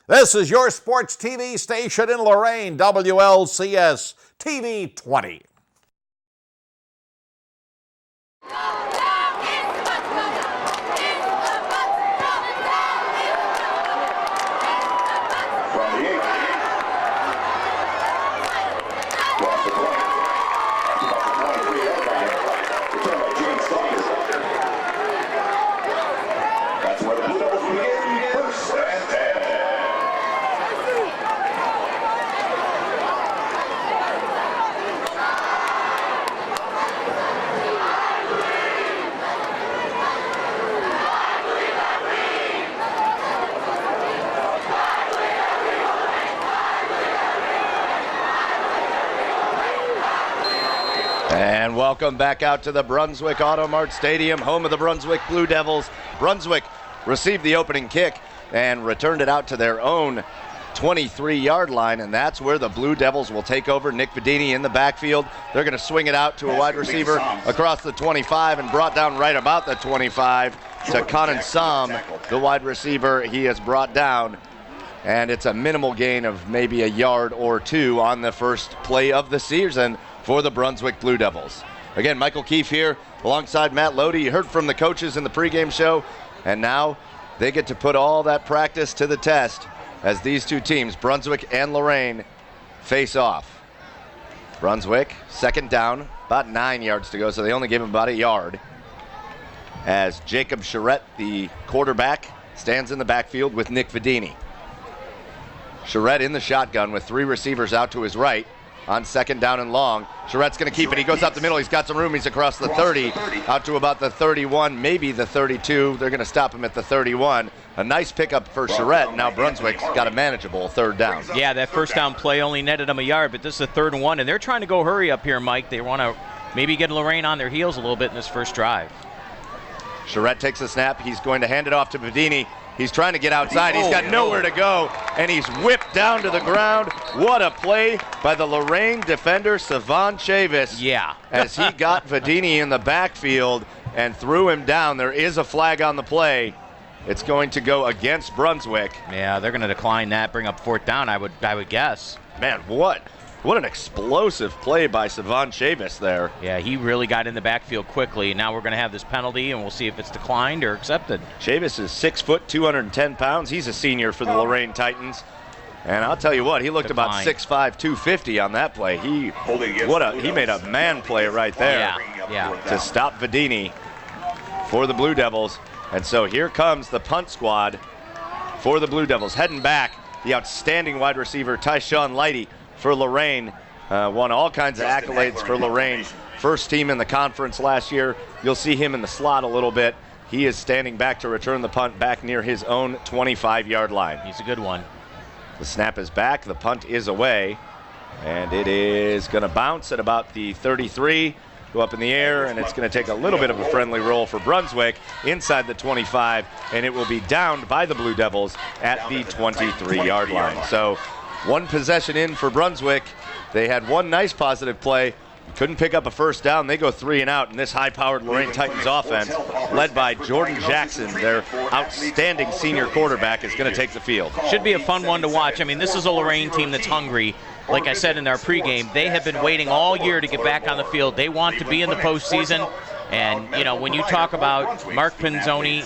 This is your sports TV station in Lorain, WLCS TV 20. And welcome back out to the Brunswick Auto Mart Stadium, home of the Brunswick Blue Devils. Brunswick received the opening kick and returned it out to their own 23-yard line, and that's where the Blue Devils will take over. Nick Vedini in the backfield. They're going to swing it out to a wide receiver across the 25 and brought down right about the 25 to Conan Sam, the wide receiver he has brought down. And it's a minimal gain of maybe a yard or two on the first play of the season for the Brunswick Blue Devils. Again, Michael Keefe here alongside Matt Lodi. You heard from the coaches in the pregame show, and now they get to put all that practice to the test as these two teams, Brunswick and Lorain, face off. Brunswick, second down, about 9 yards to go, so they only gave him about a yard. As Jacob Charette, the quarterback, stands in the backfield with Nick Vedini. Charette in the shotgun with three receivers out to his right on second down and long. Charette's going to keep it. He goes up the middle. He's got some room. He's across the 30, out to about the 31, maybe the 32. They're going to stop him at the 31. A nice pickup for Charette. Now Brunswick's got a manageable third down. Yeah, that first down play only netted him a yard, but this is a 3rd and 1, and they're trying to go hurry up here, Mike. They want to maybe get Lorain on their heels a little bit in this first drive. Charette takes the snap. He's going to hand it off to Vedini. He's trying to get outside. He's got nowhere to go, and he's whipped down to the ground. What a play by the Lorain defender, Savan Chavis. Yeah. As he got Vedini in the backfield and threw him down. There is a flag on the play. It's going to go against Brunswick. Yeah, they're going to decline that, bring up 4th down, I would guess. Man, what an explosive play by Savan Chavis there. Yeah, he really got in the backfield quickly. Now we're going to have this penalty, and we'll see if it's declined or accepted. Chavis is 6 foot, 210 pounds. He's a senior for the Lorain Titans. And I'll tell you what, he looked about 6'5", 250 on that play. He made a man play right there to stop Vedini for the Blue Devils. And so here comes the punt squad for the Blue Devils. Heading back, the outstanding wide receiver, Tyshawn Lighty for Lorain. Won all kinds of accolades for Lorain. First team in the conference last year. You'll see him in the slot a little bit. He is standing back to return the punt back near his own 25-yard line. He's a good one. The snap is back. The punt is away. And it is going to bounce at about the 33. Go up in the air, and it's going to take a little bit of a friendly roll for Brunswick inside the 25, and it will be downed by the Blue Devils at the 23-yard line. So one possession in for Brunswick. They had one nice positive play. Couldn't pick up a first down. They go 3 and out in this high-powered Lorain Titans offense, led by Jordan Jackson. Their outstanding senior quarterback is going to take the field. Should be a fun one to watch. I mean, this is a Lorain team that's hungry. Like I said in our pregame, they have been waiting all year to get back on the field. They want to be in the postseason. And, you know, when you talk about Mark Pinzoni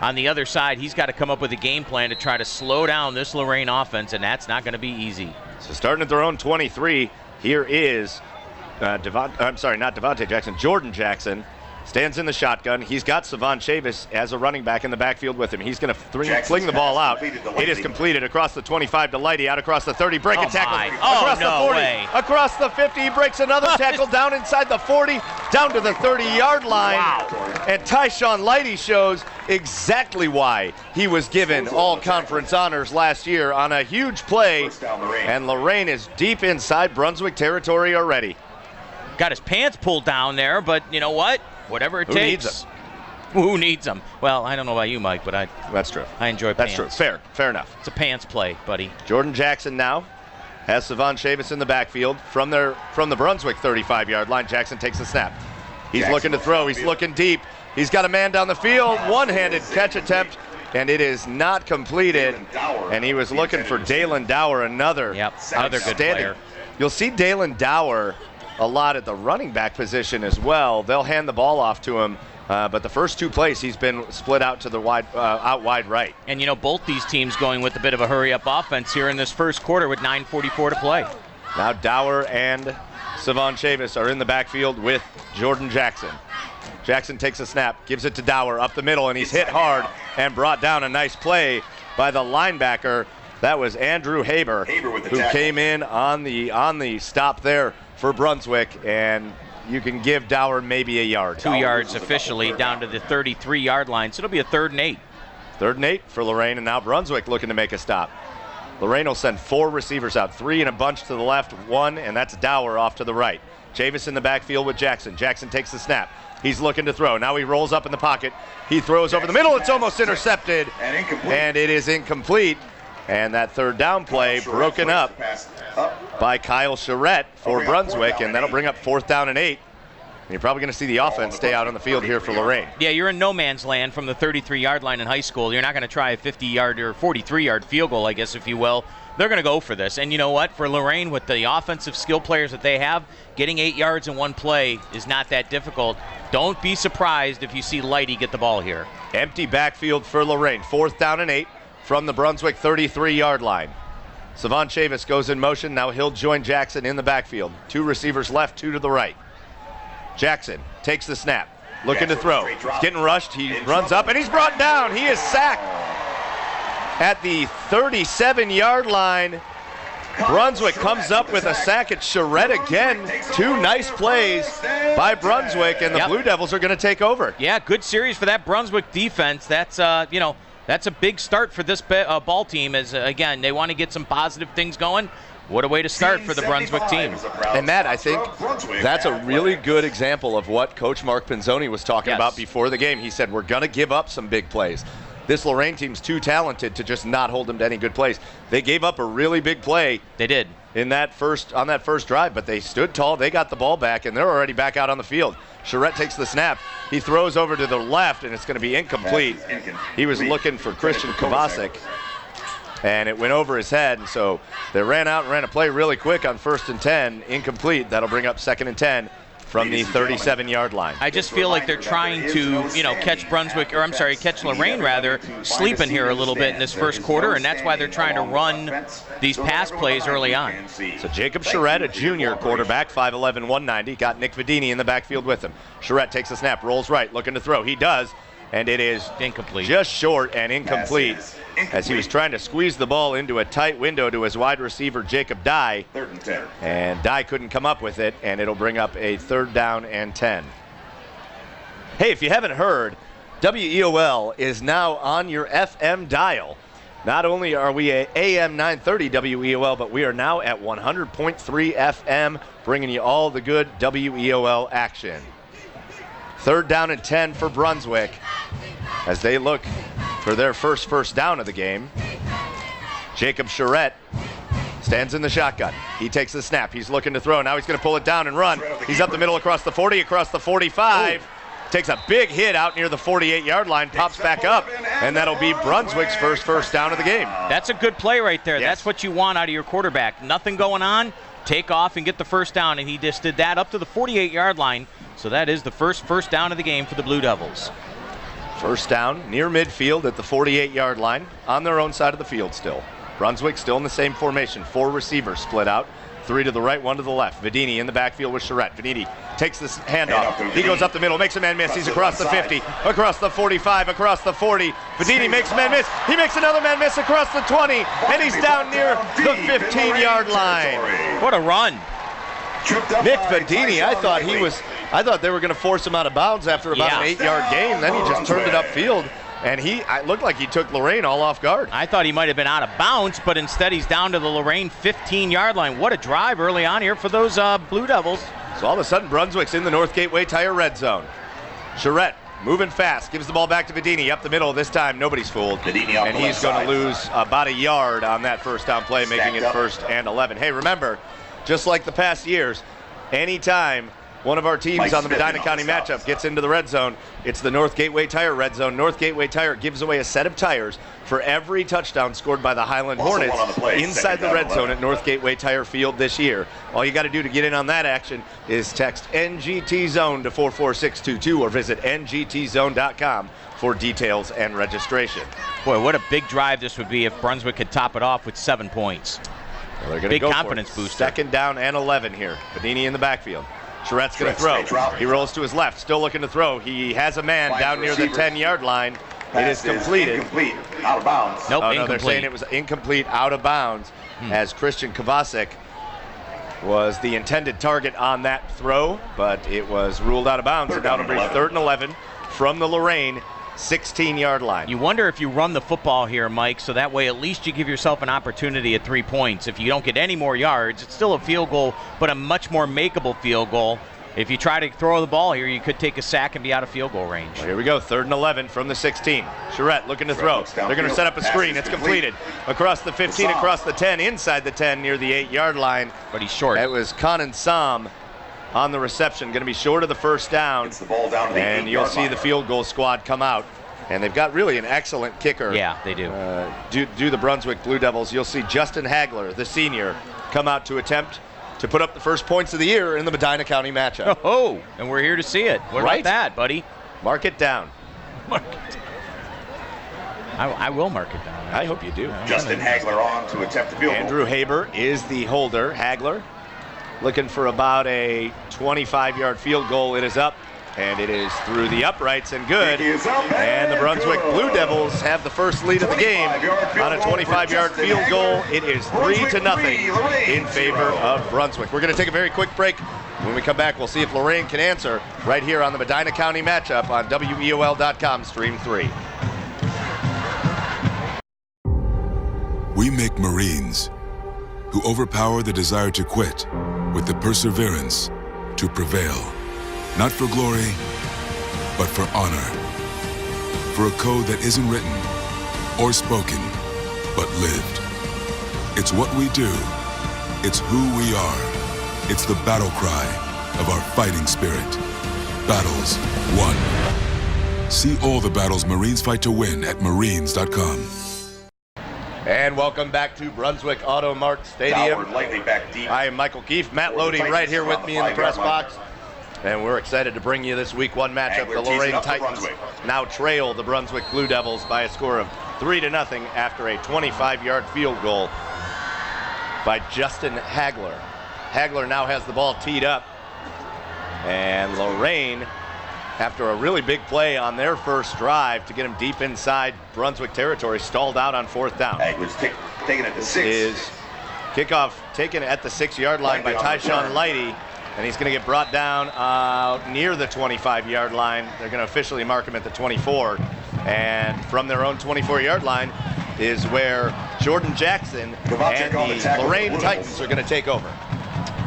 on the other side, he's got to come up with a game plan to try to slow down this Lorain offense, and that's not going to be easy. So starting at their own 23, here is Jordan Jackson. Stands in the shotgun. He's got Savan Chavis as a running back in the backfield with him. He's going to fling the ball out. It is completed across the 25 to Lighty, out across the 30, breaking tackle. Across the 40, across the 50, he breaks another tackle down inside the 40, down to the 30-yard line. Wow. And Tyshawn Lighty shows exactly why he was given all-conference honors last year on a huge play. And Lorain is deep inside Brunswick territory already. Got his pants pulled down there, but you know what? Whatever it takes. Who needs them? Well, I don't know about you, Mike, but that's true. I enjoy pants. That's true. Fair enough. It's a pants play, buddy. Jordan Jackson now has Savan Chavis in the backfield from the Brunswick 35-yard line. Jackson takes the snap. He's looking to throw. He's looking deep. He's got a man down the field. One-handed catch attempt and it is not completed. And he was looking for Dalen Dower, another good player. You'll see Dalen Dower a lot at the running back position as well. They'll hand the ball off to him, but the first 2 plays he's been split out to the out wide right. And both these teams going with a bit of a hurry-up offense here in this first quarter with 9:44 to play. Now Dower and Savon Chavis are in the backfield with Jordan Jackson. Jackson takes a snap, gives it to Dower up the middle, and he's hit hard and brought down. A nice play by the linebacker. That was Andrew Haber who came in on the stop there for Brunswick, and you can give Dower maybe a yard. 2 yards officially down to the 33-yard line, so it'll be a 3rd and 8. 3rd and 8 for Lorain, and now Brunswick looking to make a stop. Lorain will send 4 receivers out, 3 in a bunch to the left, 1, and that's Dower off to the right. Chavis in the backfield with Jackson. Jackson takes the snap. He's looking to throw. Now he rolls up in the pocket. He throws over the middle. It's almost intercepted, and it is incomplete. And that 3rd down play broken up by Kyle Charette for Brunswick, and that'll bring up 4th down and 8. And you're probably going to see the offense stay out on the field here for Lorain. Yeah, you're in no man's land from the 33-yard line in high school. You're not going to try a 50-yard or 43-yard field goal, I guess, if you will. They're going to go for this. And you know what? For Lorain, with the offensive skill players that they have, getting 8 yards in one play is not that difficult. Don't be surprised if you see Lighty get the ball here. Empty backfield for Lorain. 4th down and 8 from the Brunswick 33-yard line. Savon Chavis goes in motion. Now he'll join Jackson in the backfield. 2 receivers left, 2 to the right. Jackson takes the snap, looking to throw. He's getting rushed. He runs up, and he's brought down. He is sacked at the 37-yard line. Brunswick comes up with a sack at Charette again. 2 nice plays by Brunswick, and the Blue Devils are going to take over. Yeah, good series for that Brunswick defense. That's that's a big start for this ball team. As again, they want to get some positive things going. What a way to start for the Brunswick team. And Matt, I think that's a really good example of what Coach Mark Pinzoni was talking about before the game. He said, we're going to give up some big plays. This Lorain team's too talented to just not hold them to any good plays. They gave up a really big play. They did. On that first drive, but they stood tall. They got the ball back, and they're already back out on the field. Charette takes the snap. He throws over to the left, and it's going to be incomplete. He was looking for Christian Kovacic, and it went over his head. And so they ran out and ran a play really quick on 1st and 10, incomplete. That'll bring up 2nd and 10 from the 37-yard line. I just feel like they're trying to, catch catch Lorain rather, sleeping here a little bit in this first quarter, and that's why they're trying to run these pass plays early on. So Jacob Charette, a junior quarterback, 5'11", 190, got Nick Vedini in the backfield with him. Charette takes a snap, rolls right, looking to throw. He does, and it is incomplete. Just short and incomplete. As he was trying to squeeze the ball into a tight window to his wide receiver, Jacob Dye. 3rd and 10. And Dye couldn't come up with it, and it'll bring up a 3rd down and 10. Hey, if you haven't heard, WEOL is now on your FM dial. Not only are we at AM 930 WEOL, but we are now at 100.3 FM, bringing you all the good WEOL action. 3rd down and 10 for Brunswick as they look for their first down of the game. Jacob Charette stands in the shotgun. He takes the snap. He's looking to throw. Now he's going to pull it down and run. He's up the middle across the 40, across the 45. Takes a big hit out near the 48-yard line, pops back up, and that'll be Brunswick's first down of the game. That's a good play right there. Yes. That's what you want out of your quarterback. Nothing going on. Take off and get the 1st down, and he just did that up to the 48-yard line. So that is the first down of the game for the Blue Devils. 1st down near midfield at the 48-yard line on their own side of the field still. Brunswick still in the same formation. 4 receivers split out. 3 to the right, 1 to the left. Vedini in the backfield with Charette. Vedini takes this handoff. He goes up the middle, makes a man miss. He's across the 50, across the 45, across the 40. Vedini makes a man miss. He makes another man miss across the 20, and he's down near the 15-yard line. What a run. Nick Vedini, I thought they were going to force him out of bounds after about an 8-yard gain. Then he just turned it upfield, and it looked like he took Lorain all off guard. I thought he might have been out of bounds, but instead he's down to the Lorain 15-yard line. What a drive early on here for those Blue Devils. So all of a sudden, Brunswick's in the North Gateway Tire red zone. Charette moving fast, gives the ball back to Vedini up the middle. This time, nobody's fooled, and he's going to lose about a yard on that 1st down play, making it 1st and 11. Hey, remember, just like the past years, anytime one of our teams on the Medina County matchup gets into the red zone, it's the North Gateway Tire red zone. North Gateway Tire gives away a set of tires for every touchdown scored by the Highland Hornets inside the red zone at North Gateway Tire Field this year. All you got to do to get in on that action is text NGT Zone to 44622 or visit ngtzone.com for details and registration. Boy, what a big drive this would be if Brunswick could top it off with 7 points. Well, they're gonna big go confidence for it. booster. 2nd down and 11 here. Bedini in the backfield. Charrette's going to throw. He rolls to his left, still looking to throw. He has a man down near the 10-yard line. It is completed. Incomplete, out of bounds. Nope, oh, no, incomplete. they're saying it was incomplete, out of bounds, as Christian Kovacic was the intended target on that throw, but it was ruled out of bounds. And now it'll be 3rd and 11 from the Lorain 16-yard line. You wonder if you run the football here, Mike, so that way at least you give yourself an opportunity at 3 points. If you don't get any more yards, it's still a field goal, but a much more makeable field goal. If you try to throw the ball here, you could take a sack and be out of field goal range. Well, here we go, 3rd and 11 from the 16. Charrette looking to throw. They're going to set up a screen. It's completed. Across the 15, across the 10, inside the 10, near the 8-yard line. But he's short. It was Conan Sam on the reception, going to be short of the first down. Gets the ball down to the And you'll see the field goal squad come out. And they've got really an excellent kicker. Yeah, they do. Do the Brunswick Blue Devils. You'll see Justin Hagler, the senior, come out to attempt to put up the first points of the year in the Medina County matchup. Oh, and we're here to see it. What Right. about that, buddy? Mark it down. I will mark it down. I hope you do. Justin Hagler on to attempt the field goal. Andrew Haber is the holder. Hagler looking for about a 25-yard field goal. It is up, and it is through the uprights and good. It is up And the and Brunswick good. Blue Devils have the first lead of the game 25-yard field on a goal for 25-yard Justin field goal. Hagler. It is Brunswick 3-0 3, Lorain in favor 0. of Brunswick. We're going to take a very quick break. When we come back, we'll see if Lorain can answer right here on the Medina County matchup on WEOL.com Stream 3. We make Marines who overpower the desire to quit with the perseverance to prevail. Not for glory, but for honor. For a code that isn't written or spoken, but lived. It's what we do. It's who we are. It's the battle cry of our fighting spirit. Battles won. See all the battles Marines fight to win at marines.com. And welcome back to Brunswick Auto Mart Stadium. Downward, lightly back deep. I am Michael Keefe. Matt Lodi right here with me in the press box. And we're excited to bring you this week 1 matchup. Hagler The tees it Lorain up for Titans Brunswick. now trail the Brunswick Blue Devils by a score of 3-0 after a 25-yard field goal by Justin Hagler. Hagler now has the ball teed up. And Lorain, after a really big play on their first drive to get him deep inside Brunswick territory, stalled out on 4th down. Hagler's taking it to 6. Is kickoff taken at the 6-yard line by Tyshawn Lighty, and he's going to get brought down near the 25-yard line. They're going to officially mark him at the 24, and from their own 24-yard line is where Jordan Jackson and the Lorain Titans are going to take over.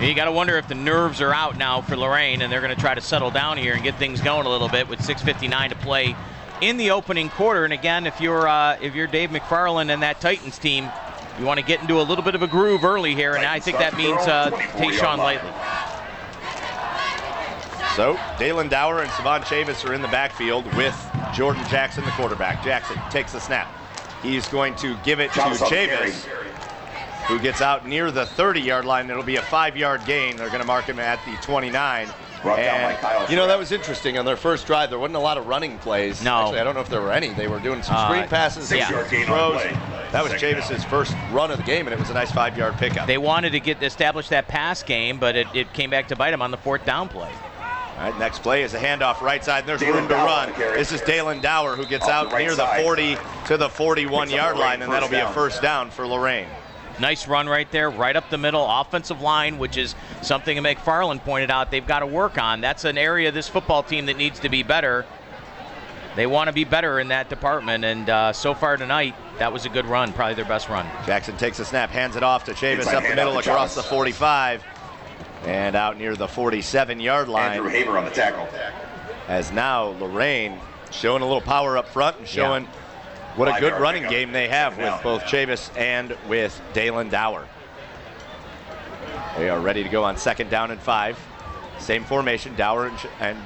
You got to wonder if the nerves are out now for Lorain, and they're going to try to settle down here and get things going a little bit with 6:59 to play in the opening quarter. And again, if you're Dave McFarland and that Titans team, you want to get into a little bit of a groove early here, and I think that means Tayshawn Lightly. So Dalen Dower and Savon Chavis are in the backfield with Jordan Jackson, the quarterback. Jackson takes the snap. He's going to give it to Chavis, who gets out near the 30-yard line. It'll be a 5-yard gain. They're going to mark him at the 29. And, you know, that was interesting. On their first drive, there wasn't a lot of running plays. No. Actually, I don't know if there were any. They were doing some screen passes, some 6-yard gain on throws. the play. That was Chavis's first run of the game, and it was a nice 5-yard pickup. They wanted to establish that pass game, but it came back to bite them on the 4th down play. All right, next play is a handoff right side. There's room to run. This is Dalen Dower, who gets out near the 40 to the 41-yard line, and that'll be a first down for Lorain. Nice run right there, right up the middle, offensive line, which is something that McFarland pointed out they've got to work on. That's an area of this football team that needs to be better. They want to be better in that department, and so far tonight, that was a good run, probably their best run. Jackson takes a snap, hands it off to Chavis up the middle across the 45, and out near the 47-yard line. Andrew Haber on the tackle. As now Lorain showing a little power up front and showing what a good running game they have with both Chavis and with Dalen Dower. They are ready to go on 2nd down and 5. Same formation, Dower and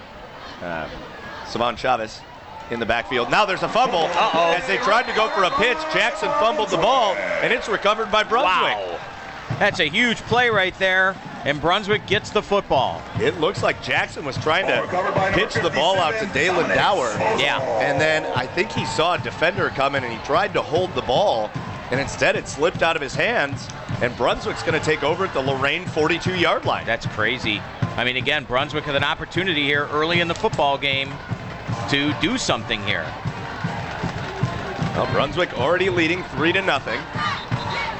Savon Chavez in the backfield. Now there's a fumble. As they tried to go for a pitch, Jackson fumbled the ball, and it's recovered by Brunswick. Wow. That's a huge play right there, and Brunswick gets the football. It looks like Jackson was trying to pitch the ball out to Dalen Dower. Yeah. And then I think he saw a defender coming, and he tried to hold the ball, and instead it slipped out of his hands, and Brunswick's going to take over at the Lorain 42-yard line. That's crazy. I mean, again, Brunswick had an opportunity here early in the football game to do something here. Well, Brunswick already leading 3-0.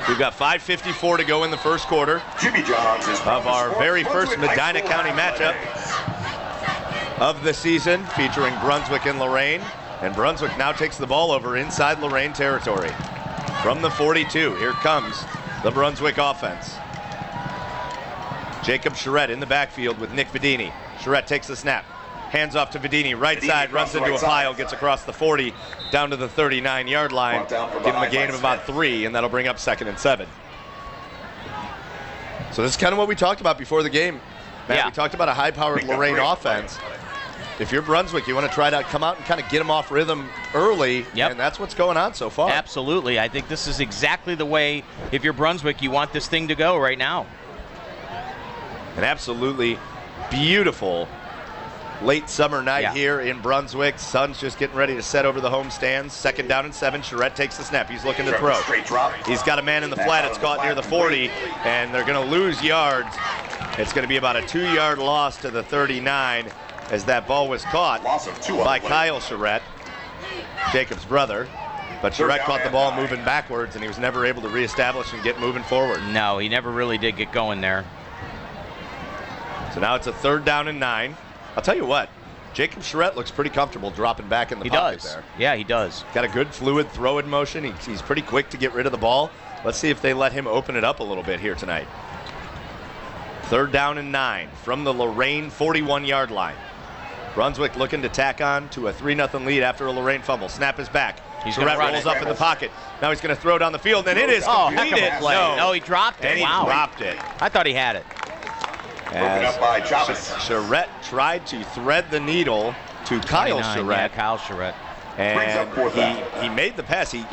We've got 5:54 to go in the first quarter Jimmy Johns is of our very first Medina County matchup of the season, featuring Brunswick and Lorain. And Brunswick now takes the ball over inside Lorain territory. From the 42, here comes the Brunswick offense. Jacob Charette in the backfield with Nick Vidini. Charette takes the snap. Hands off to Vidini, right side, runs into a pile, gets across the 40, down to the 39-yard line. Give him a gain of about 3, and that'll bring up 2nd and 7. So this is kind of what we talked about before the game. Matt, Yeah. we talked about a high-powered Lorain offense. If you're Brunswick, you want to try to come out and kind of get them off rhythm early, Yep. and that's what's going on so far. Absolutely. I think this is exactly the way, if you're Brunswick, you want this thing to go right now. An absolutely beautiful late summer night here in Brunswick. Sun's just getting ready to set over the home stands. 2nd down and 7. Charette takes the snap. He's looking to throw. Straight drop. He's got a man in the flat. It's caught near the 40, and they're going to lose yards. It's going to be about a 2-yard loss to the 39 as that ball was caught Loss of 2 on by the play. Kyle Charette, Jacob's brother. But Charette caught the ball moving backwards, and he was never able to reestablish and get moving forward. No, he never really did get going there. So now it's a 3rd down and 9. I'll tell you what, Jacob Charette looks pretty comfortable dropping back in the He pocket does. there. Yeah, he does. Got a good fluid throw in motion. He's pretty quick to get rid of the ball. Let's see if they let him open it up a little bit here tonight. 3rd down and 9 from the Lorain 41-yard line. Brunswick looking to tack on to a 3-0 lead after a Lorain fumble. Snap is back. He's gonna Charette run rolls it. up in the pocket. Now he's going to throw down the field, and it is Oh, heck completed. of a play. No, he dropped it. And he Wow. dropped it. I thought he had it. Broken As up by Chavez. Charette tried to thread the needle to Kyle 29, Charette. Yeah, Kyle Charette. Brings And up 4th down. he made the pass. He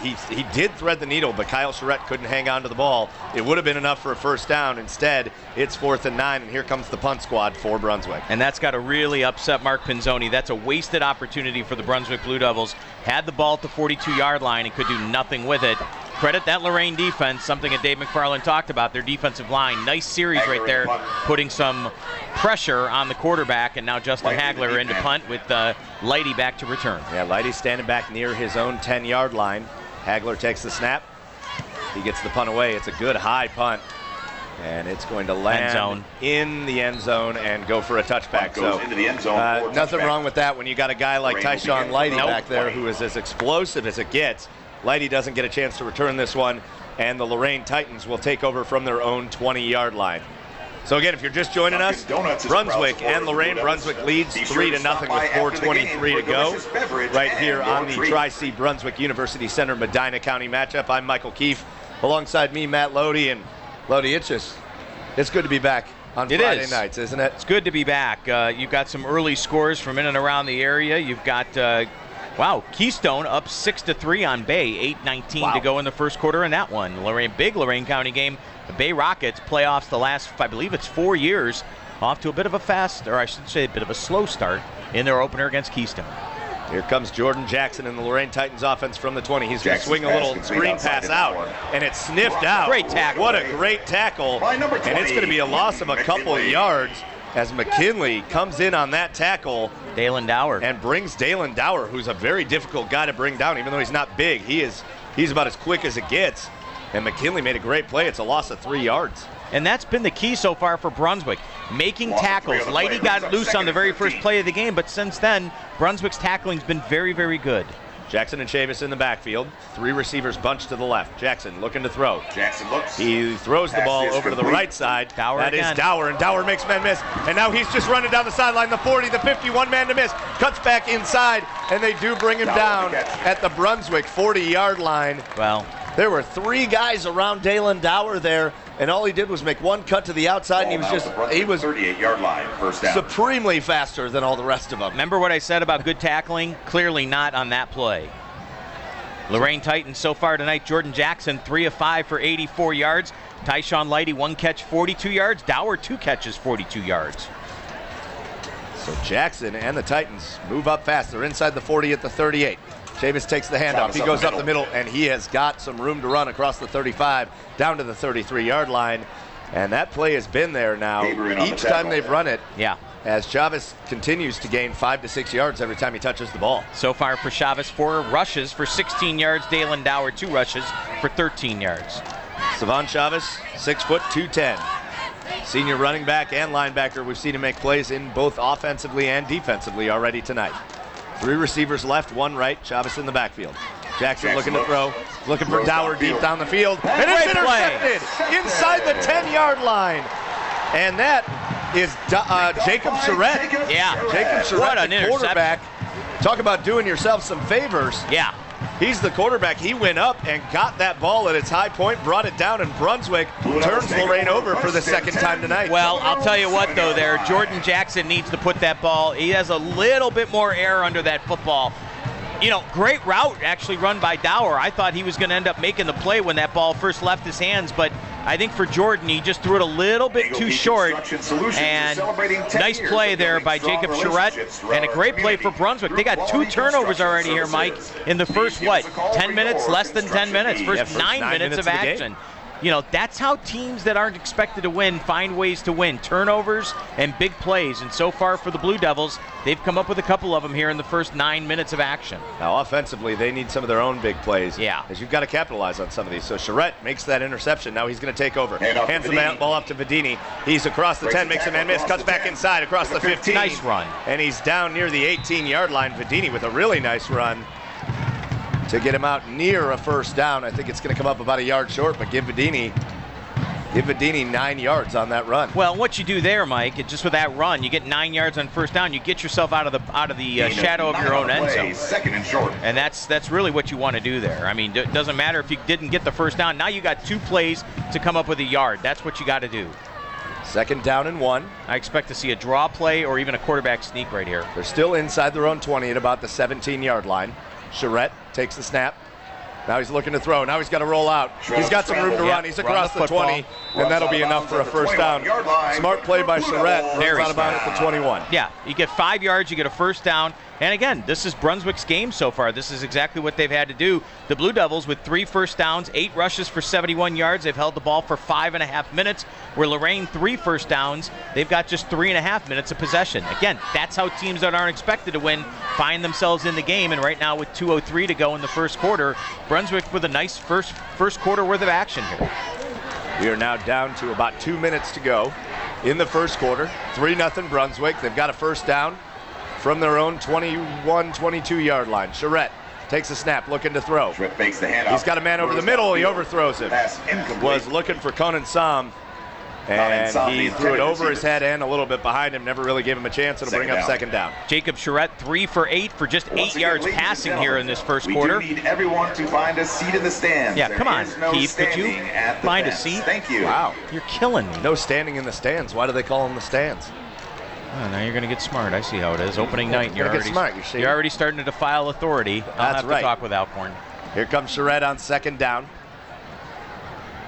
did thread the needle, but Kyle Charette couldn't hang on to the ball. It would have been enough for a 1st down. Instead, it's 4th and 9, and here comes the punt squad for Brunswick. And that's got to really upset Mark Pinzoni. That's a wasted opportunity for the Brunswick Blue Devils. Had the ball at the 42-yard line and could do nothing with it. Credit that Lorain defense, something that Dave McFarland talked about, their defensive line. Nice series right there, putting some pressure on the quarterback, and now Justin Hagler into punt with Lighty back to return. Yeah, Lighty standing back near his own 10-yard line. Hagler takes the snap. He gets the punt away. It's a good high punt. And it's going to land in the end zone and go for a touchback. Goes into the end zone for a nothing touchback. wrong with that when you got a guy like Lorain will Tyshawn begin Lighty from back there 20. who is as explosive as it gets. Lighty doesn't get a chance to return this one, and the Lorain Titans will take over from their own 20-yard line. So again, if you're just joining us, Donuts is Brunswick proud and Lorain. supporters of Brunswick leads Be sure to 3-0 stop with by after the game 4:23 to for go. delicious beverage Right and here on the your treat. Tri-C Brunswick University Center Medina County matchup. I'm Michael Keefe. Alongside me, Matt Lodi. And Lodi, it's good to be back on Friday nights, isn't it? It's good to be back. You've got some early scores from in and around the area. You've got, Keystone up 6-3 on Bay, 8:19 to go in the first quarter in that one. Big Lorain County game. The Bay Rockets playoffs the last, I believe it's 4 years, off to a bit of a a bit of a slow start in their opener against Keystone. Here comes Jordan Jackson in the Lorain Titans offense from the 20. He's going to Jackson's swing a pass little complete screen outside pass in the out, corner. and it's sniffed out. Great tackle. What a great tackle. By number And it's going to be a loss of a couple of McKinley. yards as McKinley comes in on that tackle Dalen Dower. and brings Dalen Dower, who's a very difficult guy to bring down, even though he's not big. He's about as quick as it gets. And McKinley made a great play. It's a loss of 3 yards. And that's been the key so far for Brunswick, making Loss of tackles. 3 on the play. Lighty got Brings up loose on the 2nd very and first 13. play of the game, but since then, Brunswick's tackling's been very, very good. Jackson and Chavis in the backfield. 3 receivers bunched to the left. Jackson looking to throw. Jackson looks. He throws the Pass ball is over to the complete. right side. Dower That again. is Dower, and Dower makes men miss. And now he's just running down the sideline, the 40, the 50, one man to miss. Cuts back inside, and they do bring him Dower down with the catch. at the Brunswick 40-yard line. Well, There were 3 guys around Dalen Dower there, and all he did was make one cut to the outside, and he was 38-yard line, first down. supremely faster than all the rest of them. Remember what I said about good tackling? Clearly not on that play. Lorain Titans so far tonight, Jordan Jackson 3 of 5 for 84 yards. Tyshawn Lighty 1 catch, 42 yards. Dower 2 catches, 42 yards. So Jackson and the Titans move up fast. They're inside the 40 at the 38. Chavis takes the handoff. He goes up the middle, and he has got some room to run across the 35 down to the 33-yard line. And that play has been there now each time they've run it. Yeah. As Chavis continues to gain 5 to 6 yards every time he touches the ball. So far for Chavis, 4 rushes for 16 yards. Dalen Dower 2 rushes for 13 yards. Savon Chavis, 6 foot 210. Senior running back and linebacker. We've seen him make plays in both offensively and defensively already tonight. 3 receivers left, 1 right. Chavis in the backfield. Jackson looking to throw, looking for Dower deep down the field, and it's intercepted inside the 10-yard line. And that is Jacob Charette. Yeah. Jacob Charette, the quarterback. Talk about doing yourself some favors. Yeah. He's the quarterback. He went up and got that ball at its high point, brought it down, and Brunswick turns Lorain over for the second time tonight. Well, I'll tell you what, though, there, Jordan Jackson needs to put that ball. He has a little bit more air under that football. You know, great route actually run by Dower. I thought he was going to end up making the play when that ball first left his hands, but I think for Jordan, he just threw it a little bit too short. And nice play there by Jacob Charette, and a great play for Brunswick. They got 2 turnovers already here, Mike, in the first, 10 minutes? Less than 10 minutes. First 9 minutes of action. You know, that's how teams that aren't expected to win find ways to win. Turnovers and big plays. And so far for the Blue Devils, they've come up with a couple of them here in the first 9 minutes of action. Now, offensively, they need some of their own big plays. Yeah. Because you've got to capitalize on some of these. So Charette makes that interception. Now he's going to take over. Hands the ball up to Vedini. He's across the 10, makes a man miss, cuts back inside across the 15. Nice run. And he's down near the 18-yard line. Vedini with a really nice run to get him out near a first down. I think it's going to come up about a yard short, but give Vedini 9 yards on that run. Well, what you do there, Mike, just with that run, you get 9 yards on first down. You get yourself out of the shadow of your own end zone. Second and short. And that's really what you want to do there. I mean, it doesn't matter if you didn't get the first down. Now you got 2 plays to come up with a yard. That's what you got to do. Second down and 1. I expect to see a draw play or even a quarterback sneak right here. They're still inside their own 20 at about the 17-yard line. Charette takes the snap. Now he's looking to throw. Now he's got to roll out. He's got some room to run. He's across the 20, and that'll be enough for a first down. Smart play by Charette. Runs out about at the 21. Yeah, you get 5 yards, you get a first down. And again, this is Brunswick's game so far. This is exactly what they've had to do. The Blue Devils with 3 first downs, 8 rushes for 71 yards. They've held the ball for 5.5 minutes. Where Lorain 3 first downs, they've got just 3.5 minutes of possession. Again, that's how teams that aren't expected to win find themselves in the game. And right now with 2:03 to go in the first quarter, Brunswick with a nice first quarter worth of action here. We are now down to about 2 minutes to go in the first quarter. 3-0 Brunswick. They've got a first down from their own 21, 22-yard line. Charette takes a snap, looking to throw. Fakes the handoff. He's got a man over the middle. He overthrows him. Pass incomplete. Was looking for Conan Sam, and he threw it over his head and a little bit behind him. Never really gave him a chance. It'll bring up second down. Jacob Charette 3 for 8 for just 8 yards passing here in this first quarter. We do need everyone to find a seat in the stands. Yeah, come on, Keith. Could you find a seat? Thank you. Wow. You're killing me. No standing in the stands. Why do they call them the stands? Oh, now you're going to get smart. I see how it is. Opening night, you're already starting to defile authority. I'll have to talk with Alcorn. Here comes Charette on second down.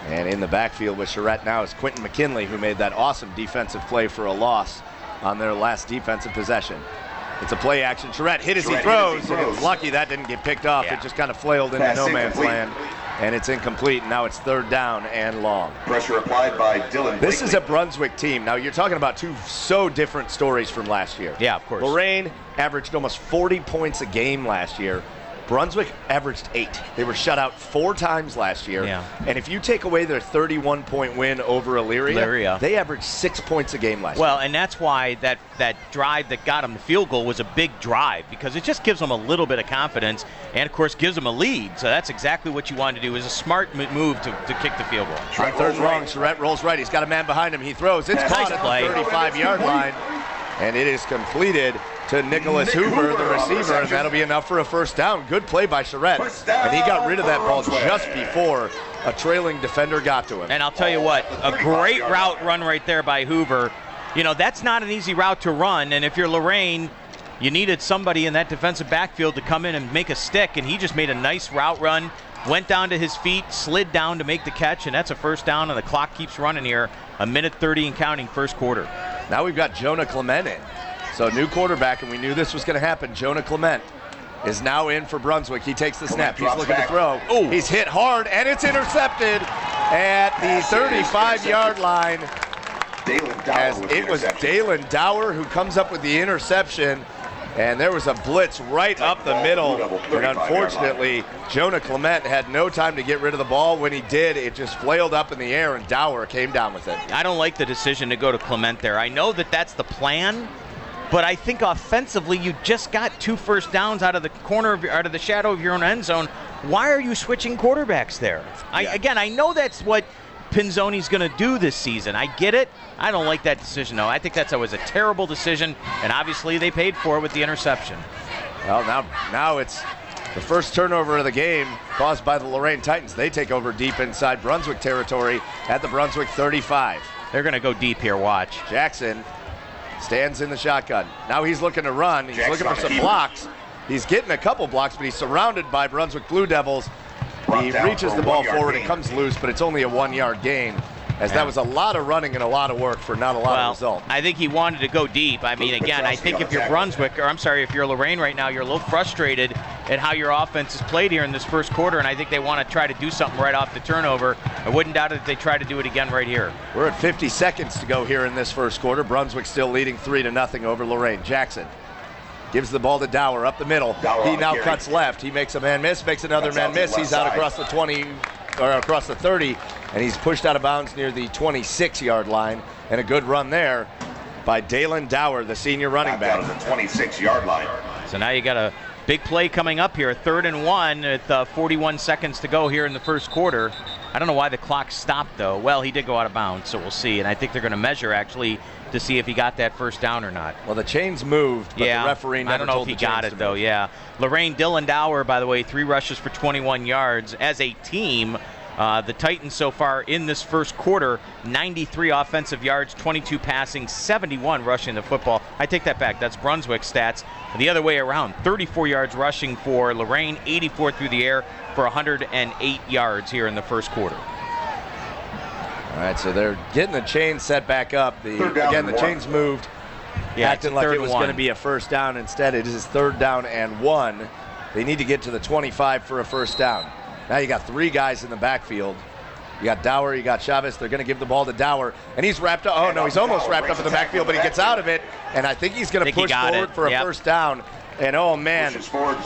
And in the backfield with Charette now is Quentin McKinley, who made that awesome defensive play for a loss on their last defensive possession. It's a play action. Charette hit as he throws, and it was lucky that didn't get picked off. It just kind of flailed into no man's land. And it's incomplete. Now it's third down and long. Pressure applied by Dylan. This is a Brunswick team. Now you're talking about 2 so different stories from last year. Yeah, of course. Lorain averaged almost 40 points a game last year. Brunswick averaged 8. They were shut out 4 times last year. Yeah. And if you take away their 31-point win over Elyria, they averaged 6 points a game last year. Well, and that's why that drive that got them the field goal was a big drive, because it just gives them a little bit of confidence and, of course, gives them a lead. So that's exactly what you want to do, is a smart move to kick the field goal. On third wrong, Charette rolls right. He's got a man behind him. He throws. It's caught at the 35-yard line. and it is completed to Nicholas Hoover, the receiver, and that'll be enough for a first down. Good play by Charette, and he got rid of that ball just before a trailing defender got to him. And I'll tell you what, a great route run right there by Hoover. You know, that's not an easy route to run, and if you're Lorain, you needed somebody in that defensive backfield to come in and make a stick, and he just made a nice route run, went down to his feet, slid down to make the catch, and that's a first down, and the clock keeps running here. 1:30 and counting, first quarter. Now we've got Jonah Clement in. So new quarterback, and we knew this was going to happen. Jonah Clement is now in for Brunswick. He takes the snap. He's looking to throw. Oh, he's hit hard, and it's intercepted at the 35-yard line. As it was Dalen Dower who comes up with the interception, and there was a blitz right up the middle, and unfortunately Jonah Clement had no time to get rid of the ball. When he did, it just flailed up in the air, and Dower came down with it. I don't like the decision to go to Clement there. I know that that's the plan, but I think offensively you just got 2 first downs out of the corner, out of the shadow of your own end zone. Why are you switching quarterbacks there? Again, I know that's what Pinzoni's going to do this season. I get it. I don't like that decision, though. I think that was a terrible decision, and obviously they paid for it with the interception. Well, now it's the first turnover of the game caused by the Lorain Titans. They take over deep inside Brunswick territory at the Brunswick 35. They're going to go deep here, watch. Jackson stands in the shotgun. Now he's looking to run. He's looking for some blocks. He's getting a couple blocks, but he's surrounded by Brunswick Blue Devils. He reaches the ball forward. It comes loose, but it's only a 1-yard gain, as that was a lot of running and a lot of work for not a lot of result. I think he wanted to go deep. I mean, again, I think if you're Brunswick, or I'm sorry, if you're Lorain right now, you're a little frustrated at how your offense is played here in this first quarter, and I think they want to try to do something right off the turnover. I wouldn't doubt it if they try to do it again right here. We're at 50 seconds to go here in this first quarter. Brunswick still leading 3-0 over Lorain. Jackson gives the ball to Dower up the middle. He now cuts left. He makes a man miss, makes another man miss. He's out across the 20, or across the 30, and he's pushed out of bounds near the 26-yard line. And a good run there by Dalen Dower, the senior running back. Down to the 26-yard line. So now you got a big play coming up here, 3rd and 1 with 41 seconds to go here in the first quarter. I don't know why the clock stopped, though. Well, he did go out of bounds, so we'll see. And I think they're going to measure, actually, to see if he got that first down or not. Well, the chains moved, but the referee never I don't know if he got it, though, yeah. Lorain Dylan Dower, by the way, 3 rushes for 21 yards. As a team, the Titans so far in this first quarter, 93 offensive yards, 22 passing, 71 rushing the football. I take that back. That's Brunswick stats. And the other way around, 34 yards rushing for Lorain, 84 through the air for 108 yards here in the first quarter. All right, so they're getting the chains set back up. Again, the chains moved, acting like it was going to be a first down. Instead, it is 3rd down and 1. They need to get to the 25 for a first down. Now you got 3 guys in the backfield. You got Dower, you got Chavez. They're going to give the ball to Dower, and he's wrapped up. Oh, no, he's almost wrapped up in the backfield, but he gets out of it, and I think he's going to push forward for a first down. And, oh, man,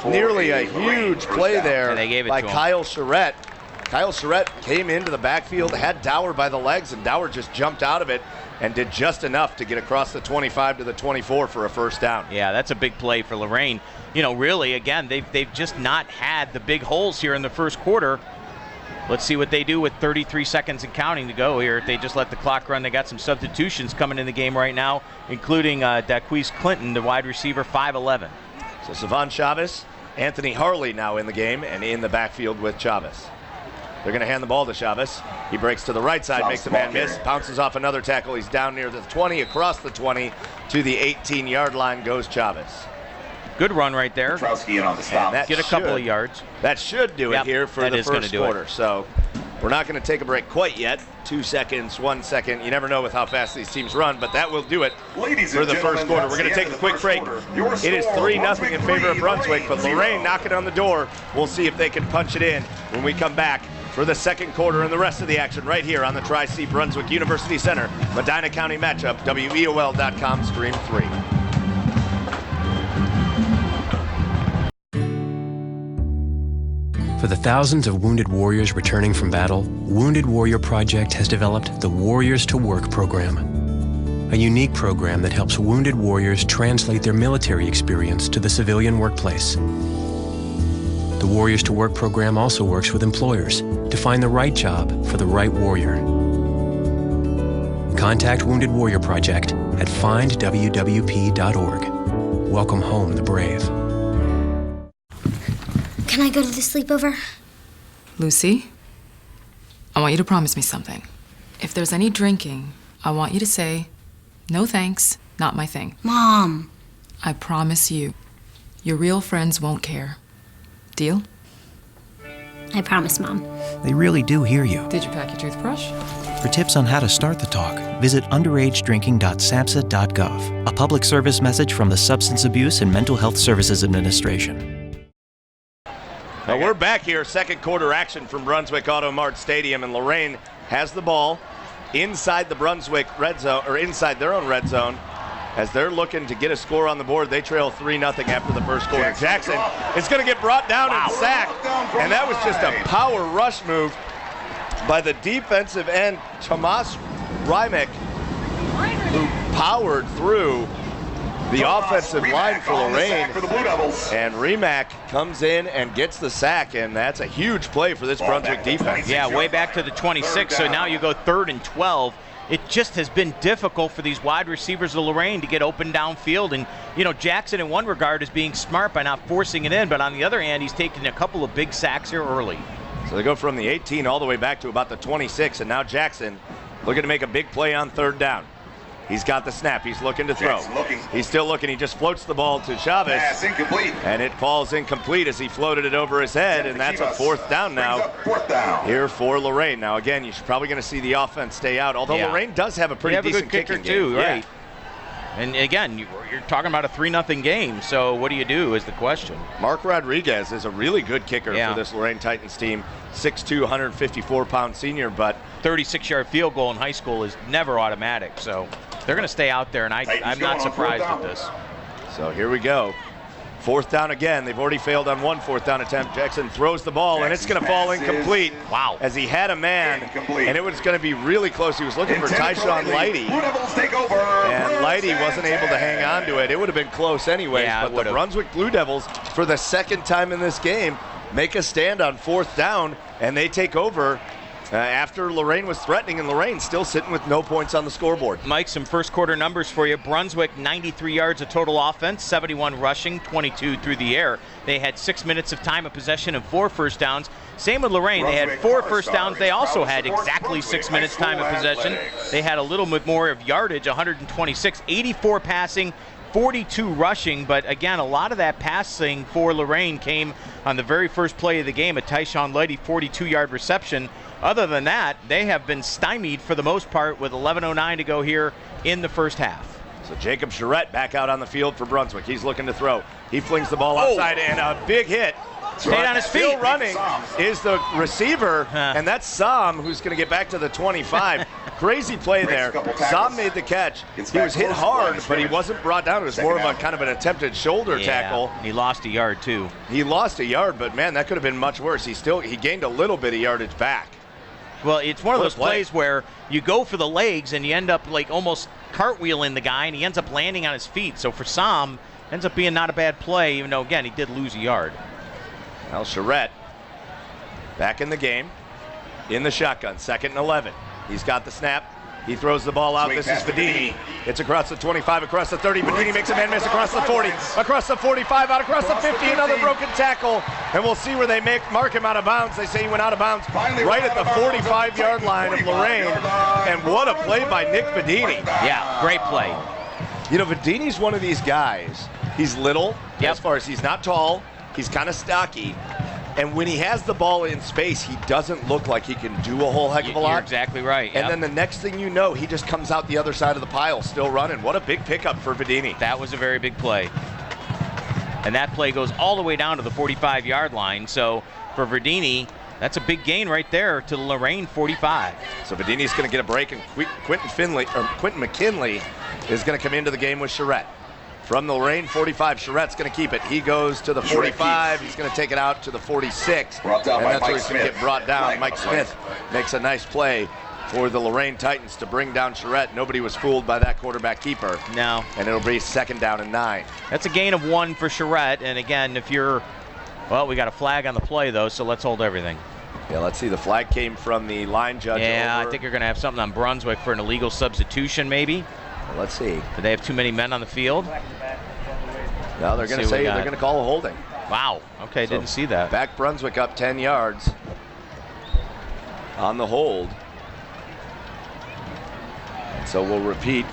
nearly a huge play there by Kyle Charette. Kyle Charette came into the backfield, had Dower by the legs, and Dower just jumped out of it and did just enough to get across the 25 to the 24 for a first down. Yeah, that's a big play for Lorain. You know, really, again, they've just not had the big holes here in the first quarter. Let's see what they do with 33 seconds and counting to go here. If they just let the clock run, they got some substitutions coming in the game right now, including Daquise Clinton, the wide receiver, 5'11". So Savon Chavez, Anthony Harley now in the game and in the backfield with Chavez. They're going to hand the ball to Chavez. He breaks to the right side, makes a man miss, bounces off another tackle. He's down near the 20, across the 20 to the 18-yard line goes Chavez. Good run right there. In on the stop. Get a couple of yards. That should do it here for the first quarter. So we're not going to take a break quite yet. 2 seconds, 1 second. You never know with how fast these teams run, but that will do it for the first quarter. We're going to take a quick break. It is 3-0 in favor of Brunswick, but Lorain knocking on the door. We'll see if they can punch it in when we come back for the second quarter and the rest of the action right here on the Tri-C Brunswick University Center Medina County matchup, WEOL.com Stream 3. For the thousands of wounded warriors returning from battle, Wounded Warrior Project has developed the Warriors to Work program, a unique program that helps wounded warriors translate their military experience to the civilian workplace. The Warriors to Work program also works with employers to find the right job for the right warrior. Contact Wounded Warrior Project at findwwp.org. Welcome home, the brave. Can I go to the sleepover? Lucy, I want you to promise me something. If there's any drinking, I want you to say, "No thanks, not my thing." Mom. I promise you, your real friends won't care. Deal? I promise, Mom. They really do hear you. Did you pack your toothbrush? For tips on how to start the talk, visit underagedrinking.samhsa.gov. A public service message from the Substance Abuse and Mental Health Services Administration. Now we're back here, second quarter action from Brunswick Auto Mart Stadium, and Lorain has the ball inside the Brunswick red zone, or inside their own red zone, as they're looking to get a score on the board. They trail 3-0 after the first quarter. Jackson is going to get brought down and sacked, and that was just a power rush move by the defensive end, Tomas Rimek, who powered through the offensive line for Lorain, and Rimek comes in and gets the sack, and that's a huge play for this Brunswick defense. Yeah, way back to the 26, so now you go 3rd and 12. It just has been difficult for these wide receivers of Lorain to get open downfield, and Jackson in one regard is being smart by not forcing it in, but on the other hand, he's taking a couple of big sacks here early. So they go from the 18 all the way back to about the 26, and now Jackson looking to make a big play on 3rd down. He's got the snap. He's looking to throw. He's still looking. He just floats the ball to Chavez. Pass incomplete. And it falls incomplete as he floated it over his head, and that's a 4th down now here for Lorain. Now, again, you're probably going to see the offense stay out, although Lorain does have a pretty decent kicker kicking too, game. right? And again, you're talking about a 3-0 game, so what do you do is the question. Mark Rodriguez is a really good kicker for this Lorain Titans team. 6'2", 154-pound senior, but 36-yard field goal in high school is never automatic, so they're going to stay out there, and I'm not surprised at this. So here we go. 4th down again. They've already failed on one 4th down attempt. Jackson throws the ball, and it's going to fall incomplete. Wow. As he had a man, and it was going to be really close. He was looking for Tyshawn Lighty, and Lighty wasn't able to hang on to it. It would have been close anyways, but the Brunswick Blue Devils, for the 2nd time in this game, make a stand on 4th down, and they take over after Lorain was threatening, and Lorain still sitting with no points on the scoreboard. Mike, some first quarter numbers for you. Brunswick, 93 yards of total offense, 71 rushing, 22 through the air. They had 6 minutes of time of possession and 4 first downs. Same with Lorain. They had 4 first downs. They also had exactly 6 minutes time of possession. They had a little bit more of yardage, 126, 84 passing, 42 rushing, but again, a lot of that passing for Lorain came on the very first play of the game, a Tyshawn Lighty 42-yard reception. Other than that, they have been stymied for the most part with 11:09 to go here in the first half. So Jacob Charette back out on the field for Brunswick. He's looking to throw. He flings the ball outside, and a big hit. Stayed on his feet. Still running is the receiver, and that's Sam, who's going to get back to the 25. Crazy play there. Sam made the catch. He was hit hard, but he wasn't brought down. It was more of a kind of an attempted shoulder tackle. He lost a yard too. He lost a yard, but man, that could have been much worse. He gained a little bit of yardage back. Well, it's one of those plays where you go for the legs and you end up like almost cartwheeling the guy, and he ends up landing on his feet. So for Sam, ends up being not a bad play, even though, again, he did lose a yard. Now Charette back in the game, in the shotgun, 2nd and 11. He's got the snap. He throws the ball out. This is Vadini. It's across the 25, across the 30. Vadini makes a man miss across the 40, across the 45, out across the 50. Another broken tackle, and we'll see where they mark him out of bounds. They say he went out of bounds right at the 45-yard line of Lorain. And what a play by Nick Vadini. Yeah, great play. Vadini's one of these guys. He's little, as far as he's not tall. He's kind of stocky. And when he has the ball in space, he doesn't look like he can do a whole heck of a lot. You're exactly right. And then the next thing you know, he just comes out the other side of the pile, still running. What a big pickup for Vadini. That was a very big play. And that play goes all the way down to the 45-yard line. So for Vadini, that's a big gain right there to the Lorain 45. So Vadini's going to get a break, and Quentin McKinley is going to come into the game with Charette. From the Lorain 45, Charette's going to keep it. He goes to the 45. He's going to take it out to the 46. And that's where he's going to get brought down. Mike Smith makes a nice play for the Lorain Titans to bring down Charette. Nobody was fooled by that quarterback keeper. No. And it'll be 2nd down and 9. That's a gain of 1 for Charette. And again, if you're, well, we got a flag on the play, though, so let's hold everything. Yeah, let's see. The flag came from the line judge. Yeah, I think you're going to have something on Brunswick for an illegal substitution, maybe. Let's see. Do they have too many men on the field? No, they're going to say they're going to call a holding. Wow. Okay, So didn't see that. Back Brunswick up 10 yards on the hold. So we'll repeat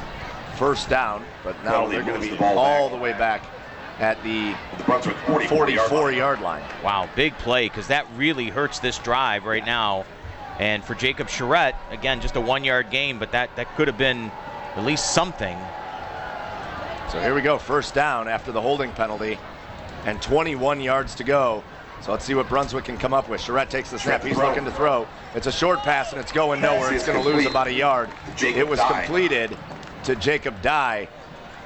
first down, but now they're going to be all the way back at the Brunswick 44-yard line. Wow, big play, because that really hurts this drive right now. And for Jacob Charette, again, just a 1-yard gain, but that could have been at least something. So here we go, first down after the holding penalty, and 21 yards to go. So let's see what Brunswick can come up with. Charette takes the snap. He's looking to throw. It's a short pass, and it's going nowhere. It's going to lose about a yard. It was completed to Jacob Dye,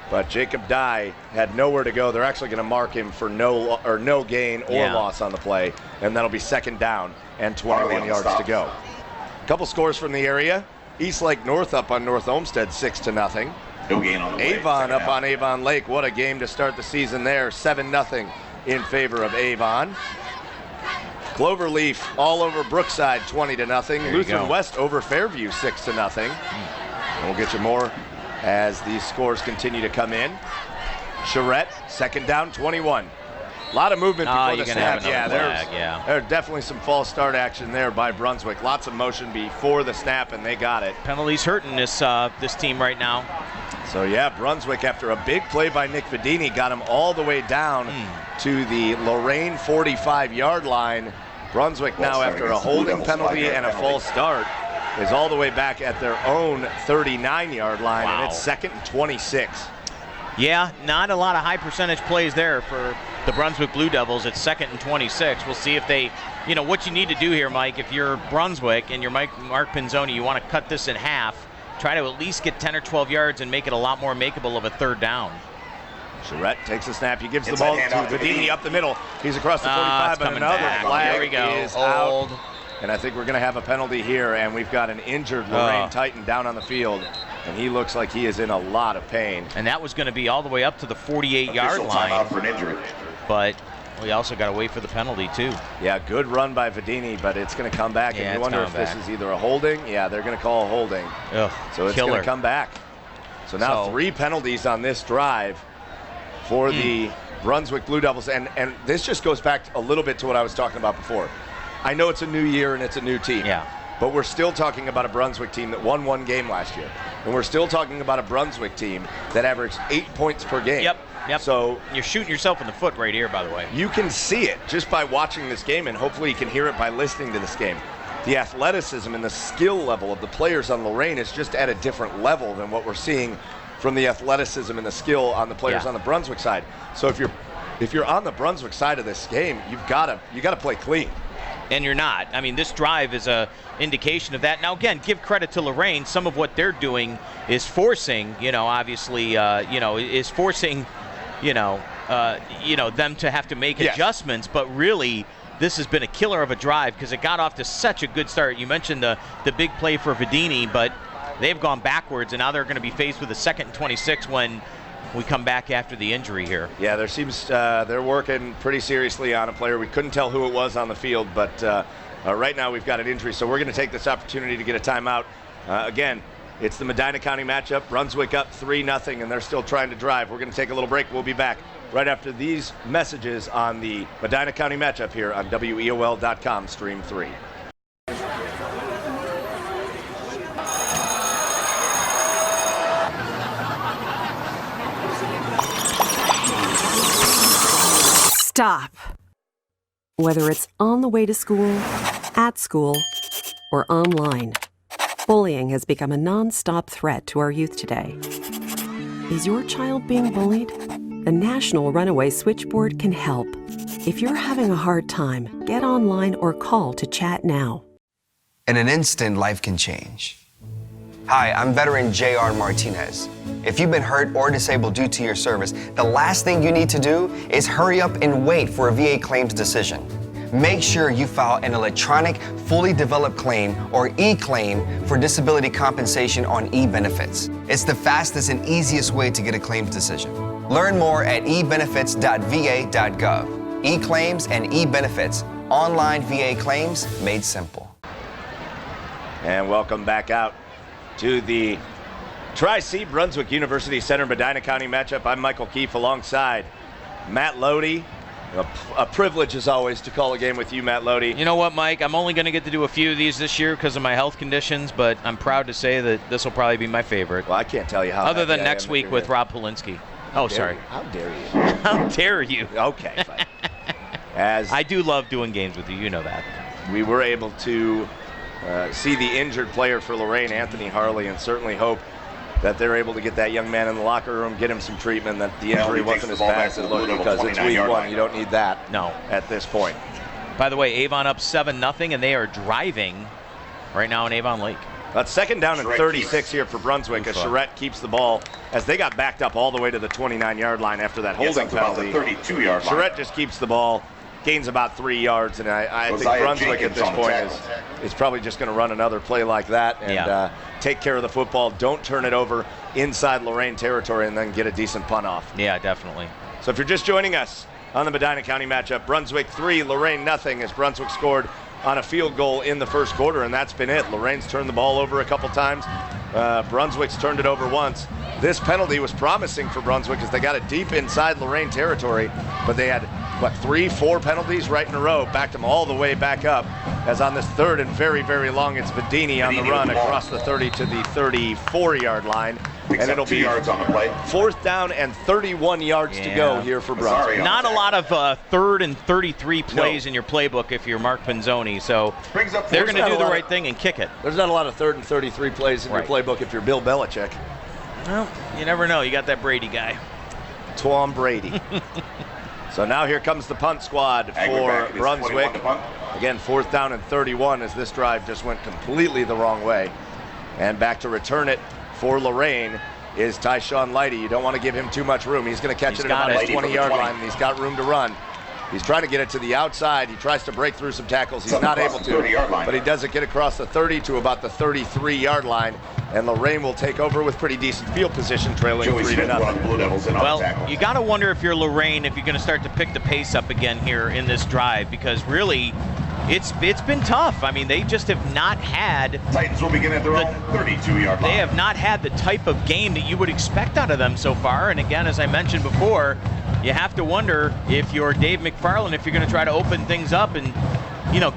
but Jacob Dye had nowhere to go. They're actually going to mark him for no gain or loss on the play, and that'll be second down and 21 yards to go. A couple scores from the area. East Lake North up on North Olmsted 6-0. No gain on the way. Avon up on Avon Lake. What a game to start the season there. 7-0 in favor of Avon. Cloverleaf all over Brookside 20-0. Lutheran West over Fairview 6-0. And we'll get you more as these scores continue to come in. Charette, second down, 21. A lot of movement before the snap. There's definitely some false start action there by Brunswick. Lots of motion before the snap, and they got it. Penalties hurting this team right now. So yeah, Brunswick, after a big play by Nick Vedini, got him all the way down to the Lorain 45-yard line. Brunswick now, after a holding penalty and a false start, is all the way back at their own 39-yard line, and it's second and 26. Yeah, not a lot of high percentage plays there for the Brunswick Blue Devils. It's second and 26. We'll see if they, what you need to do here, Mike, if you're Brunswick and you're Mark Pinzoni, you want to cut this in half, try to at least get 10 or 12 yards and make it a lot more makeable of a third down. Charette takes the snap. He gives the ball to Vedini up the middle. He's across the 45, but another flag is out. And I think we're going to have a penalty here, and we've got an injured Lorain Titan down on the field, and he looks like he is in a lot of pain. And that was going to be all the way up to the 48-yard line. For an injury. But we also got to wait for the penalty, too. Yeah, good run by Vedini, but it's going to come back, and you wonder if this is either a holding. Yeah, they're going to call a holding. So it's going to come back. So now 3 penalties on this drive for the Brunswick Blue Devils, and this just goes back a little bit to what I was talking about before. I know it's a new year and it's a new team, but we're still talking about a Brunswick team that won 1 game last year, and we're still talking about a Brunswick team that averaged 8 points per game. Yep. So you're shooting yourself in the foot right here, by the way. You can see it just by watching this game, and hopefully you can hear it by listening to this game. The athleticism and the skill level of the players on Lorain is just at a different level than what we're seeing from the athleticism and the skill on the players on the Brunswick side. So if you're on the Brunswick side of this game, you got to play clean. And you're not. I mean, this drive is a indication of that. Now, again, give credit to Lorain. Some of what they're doing is forcing, obviously, is forcing, them to have to make adjustments. But really, this has been a killer of a drive because it got off to such a good start. You mentioned the big play for Vedini, but they've gone backwards, and now they're going to be faced with a second and 26 when we come back after the injury here. Yeah, there seems they're working pretty seriously on a player. We couldn't tell who it was on the field, but right now we've got an injury, so we're going to take this opportunity to get a timeout. Again, it's the Medina County matchup. Brunswick up 3-0, and they're still trying to drive. We're going to take a little break. We'll be back right after these messages on the Medina County matchup here on WEOL.com, Stream 3. Stop. Whether it's on the way to school, at school, or online, bullying has become a non-stop threat to our youth today. Is your child being bullied? The National Runaway Switchboard can help. If you're having a hard time, get online or call to chat now. In an instant, life can change. Hi, I'm veteran J.R. Martinez. If you've been hurt or disabled due to your service, the last thing you need to do is hurry up and wait for a VA claims decision. Make sure you file an electronic, fully developed claim or e-claim for disability compensation on e-benefits. It's the fastest and easiest way to get a claims decision. Learn more at ebenefits.va.gov. E-claims and e-benefits. Online VA claims made simple. And welcome back out to the Tri-C Brunswick University Center Medina County matchup. I'm Michael Keefe alongside Matt Lodi. A privilege as always to call a game with you, Matt Lodi. You know what, Mike? I'm only going to get to do a few of these this year because of my health conditions, but I'm proud to say that this will probably be my favorite. Well, I can't tell you how. Other than next week with Rob Polinsky. Oh, sorry. How dare you? How dare you? Okay, fine. As I do love doing games with you. You know that. We were able to see the injured player for Lorain, Anthony Harley, and certainly hope that they're able to get that young man in the locker room, get him some treatment, that the injury wasn't as bad as it looked, because it's week one. You don't need that at this point. By the way, Avon up 7-0, and they are driving right now in Avon Lake. That's second down and 36 here for Brunswick as Charette keeps the ball as they got backed up all the way to the 29-yard line after that holding penalty. 32-yard line. Charette just keeps the ball, gains about 3 yards, and I think Brunswick at this point is probably just going to run another play like that and take care of the football. Don't turn it over inside Lorain territory and then get a decent punt off. Yeah, definitely. So if you're just joining us on the Medina County matchup, Brunswick 3, Lorain nothing, as Brunswick scored on a field goal in the first quarter, and that's been it. Lorain's turned the ball over a couple times. Brunswick's turned it over once. This penalty was promising for Brunswick as they got it deep inside Lorain territory, but they had, 3-4 penalties right in a row, backed them all the way back up, as on this third and very, very long, it's Vedini on the run across the 30 to the 34-yard line. And it'll be 4th down and 31 yards to go here for Brunswick. Not a lot of 3rd and 33 plays in your playbook if you're Mark Pinzoni, so they're going to do the right thing and kick it. There's not a lot of 3rd and 33 plays in your playbook if you're Bill Belichick. Well, you never know. You got that Brady guy. Tom Brady. So now here comes the punt squad for Brunswick. Again, 4th down and 31 as this drive just went completely the wrong way. And back to return it for Lorain is Tyshawn Lighty. You don't want to give him too much room. He's going to catch it at about his 20-yard line, and he's got room to run. He's trying to get it to the outside. He tries to break through some tackles. He's not able to, but he does it get across the 30 to about the 33-yard line, and Lorain will take over with pretty decent field position, trailing 3-0. Well, you got to wonder if you're Lorain, if you're going to start to pick the pace up again here in this drive, because really, it's been tough. I mean, they just have not had. Titans will begin at their own 32-yard line. They have not had the type of game that you would expect out of them so far. And again, as I mentioned before, you have to wonder if you're Dave McFarland, if you're going to try to open things up and,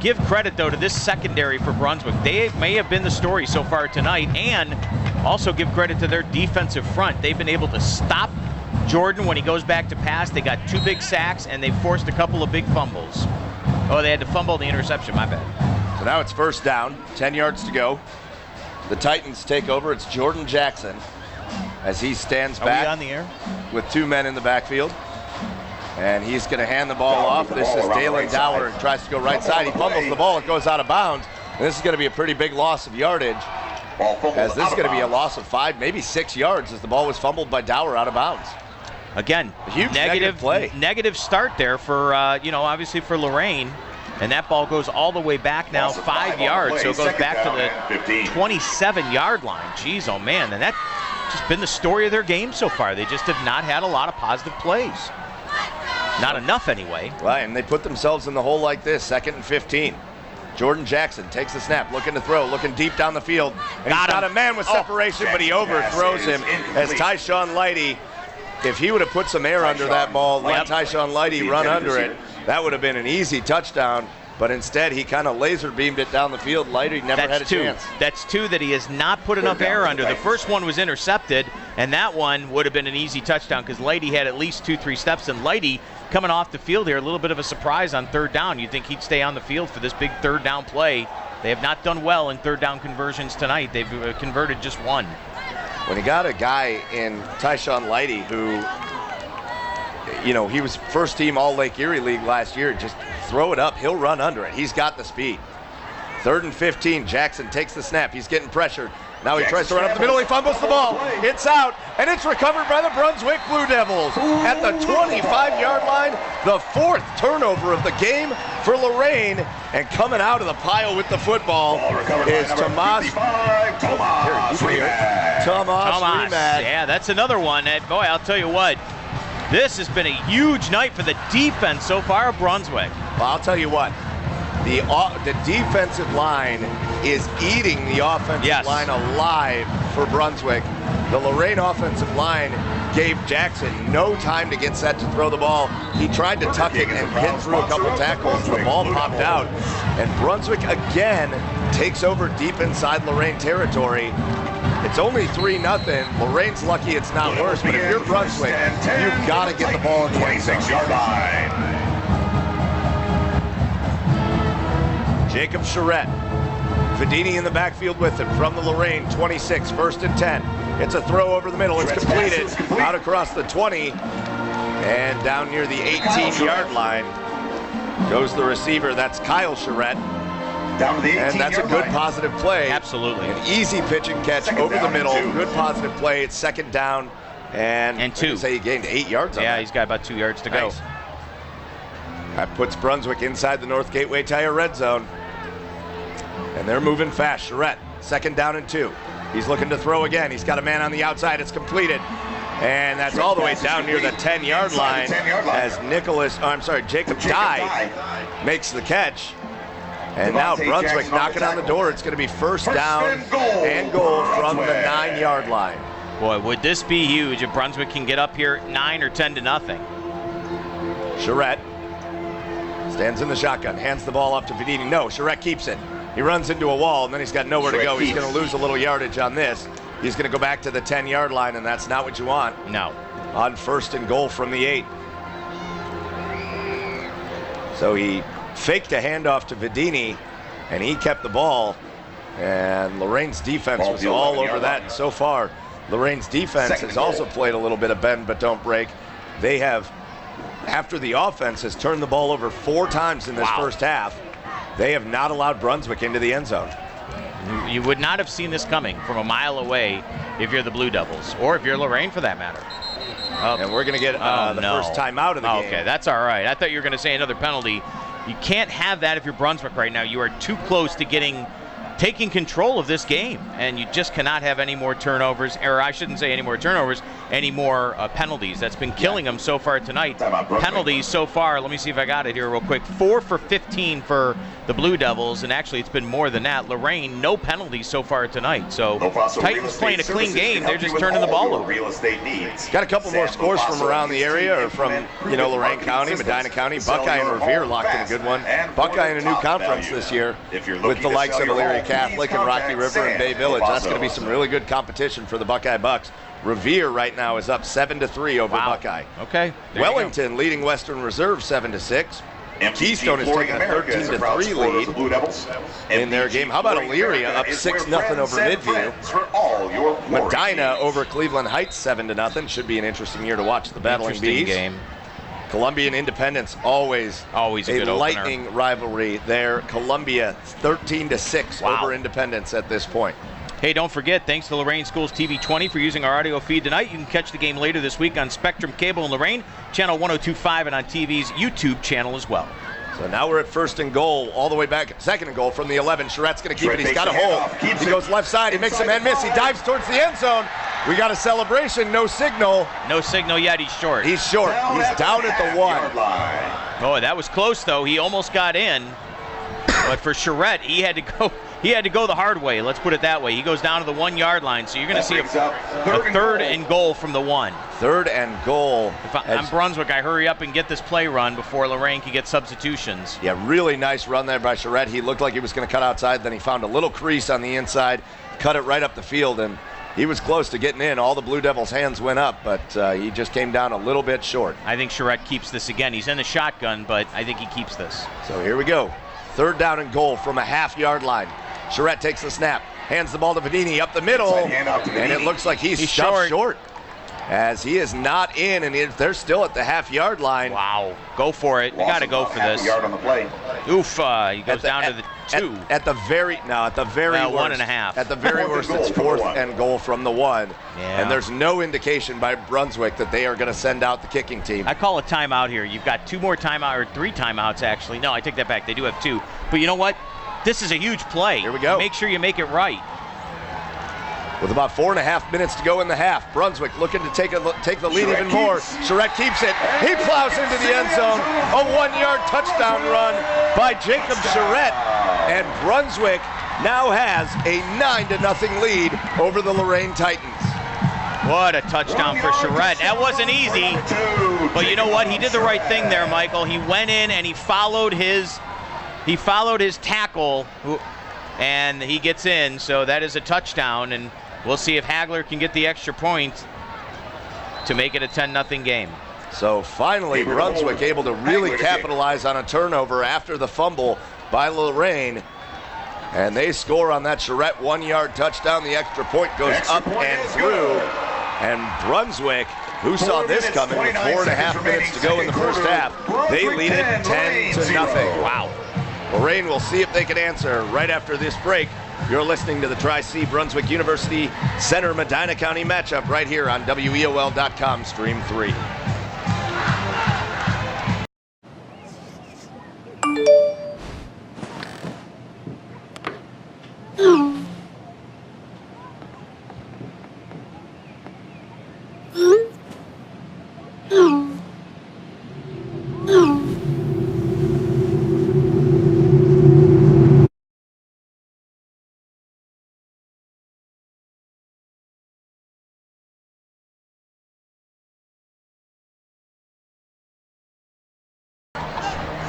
give credit though to this secondary for Brunswick. They may have been the story so far tonight, and also give credit to their defensive front. They've been able to stop Jordan when he goes back to pass. They got 2 big sacks, and they forced a couple of big fumbles. Oh, they had to fumble the interception, my bad. So now it's 1st down, 10 yards to go. The Titans take over. It's Jordan Jackson as he stands back on the air with 2 men in the backfield. And he's going to hand the ball off. This is Dalen Dower and tries to go right side. He fumbles the ball. It goes out of bounds. And this is going to be a pretty big loss of yardage, as this is going to be a loss of 5, maybe 6 yards, as the ball was fumbled by Dower out of bounds. Again, a huge negative play. Negative start there for, obviously for Lorain. And that ball goes all the way back now 5 yards. So it goes back to the 27-yard line. Jeez, oh man. And that's just been the story of their game so far. They just have not had a lot of positive plays. Not enough anyway. Right, and they put themselves in the hole like this, 2nd and 15. Jordan Jackson takes the snap, looking to throw, looking deep down the field. And he's got a man with separation, but he overthrows him as Tyshawn Lighty. If he would have put some air under that ball, let Tyshawn Lighty run under it, that would have been an easy touchdown. But instead, he kind of laser beamed it down the field. Lighty never had a chance. That's 2 that he has not put enough air under. The first one was intercepted, and that one would have been an easy touchdown because Lighty had at least 2-3 steps. And Lighty coming off the field here, a little bit of a surprise on 3rd down. You'd think he'd stay on the field for this big 3rd down play. They have not done well in 3rd down conversions tonight. They've converted just 1. When you got a guy in Tyshawn Lighty who, he was first team All Lake Erie League last year, just throw it up, he'll run under it. He's got the speed. 3rd and 15, Jackson takes the snap. He's getting pressured. Now he tries to run up the middle. He fumbles the ball. It's out, and it's recovered by the Brunswick Blue Devils at the 25-yard line. The 4th turnover of the game for Lorain, and coming out of the pile with the football is Tomas Remad. Yeah, that's another one. Boy, I'll tell you what. This has been a huge night for the defense so far of Brunswick. Well, I'll tell you what. The defensive line is eating the offensive line alive for Brunswick. The Lorain offensive line gave Jackson no time to get set to throw the ball. He tried to tuck it and hit through a couple tackles. The ball popped out, and Brunswick again takes over deep inside Lorain territory. It's only 3-0. Lorain's lucky it's not worse, but if you're Brunswick, you've got to get the ball in the 26-yard line. Jacob Charette. Vedini in the backfield with him from the Lorain 26, 1st and 10. It's a throw over the middle. It's completed out across the 20 and down near the 18-yard line goes the receiver. That's Kyle Charette. Down to the 18-yard and that's a good positive play. Absolutely. An easy pitch and catch over the middle. Good positive play. It's 2nd down and 2. Say he gained 8 yards on that. Yeah, he's got about 2 yards to go. That puts Brunswick inside the North Gateway Tire red zone. And they're moving fast. Charette, 2nd down and 2. He's looking to throw again. He's got a man on the outside. It's completed. And that's all the way down near the 10-yard line as Jacob Dye makes the catch. And now Brunswick knocking on the door. It's going to be 1st down and goal from the 9-yard line. Boy, would this be huge if Brunswick can get up here 9 or 10 to nothing. Charette stands in the shotgun, hands the ball up to Vedini. No, Charette keeps it. He runs into a wall, and then he's got nowhere to go. He's going to lose a little yardage on this. He's going to go back to the 10-yard line, and that's not what you want. No. On 1st and goal from the 8. So he faked a handoff to Vedini, and he kept the ball. And Lorain's defense was all over that. And so far, Lorain's defense has also played a little bit of bend but don't break. They have, after the offense has turned the ball over 4 times in this first half, they have not allowed Brunswick into the end zone. You would not have seen this coming from a mile away if you're the Blue Devils, or if you're Lorain for that matter. And we're going to get the first timeout of the game. Okay, that's all right. I thought you were going to say another penalty. You can't have that if you're Brunswick right now. You are too close to taking control of this game, and you just cannot have any more turnovers, or I shouldn't say any more turnovers, any more penalties. That's been killing them so far tonight. Penalties so far, let me see if I got it here real quick. 4 for 15 for the Blue Devils, and actually it's been more than that. Lorain, no penalties so far tonight. So Titans playing a clean game. They're just turning the ball over. Got a couple more scores from around the area, or from Lorain County, Medina County. Buckeye and Revere locked in a good one. Buckeye in a new conference this year with the likes of Elyria Catholic and Rocky River and Bay Village. That's going to be some really good competition for the Buckeye Bucks. Revere right now is up 7-3 over Buckeye. Okay. Wellington leading Western Reserve 7-6. Keystone is taking a 13-3 lead in their game. How about Elyria up 6-0 over Midview? Medina over Cleveland Heights 7-0. Should be an interesting year to watch the Battling Bees. Game. Columbia and Independence always a good lightning opener. Rivalry there. Columbia 13-6 over Independence at this point. Hey, don't forget, thanks to Lorain Schools TV 20 for using our audio feed tonight. You can catch the game later this week on Spectrum Cable in Lorain, channel 1025, and on TV's YouTube channel as well. So now we're at 1st and goal, all the way back, 2nd and goal from the 11. Charette's going to keep it. He's got a hole. He goes left side. He makes a man miss. He dives towards the end zone. We got a celebration. No signal. No signal yet. He's short. He's short. He's down at the 1. Oh, that was close, though. He almost got in. But for Charette, he had to go the hard way. Let's put it that way. He goes down to the 1-yard line, so you're going to see a 3rd and goal from the 1. 3rd and goal. If I'm Brunswick, I hurry up and get this play run before Lorain can get substitutions. Yeah, really nice run there by Charette. He looked like he was going to cut outside, then he found a little crease on the inside, cut it right up the field, and he was close to getting in. All the Blue Devils' hands went up, but he just came down a little bit short. I think Charette keeps this again. He's in the shotgun, but I think he keeps this. So here we go. 3rd down and goal from a half-yard line. Charette takes the snap, hands the ball to Vedini up the middle, and it looks like he's short. As he is not in, and they're still at the half-yard line. Wow, go for it. You got to go for this. Yard on the play. Oof, he goes down to the 2. At the very worst. 1.5. At the very worst, it's 4th and goal from the 1. Yeah. And there's no indication by Brunswick that they are going to send out the kicking team. I call a timeout here. You've got 2 more timeouts, or 3 timeouts actually. No, I take that back. They do have 2. But you know what? This is a huge play. Here we go. Make sure you make it right. With about 4.5 minutes to go in the half, Brunswick looking to take the lead even more. Charette keeps it. He plows into the end zone. A 1-yard touchdown run by Jacob Charette. And Brunswick now has a 9-0 lead over the Lorain Titans. What a touchdown for Charette. That wasn't easy, but you know what? He did the right thing there, Michael. He went in and he followed his tackle, and he gets in, so that is a touchdown, and we'll see if Hagler can get the extra point to make it a 10-0 game. So finally, Brunswick able to really capitalize on a turnover after the fumble by Lorain. And they score on that Charette 1-yard touchdown. The extra point goes up and through. And Brunswick, who saw this coming with 4.5 minutes to go in the first half, they lead it 10-0. Wow. Lorain will see if they can answer right after this break. You're listening to the Tri-C Brunswick University Center Medina County matchup right here on WEOL.com Stream 3.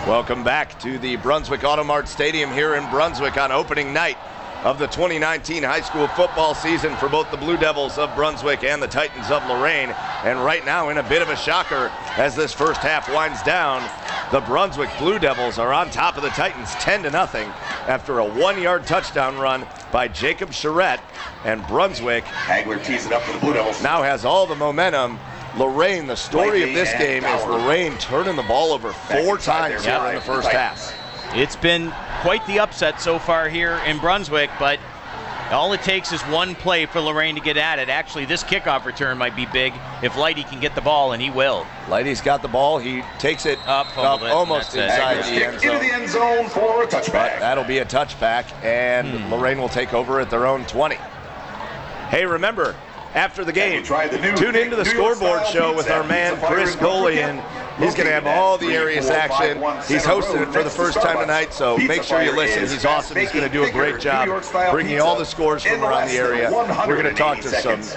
Welcome back to the Brunswick Automart Stadium here in Brunswick on opening night of the 2019 high school football season for both the Blue Devils of Brunswick and the Titans of Lorain. And right now, in a bit of a shocker as this first half winds down, the Brunswick Blue Devils are on top of the Titans 10-0 after a 1-yard touchdown run by Jacob Charette. And Brunswick Hagler tees it up for the Blue Devils. Now has all the momentum. Lorain, the story of this game is Lorain turning the ball over 4 times here in the first half. It's been quite the upset so far here in Brunswick, but all it takes is one play for Lorain to get at it. Actually, this kickoff return might be big if Lighty can get the ball, and he will. Lighty's got the ball. He takes it up almost inside the end zone. Into the end zone for a touchback. But that'll be a touchback, and Lorain will take over at their own 20. Hey, remember, after the game, tune into the scoreboard show with our man Chris Golian. He's going to have all the Areas action. He's hosting it for the first time tonight, so make sure you listen. He's awesome. He's going to do a great job bringing you all the scores from around the area. We're going to talk to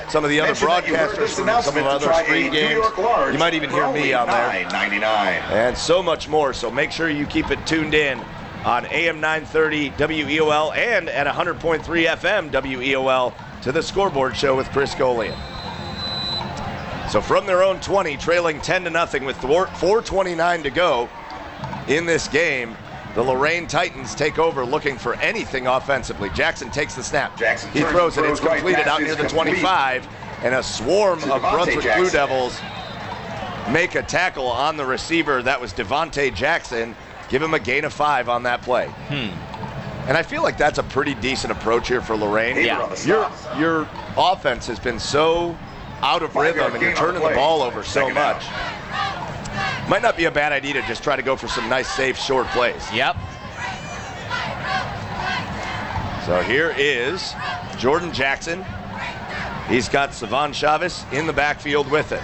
some of the other broadcasters from some of our other street games. You might even hear me on there. And so much more, so make sure you keep it tuned in on AM 930 WEOL and at 100.3 FM WEOL to the scoreboard show with Chris Golian. So from their own 20, trailing 10-0 with 4:29 to go in this game, the Lorain Titans take over looking for anything offensively. Jackson takes the snap. He throws it. It's completed out near the 25, and a swarm of Brunswick Blue Devils make a tackle on the receiver. That was Devontae Jackson. Give him a gain of 5 on that play. And I feel like that's a pretty decent approach here for Lorain. Yeah. Your offense has been so out of rhythm, and you're turning the ball over so much. Might not be a bad idea to just try to go for some nice, safe, short plays. Yep. So here is Jordan Jackson. He's got Savon Chavez in the backfield with it.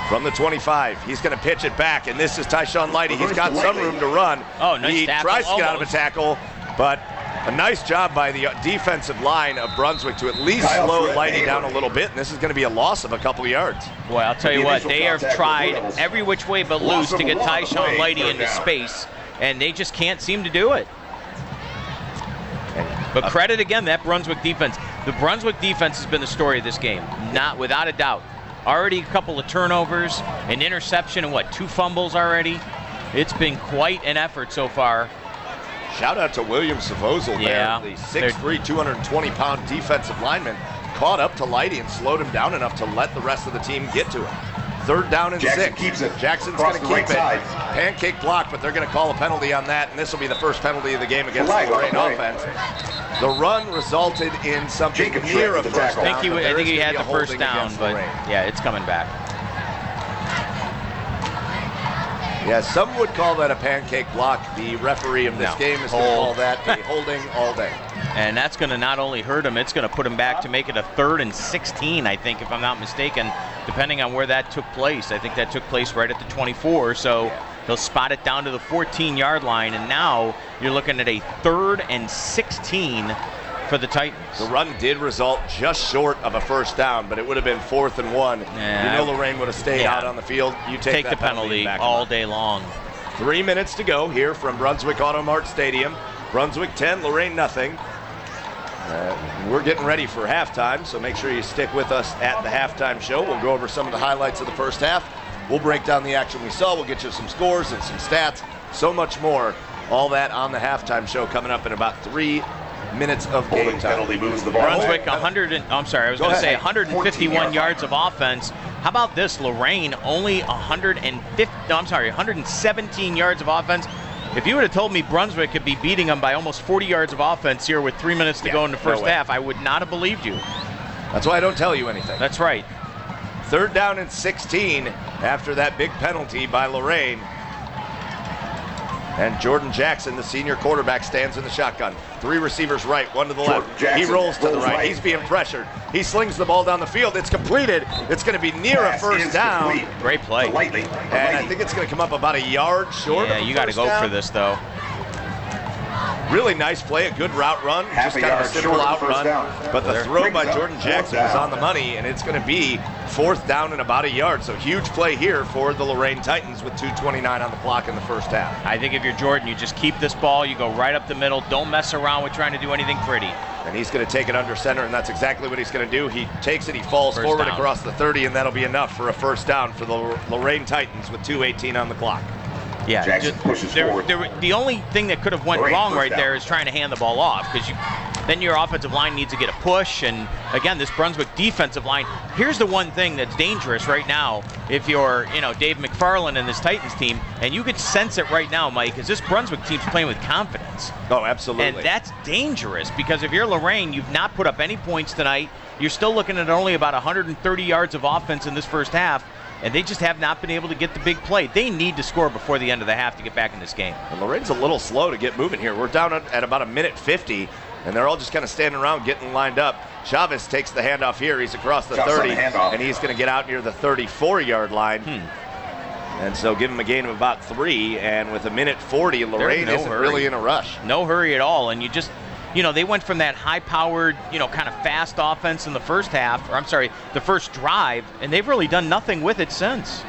From the 25, he's going to pitch it back, and this is Tyshawn Lighty. He's got some room to run. Oh, nice he tackle, tries to get out of a tackle, but a nice job by the defensive line of Brunswick to at least slow Lighty down a little bit, and this is going to be a loss of a couple of yards. Boy, I'll tell you what, they have tried every which way but loose to get Tyshawn Lighty into space, and they just can't seem to do it. But credit again that Brunswick defense. The Brunswick defense has been the story of this game, not without a doubt. Already a couple of turnovers, an interception, and 2 fumbles already. It's been quite an effort so far. Shout out to William Savozil there, the 6'3", 220-pound defensive lineman. Caught up to Lighty and slowed him down enough to let the rest of the team get to him. 3rd down and 6. Keeps it. Jackson's going to keep it. Pancake block, but they're going to call a penalty on that, and this will be the first penalty of the game against the Lorain offense. The run resulted in something near a first down. I think he had the first down, but yeah, it's coming back. Yeah, some would call that a pancake block. The referee of this game is going to call that a holding all day. And that's going to not only hurt him, it's going to put him back to make it a 3rd and 16, I think, if I'm not mistaken, depending on where that took place. I think that took place right at the 24, so They'll spot it down to the 14-yard line, and now you're looking at a 3rd and 16 for the Titans. The run did result just short of a first down, but it would have been 4th and 1. Yeah. You know Lorain would have stayed out on the field. You take the penalty all day long. 3 minutes to go here from Brunswick Auto Mart Stadium. Brunswick 10, Lorain nothing. We're getting ready for halftime, so make sure you stick with us at the halftime show. We'll go over some of the highlights of the first half. We'll break down the action we saw. We'll get you some scores and some stats, so much more. All that on the halftime show coming up in about 3 minutes of game time. Penalty moves the ball. Brunswick 151 yards of offense. How about this? Lorain only 117 yards of offense. If you would have told me Brunswick could be beating them by almost 40 yards of offense here with 3 minutes to go in the first half, I would not have believed you. That's why I don't tell you anything. That's right. 3rd down and 16 after that big penalty by Lorain. And Jordan Jackson, the senior quarterback, stands in the shotgun. 3 receivers right, 1 to the left. He rolls to the right. He's being pressured. He slings the ball down the field. It's completed. It's going to be near a first down. Great play. And I think it's going to come up about a yard short. Yeah, you got to go for this, though. Really nice play, a good route run, just kind of a simple out run. But the throw by Jordan Jackson was on the money, and it's going to be 4th down and about a yard. So huge play here for the Lorain Titans with 2:29 on the clock in the first half. I think if you're Jordan, you just keep this ball, you go right up the middle, don't mess around with trying to do anything pretty. And he's going to take it under center, and that's exactly what he's going to do. He takes it, he falls forward across the 30, and that'll be enough for a first down for the Lorain Titans with 2:18 on the clock. Yeah, the only thing that could have went wrong right there is trying to hand the ball off, because then your offensive line needs to get a push, and again, this Brunswick defensive line. Here's the one thing that's dangerous right now. If you're, Dave McFarland and this Titans team, and you could sense it right now, Mike, is this Brunswick team's playing with confidence. Oh, absolutely. And that's dangerous, because if you're Lorain, you've not put up any points tonight. You're still looking at only about 130 yards of offense in this first half. And they just have not been able to get the big play. They need to score before the end of the half to get back in this game. And Lorain's a little slow to get moving here. We're down at about a minute 50, and they're all just kind of standing around getting lined up. Chavez takes the handoff here. He's across the 30, and he's going to get out near the 34-yard line. And so give him a gain of about 3, and with a minute 40, Lorain isn't really in a rush. No hurry at all, and you just... they went from that high-powered, kind of fast offense in the first half, the first drive, and they've really done nothing with it since.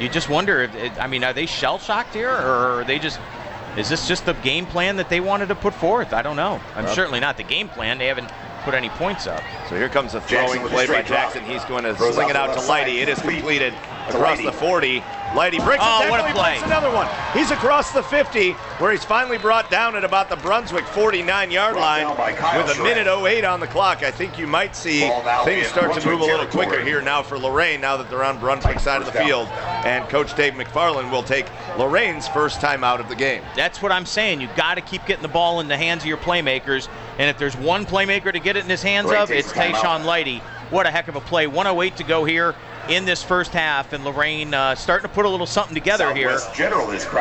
You just wonder, are they shell-shocked here, or are they is this just the game plan that they wanted to put forth? I don't know. Certainly not the game plan. They haven't put any points up. So here comes a throwing play by Jackson. He's going to sling it out to Lighty. It is completed across the 40. Lighty breaks it down. What a play. Another one. He's across the 50, where he's finally brought down at about the Brunswick 49-yard line with a minute 08 on the clock. I think you might see things start to move a little quicker here now for Lorain, now that they're on Brunswick side of the field. And Coach Dave McFarland will take Lorain's first time out of the game. That's what I'm saying. You've got to keep getting the ball in the hands of your playmakers. And if there's one playmaker to get it in his hands of, it's Tayshawn Lighty. What a heck of a play. 1:08 to go here in this first half, and Lorain starting to put a little something together here.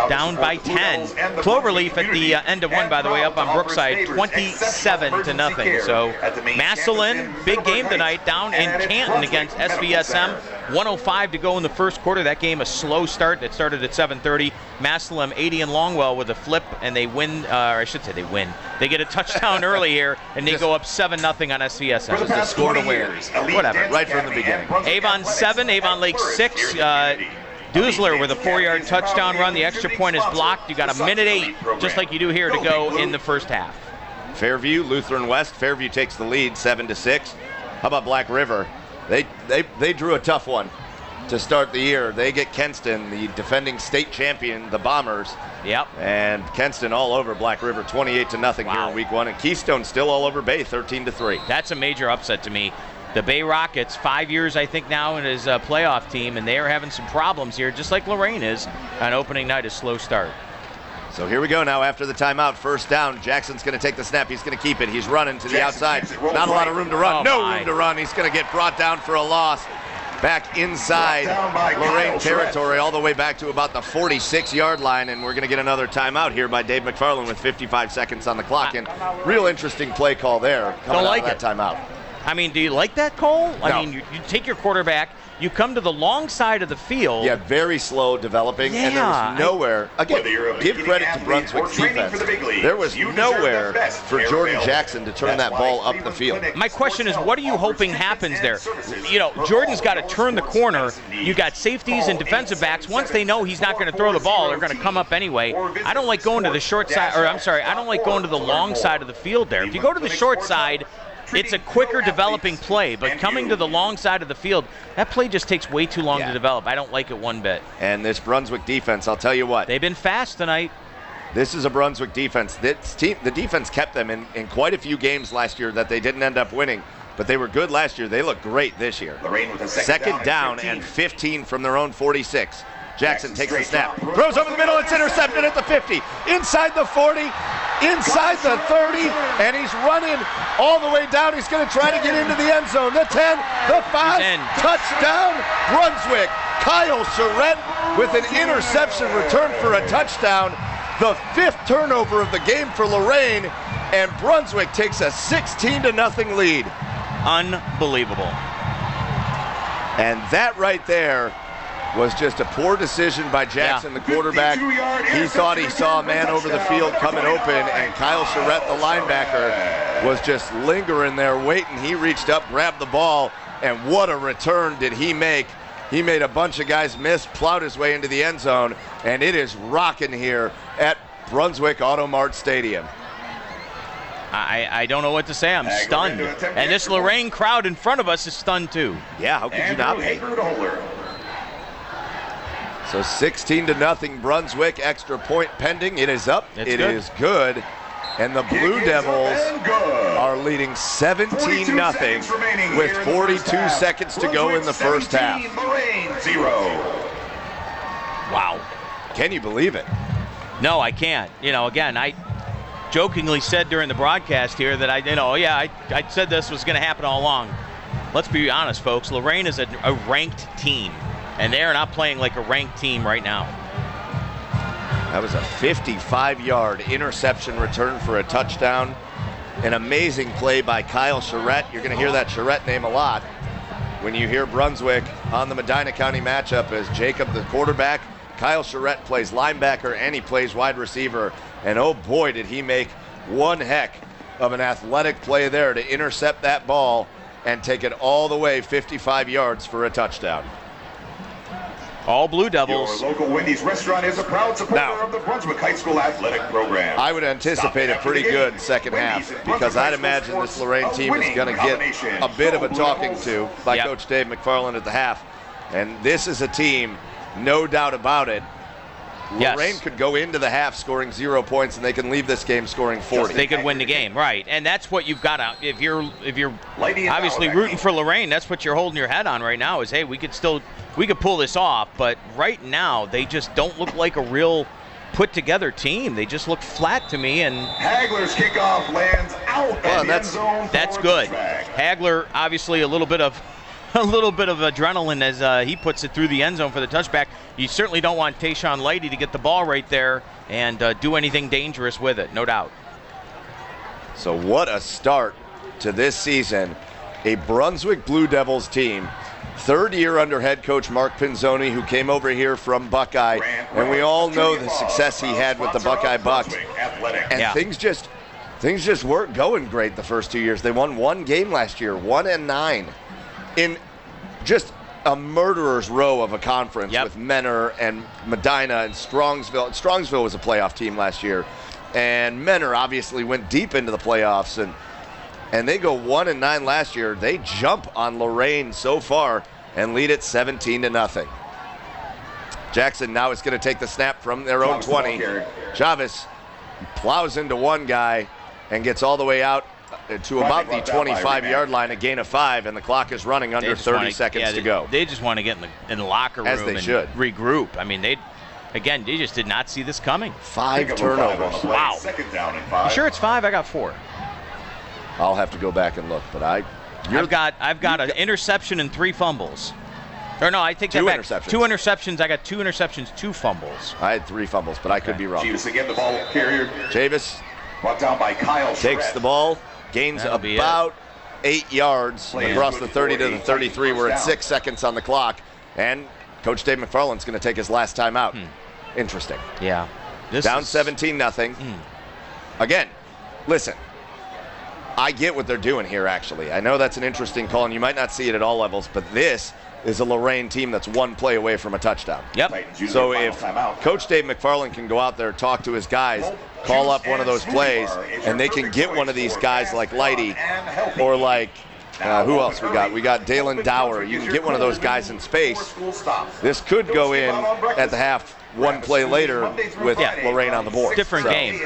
Down by 10. Cloverleaf at the end of one, by the way, up on Brookside, 27-0. So Massillon, big game tonight, down in Canton against SVSM. 1:05 to go in the first quarter. That game a slow start. It started at 7:30. Massillon, 80 and Longwell with a flip, and they win. Or I should say they win. They get a touchdown early here, and they go up 7-0 on SVSM. Just a score to win. Whatever, right from the beginning. Avon 7, Avon Lake 6. Dusler with a 4-yard touchdown run. The extra point is blocked. You got a minute 8, just like you do here, to go in the first half. Fairview, Lutheran West. Fairview takes the lead, 7-6. How about Black River? They drew a tough one to start the year. They get Kenston, the defending state champion, the Bombers. Yep. And Kenston all over Black River, 28-0 here in week 1. And Keystone still all over Bay, 13-3. That's a major upset to me. The Bay Rockets, 5 years, I think, now in his playoff team, and they are having some problems here, just like Lorain is on opening night, a slow start. So here we go now after the timeout. First down. Jackson's going to take the snap. He's going to keep it. He's running to the outside. Not a lot of room to run. No room to run. He's going to get brought down for a loss. Back inside Lorain territory, all the way back to about the 46-yard line, and we're going to get another timeout here by Dave McFarland with 55 seconds on the clock. And real interesting play call there. Don't like that timeout. I mean, do you like that, Cole? No. I mean, you take your quarterback, you come to the long side of the field. Yeah, very slow developing, and there was nowhere. Again, give credit to Brunswick's defense. There was nowhere for Jordan Jackson to turn that ball up the field. My question is, what are you hoping happens there? You know, Jordan's got to turn the corner. You got safeties and defensive backs. Once they know he's not going to throw the ball, they're going to come up anyway. I don't like going to the short side, or I'm sorry, I don't like going to the long side of the field there. If you go to the short side, it's a quicker developing play, but coming to the long side of the field, that play just takes way too long to develop. I don't like it one bit. And this Brunswick defense, I'll tell you what. They've been fast tonight. This is a Brunswick defense. This team, the defense kept them in quite a few games last year that they didn't end up winning, but they were good last year. They look great this year. Lorain with a Second down and 15 from their own 46. Jackson takes the snap, throws over the middle, it's intercepted at the 50, inside the 40, inside the 30, and he's running all the way down. He's going to try to get into the end zone. The 10, the 5, touchdown, Brunswick. Kyle Charette with an interception return for a touchdown. The 5th turnover of the game for Lorain, and Brunswick takes a 16-0 lead. Unbelievable. And that right there was just a poor decision by Jackson, the quarterback. He thought he saw a man over the field coming open, and Kyle Charette, the linebacker, was just lingering there waiting. He reached up, grabbed the ball, and what a return did he make. He made a bunch of guys miss, plowed his way into the end zone, and it is rocking here at Brunswick Auto Mart Stadium. I don't know what to say. I'm stunned. And this Lorain crowd in front of us is stunned too. Yeah, how could you not be? So 16-0 Brunswick, extra point pending. It is up. It is good. And the Blue Devils are leading 17-0 with 42 seconds to go in the first half. Wow. Can you believe it? No, I can't. You know, again, I jokingly said during the broadcast here that I said this was going to happen all along. Let's be honest, folks. Lorain is a ranked team, and they are not playing like a ranked team right now. That was a 55-yard interception return for a touchdown. An amazing play by Kyle Charette. You're going to hear that Charette name a lot when you hear Brunswick on the Medina County matchup as Jacob, the quarterback. Kyle Charette plays linebacker and he plays wide receiver. And oh boy, did he make one heck of an athletic play there to intercept that ball and take it all the way 55 yards for a touchdown. All Blue Devils. Your local Wendy's restaurant is a proud supporter of the Brunswick High School athletic program. I would anticipate a pretty good second half because I'd imagine this Lorain team is going to get a bit of a talking to by Coach Dave McFarland at the half. And this is a team, no doubt about it. Lorain could go into the half scoring 0 points, and they can leave this game scoring 40. They could win the game, right? And that's what you've got to. If you're obviously rooting for Lorain, that's what you're holding your head on right now. Is hey, we could pull this off, but right now they just don't look like a real put together team. They just look flat to me. And Hagler's kickoff lands out at the end zone. That's good. Hagler obviously a little bit of adrenaline as he puts it through the end zone for the touchback. You certainly don't want Tayshawn Lighty to get the ball right there and do anything dangerous with it, no doubt. So what a start to this season. A Brunswick Blue Devils team, third year under head coach Mark Pinzoni, who came over here from Buckeye, and we all know the success he had with the Buckeye Bucks. And things just weren't going great the first 2 years. They won one game last year, 1-9. In just a murderer's row of a conference with Menor and Medina and Strongsville. Strongsville was a playoff team last year, and Menor obviously went deep into the playoffs, and they go 1-9 last year. They jump on Lorain so far and lead it 17-0. Jackson now is going to take the snap from their own 20. Chavez plows into one guy and gets all the way out to about the 25-yard line, a gain of 5, and the clock is running under 30 seconds to go. They just want to get in the locker room and regroup. I mean, they just did not see this coming. 5 turnovers. Wow. Second down and 5. You sure it's 5? I got 4. I'll have to go back and look, but I've got an interception and 3 fumbles. Or no, I take that back. 2 interceptions. I got 2 interceptions, 2 fumbles. I had 3 fumbles, but I could be wrong. Chavis again, the ball carrier. Chavis brought down by Kyle takes the ball. Gains about 8 yards across the 30 to the 33. We're at 6 seconds on the clock, and Coach Dave McFarland's going to take his last time out. Interesting. Yeah. Down 17-0. Again, listen, I get what they're doing here, actually. I know that's an interesting call, and you might not see it at all levels, but this is a Lorain team that's one play away from a touchdown. Yep. So if Coach Dave McFarland can go out there, talk to his guys, call up one of those plays, and they can get one of these guys like Lighty or like, who else we got? We got Dalen Dower. You can get one of those guys in space. This could go in at the half, one play later with Lorain on the board. Different game.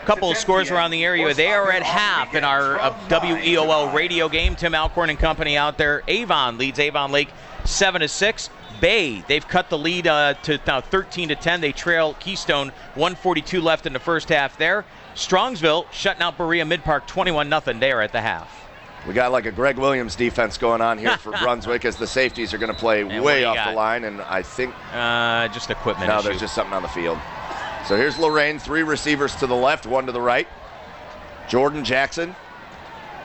Couple of scores around the area. They are at half in our WEOL radio game. Tim Alcorn and company out there. Avon leads Avon Lake 7-6. Bay, they've cut the lead to now 13-10. They trail Keystone, 1:42 left in the first half there. Strongsville shutting out Berea Mid-Park 21-0 there at the half. We got like a Greg Williams defense going on here for Brunswick as the safeties are going to play way off the line, and I think just equipment no, issue. there's just something on the field. So here's Lorain, 3 receivers to the left, 1 to the right. Jordan Jackson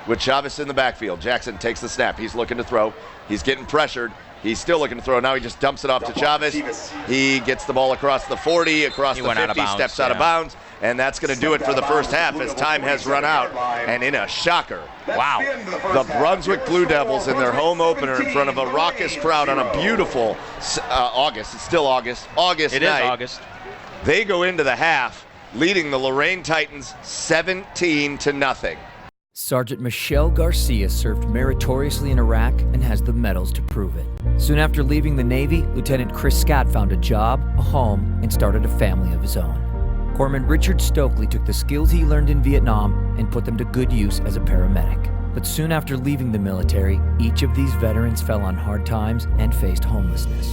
with Chavez in the backfield. Jackson takes the snap. He's looking to throw. He's getting pressured. He's still looking to throw. Now he just dumps it off to Chavez. He gets the ball across the 40, across the 50, steps out of bounds, and that's going to do it for the first half as time has run out. And in a shocker, wow, the Brunswick Blue Devils in their home opener in front of a raucous crowd on a beautiful August. It's still August night. It is August. They go into the half leading the Lorain Titans 17-0. Sergeant Michelle Garcia served meritoriously in Iraq and has the medals to prove it. Soon after leaving the Navy, Lieutenant Chris Scott found a job, a home, and started a family of his own. Corpsman Richard Stokely took the skills he learned in Vietnam and put them to good use as a paramedic. But soon after leaving the military, each of these veterans fell on hard times and faced homelessness.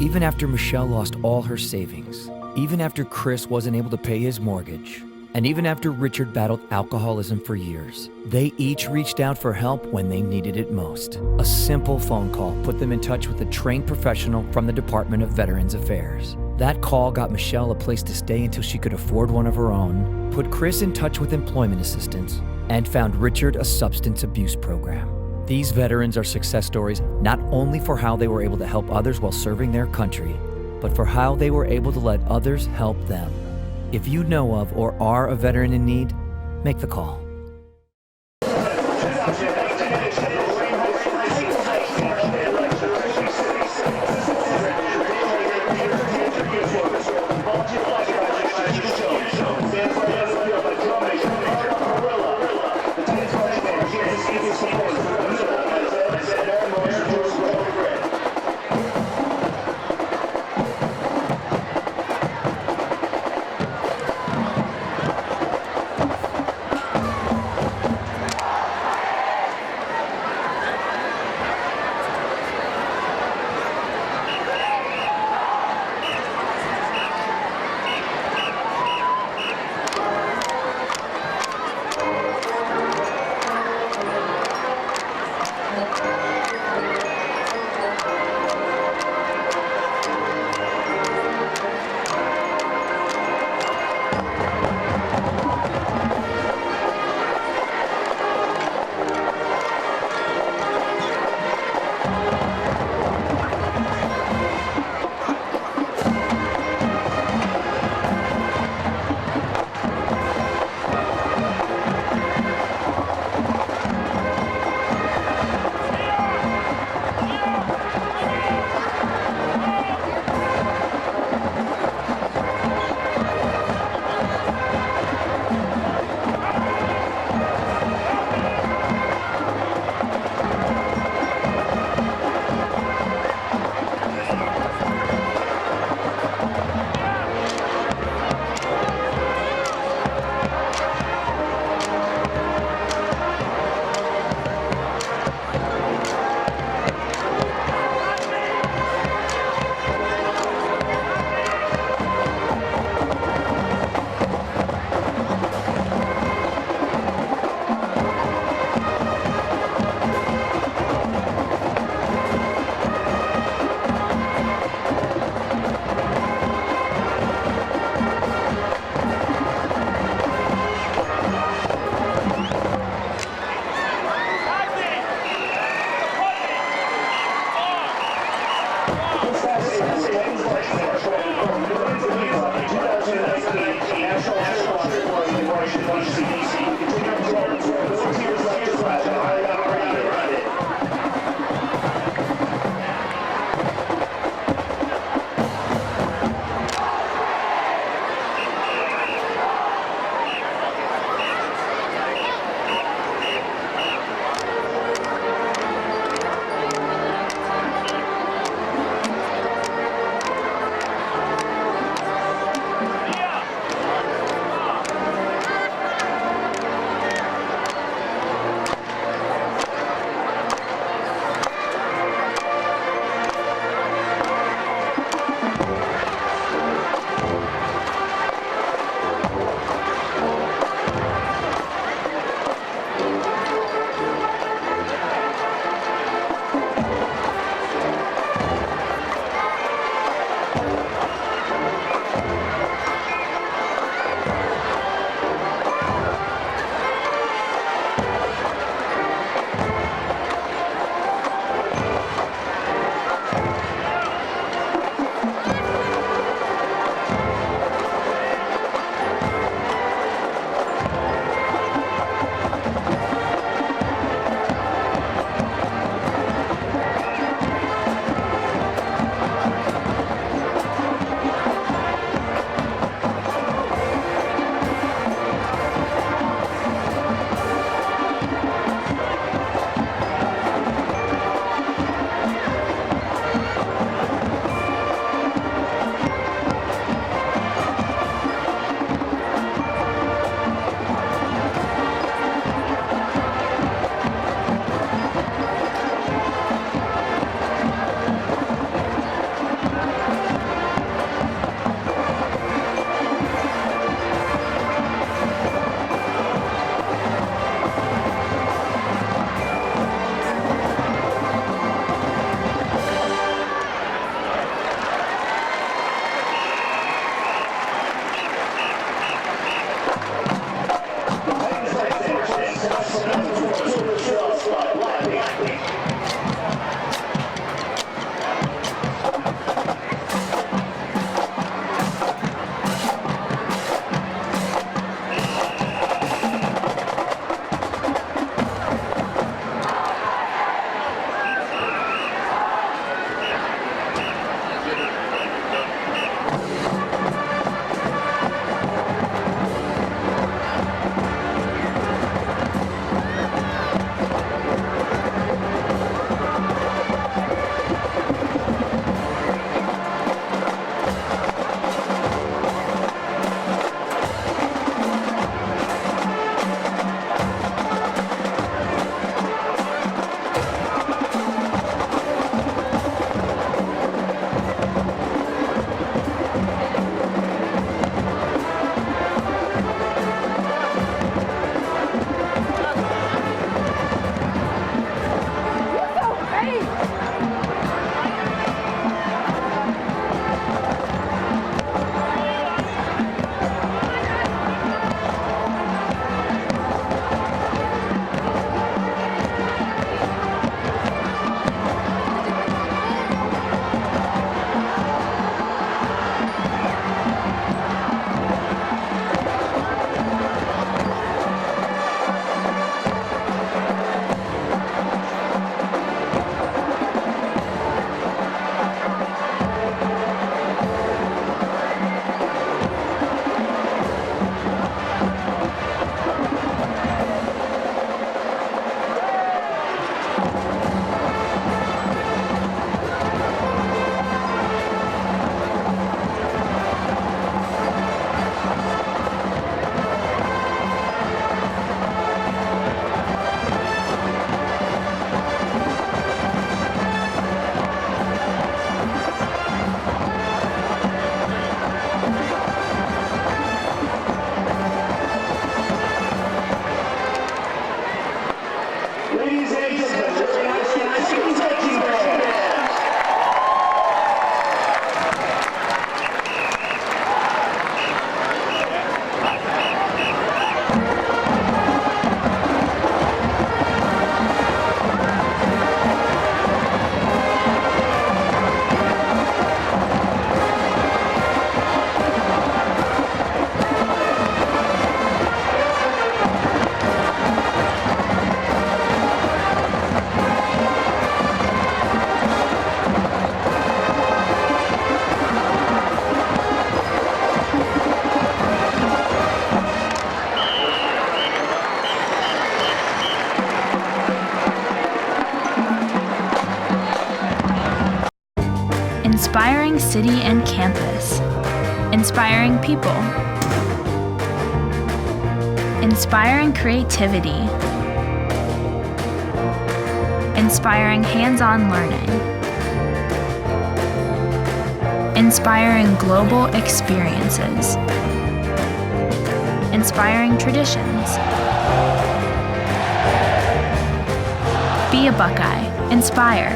Even after Michelle lost all her savings, even after Chris wasn't able to pay his mortgage, and even after Richard battled alcoholism for years, they each reached out for help when they needed it most. A simple phone call put them in touch with a trained professional from the Department of Veterans Affairs. That call got Michelle a place to stay until she could afford one of her own, put Chris in touch with employment assistance, and found Richard a substance abuse program. These veterans are success stories not only for how they were able to help others while serving their country, but for how they were able to let others help them. If you know of or are a veteran in need, make the call. Ladies and gentlemen, very nice guys, Interception band. Inspiring city and campus. Inspiring people. Inspiring creativity. Inspiring hands-on learning. Inspiring global experiences. Inspiring traditions. Be a Buckeye. Inspire.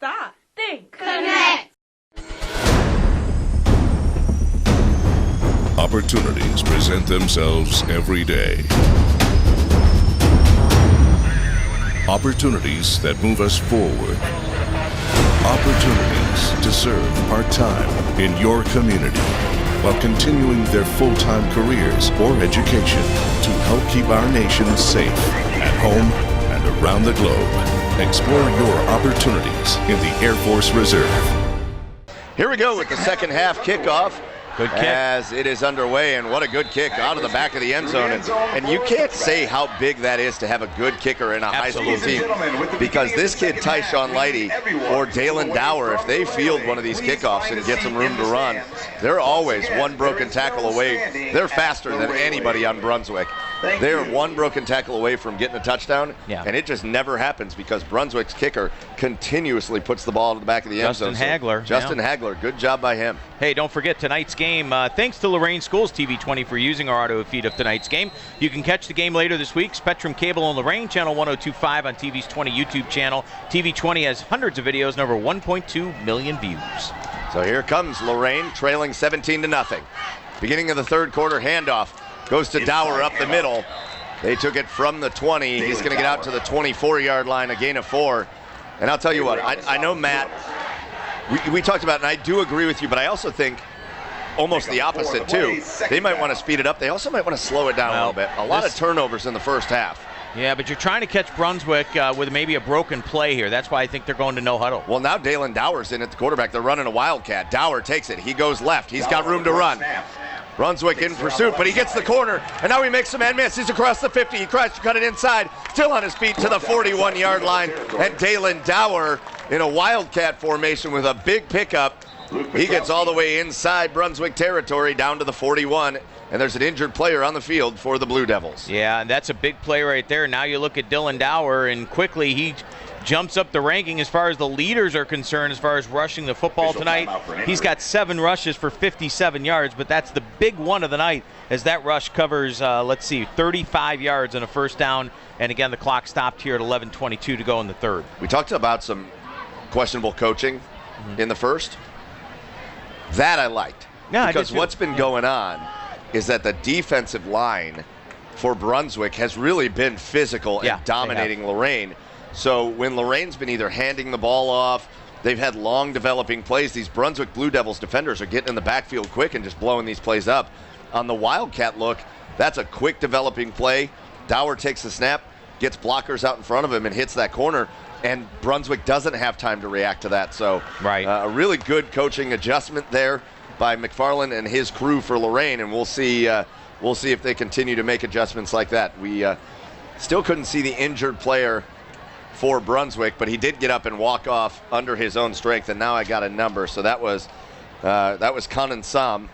Stop. Think. Connect. Opportunities present themselves every day. Opportunities that move us forward. Opportunities to serve part-time in your community while continuing their full-time careers or education to help keep our nation safe at home and around the globe. Explore your opportunities in the Air Force Reserve. Here we go with the second half kickoff. Good kick. As it is underway, and what a good kick out of the back of the end zone. And you can't say how big that is to have a good kicker in a high school team, because this kid, Tyshawn Lighty or Dalen Dower, if they field one of these kickoffs and get some room to run, they're always one broken tackle away. They're faster than anybody on Brunswick. They're one broken tackle away from getting a touchdown, and it just never happens because Brunswick's kicker continuously puts the ball to the back of the end zone. Justin Hagler, good job by him. Hey, don't forget tonight's game. Thanks to Lorain Schools TV20 for using our auto feed of tonight's game. You can catch the game later this week. Spectrum Cable on Lorain, channel 1025 on TV's 20 YouTube channel. TV20 has hundreds of videos and over 1.2 million views. So here comes Lorain, trailing 17-0. Beginning of the third quarter, handoff goes to Dower up the middle. They took it from the 20. He's going to get out to the 24-yard line, a gain of 4. And I'll tell you what, I know, Matt, we talked about it, and I do agree with you, but I also think almost the opposite, too. They might want to speed it up. They also might want to slow it down a little bit. A lot of turnovers in the first half. Yeah, but you're trying to catch Brunswick with maybe a broken play here. That's why I think they're going to no huddle. Well, now Dalen Dower's in at the quarterback. They're running a wildcat. Dower takes it. He goes left. He's got room to run. Brunswick in pursuit, but he gets the corner, and now he makes a man miss. He's across the 50. He tries to cut it inside, still on his feet to the 41-yard line. And Dalen Dower in a wildcat formation with a big pickup. He gets all the way inside Brunswick territory down to the 41, and there's an injured player on the field for the Blue Devils. Yeah, and that's a big play right there. Now you look at Dylan Dower, and quickly he jumps up the ranking as far as the leaders are concerned as far as rushing the football tonight. He's got 7 rushes for 57 yards, but that's the big one of the night as that rush covers, 35 yards on a first down. And again, the clock stopped here at 11:22 to go in the third. We talked about some questionable coaching in the first. That I liked. Yeah, because what's been going on is that the defensive line for Brunswick has really been physical and dominating Lorain. So when Lorain's been either handing the ball off, they've had long developing plays. These Brunswick Blue Devils defenders are getting in the backfield quick and just blowing these plays up. On the Wildcat look, that's a quick developing play. Dower takes the snap, gets blockers out in front of him and hits that corner. And Brunswick doesn't have time to react to that. So a really good coaching adjustment there by McFarland and his crew for Lorain, and we'll see if they continue to make adjustments like that. We still couldn't see the injured player for Brunswick, but he did get up and walk off under his own strength, and now I got a number. So that was Kanan Sam.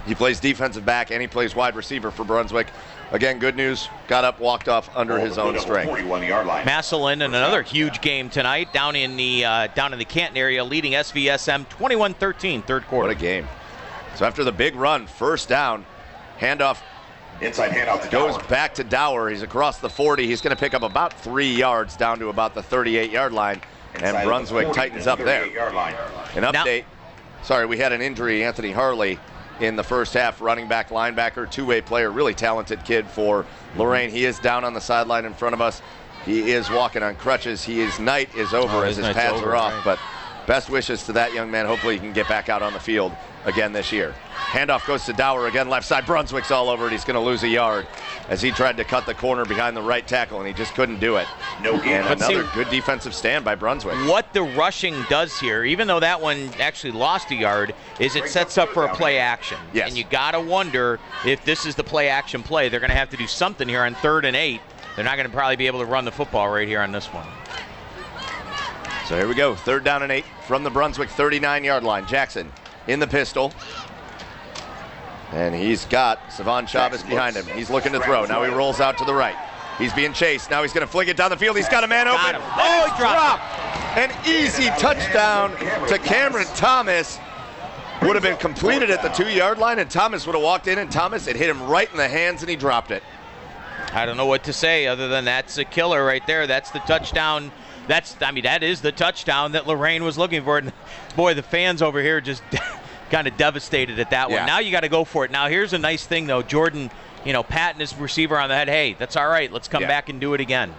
He plays defensive back and he plays wide receiver for Brunswick. Again, good news. Got up, walked off under his own strength. 41-yard line. Massillon in another huge game tonight down in the Canton area, leading SVSM 21-13, third quarter. What a game. So after the big run, first down, handoff. Inside handoff to goes Dower. back to Dower. He's across the 40. He's going to pick up about 3 yards down to about the 38-yard line. Inside And Brunswick tightens up there. 38-yard line. An update. Sorry, we had an injury. Anthony Harley in the first half, running back, linebacker, two-way player, really talented kid for Lorain. He is down on the sideline in front of us. He is walking on crutches. His night is over as his pads are off. Right. But best wishes to that young man. Hopefully he can get back out on the field again this year. Handoff goes to Dower again, left side. Brunswick's all over it. He's going to lose a yard as he tried to cut the corner behind the right tackle, and he just couldn't do it. No gain. And another good defensive stand by Brunswick. What the rushing does here, even though that one actually lost a yard, is it sets up for a play action. Yes. And you got to wonder if this is the play action play. They're going to have to do something here on 3rd and 8. They're not going to probably be able to run the football right here on this one. So here we go, 3rd down and 8 from the Brunswick 39-yard line. Jackson in the pistol. And he's got Savon Chavez behind him. He's looking to throw. Now he rolls out to the right. He's being chased. Now he's going to fling it down the field. He's got a man open. Oh, he dropped. An easy touchdown to Cameron Thomas. Would have been completed at the 2-yard line, and Thomas would have walked in, and Thomas, it hit him right in the hands, and he dropped it. I don't know what to say other than that's a killer right there. That's the touchdown. That is the touchdown that Lorain was looking for. And boy, the fans over here just kind of devastated at that one. Yeah. Now you got to go for it. Now here's a nice thing though. Jordan, patting his receiver on the head. Hey, that's all right. Let's come back and do it again.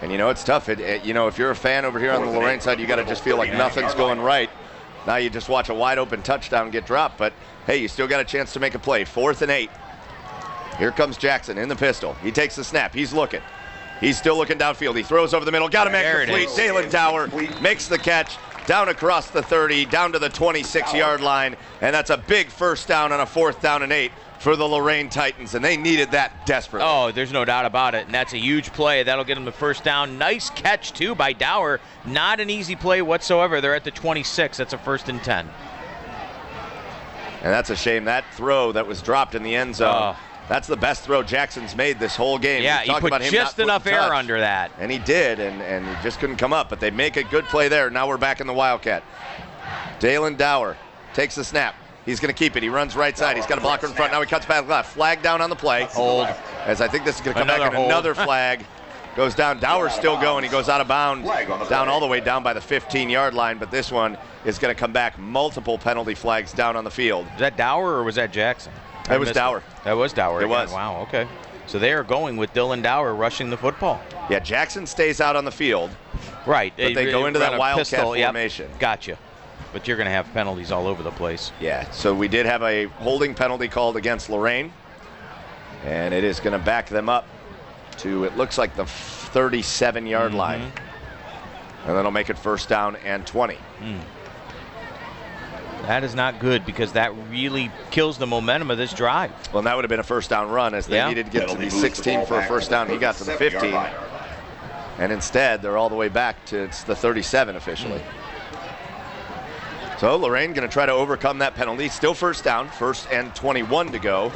And it's tough. If you're a fan over here on the Lorain side, you got to just feel like nothing's going right. Now you just watch a wide open touchdown get dropped, but hey, you still got a chance to make a play. 4th and 8. Here comes Jackson in the pistol. He takes the snap. He's looking. He's still looking downfield. He throws over the middle. Got him complete. Dalen Dower makes the catch down across the 30, down to the 26-yard line, and that's a big first down on a 4th down and 8 for the Lorain Titans, and they needed that desperately. Oh, there's no doubt about it, and that's a huge play. That'll get them the first down. Nice catch, too, by Dower. Not an easy play whatsoever. They're at the 26. That's a 1st and 10. And that's a shame. That throw that was dropped in the end zone, that's the best throw Jackson's made this whole game. Yeah, he put just enough air under that. And he did, and he just couldn't come up. But they make a good play there. Now we're back in the Wildcat. Dalen Dower takes the snap. He's going to keep it. He runs right side. He's got a blocker in front. Now he cuts back left. Flag down on the play. Hold. As I think this is going to come back and another flag goes down. Dower's still going. He goes out of bounds, down all the way down by the 15-yard line. But this one is going to come back. Multiple penalty flags down on the field. Was that Dower or was that Jackson? That was Dower. That was Dower. It was. Wow, okay. So they are going with Dylan Dower rushing the football. Yeah, Jackson stays out on the field. Right. But they go into that Wildcat formation. Yep. Gotcha. But you're going to have penalties all over the place. Yeah, so we did have a holding penalty called against Lorain. And it is going to back them up to, it looks like the 37-yard line. And that'll make it 1st down and 20. That is not good because that really kills the momentum of this drive. Well, that would have been a 1st down run as they needed to get to the 16 for a 1st down. He got to the 15. And instead, they're all the way back to it's the 37 officially. So Lorain going to try to overcome that penalty. Still 1st down, 1st and 21 to go.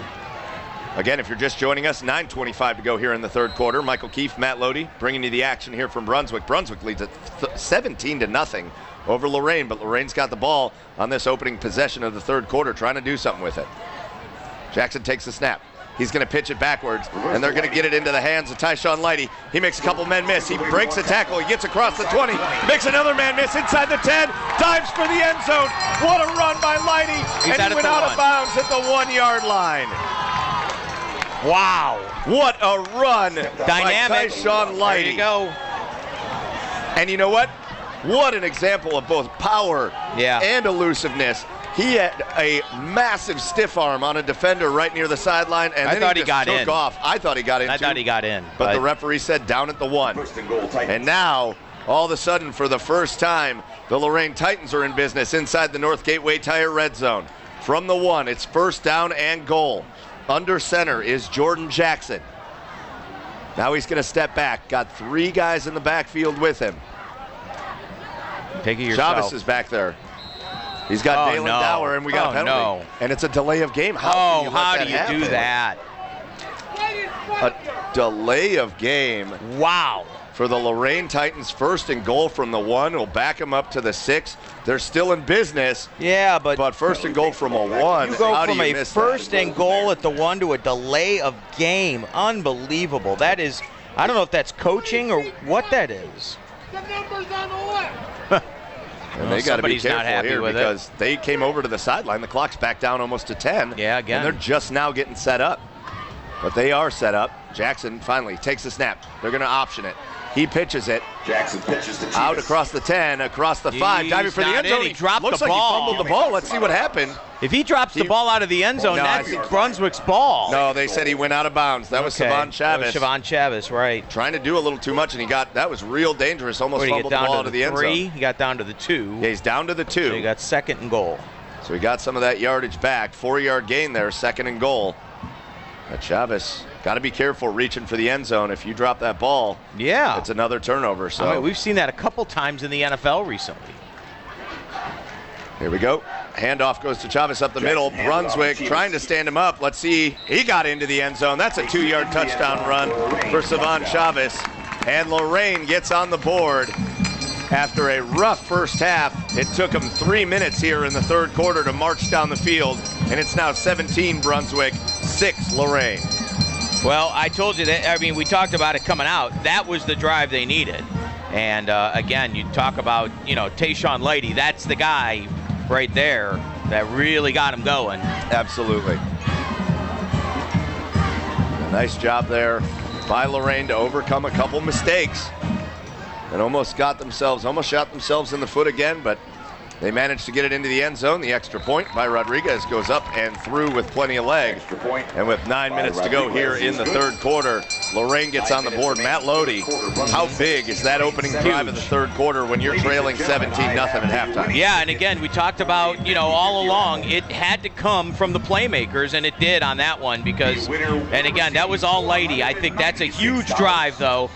Again, if you're just joining us, 9:25 to go here in the 3rd quarter. Michael Keefe, Matt Lodi bringing you the action here from Brunswick. Brunswick leads at 17-0 over Lorain, but Lorain's got the ball on this opening possession of the 3rd quarter, trying to do something with it. Jackson takes the snap. He's going to pitch it backwards, and they're going to get it into the hands of Tyshawn Lighty. He makes a couple men miss. He breaks a tackle. He gets across the 20, makes another man miss inside the 10, dives for the end zone. What a run by Lighty, and he went out of bounds at the 1-yard line. Wow. What a run Dynamic. by Tyshawn Lighty. There you go. And you know what? What an example of both power and elusiveness. He had a massive stiff arm on a defender right near the sideline, and then he just took off. I thought he got in, I thought he got in. But the referee said down at the 1. And now, all of a sudden, for the first time, the Lorain Titans are in business inside the North Gateway Tire red zone. From the 1, it's 1st down and goal. Under center is Jordan Jackson. Now he's going to step back. Got 3 guys in the backfield with him. Take it yourself. Chavez is back there. He's got Dalen Dower, and we got a penalty. No. And it's a delay of game. How do you do that? A delay of game. Wow. For the Lorain Titans, 1st and goal from the 1. It'll back them up to the 6. They're still in business. Yeah, but 1st and goal from a 1. You go from a 1st and goal at the 1 to a delay of game. Unbelievable. That is, I don't know if that's coaching or what that is. And they got to be careful here because they came over to the sideline. The clock's back down almost to 10. Yeah, again. And they're just now getting set up. But they are set up. Jackson finally takes the snap. They're going to option it. He pitches it. Jackson pitches to out across the 10, across the 5, diving for the end zone. He dropped looks the like ball. He fumbled the ball. Let's see what happened. If he drops the ball out of the end zone, that's Brunswick's ball. No, they said he went out of bounds. That was Savon Chavez. That was Savon Chavez, right. Trying to do a little too much, and that was real dangerous. Almost fumbled the ball into the end zone. He got down to the 2. Yeah, he's down to the 2. So he got 2nd and goal. So he got some of that yardage back. 4-yard gain there, 2nd and goal. But Chavez got to be careful reaching for the end zone. If you drop that ball, it's another turnover. So I mean, we've seen that a couple times in the NFL recently. Here we go. Handoff goes to Chavez up the middle. Brunswick trying to stand him up. Let's see. He got into the end zone. That's a 2-yard touchdown run for Savon Chavez. And Lorain gets on the board. After a rough first half, it took him 3 minutes here in the 3rd quarter to march down the field. And it's now 17 Brunswick, 6 Lorain. Well, I told you that. I mean, we talked about it coming out. That was the drive they needed. And again, you talk about, Tayshawn Lighty. That's the guy right there that really got him going. Absolutely. A nice job there by Lorain to overcome a couple mistakes. And almost shot themselves in the foot again, but they managed to get it into the end zone. The extra point by Rodriguez goes up and through with plenty of leg. And with 9 minutes to go here in the 3rd quarter, Lorain gets on the board. Matt Lodi, how big is that opening drive in the 3rd quarter when you're trailing 17-0 at halftime? Yeah, and again, we talked about, all along, it had to come from the playmakers, and it did on that one because, and again, that was all Lighty. I think that's a huge drive, though.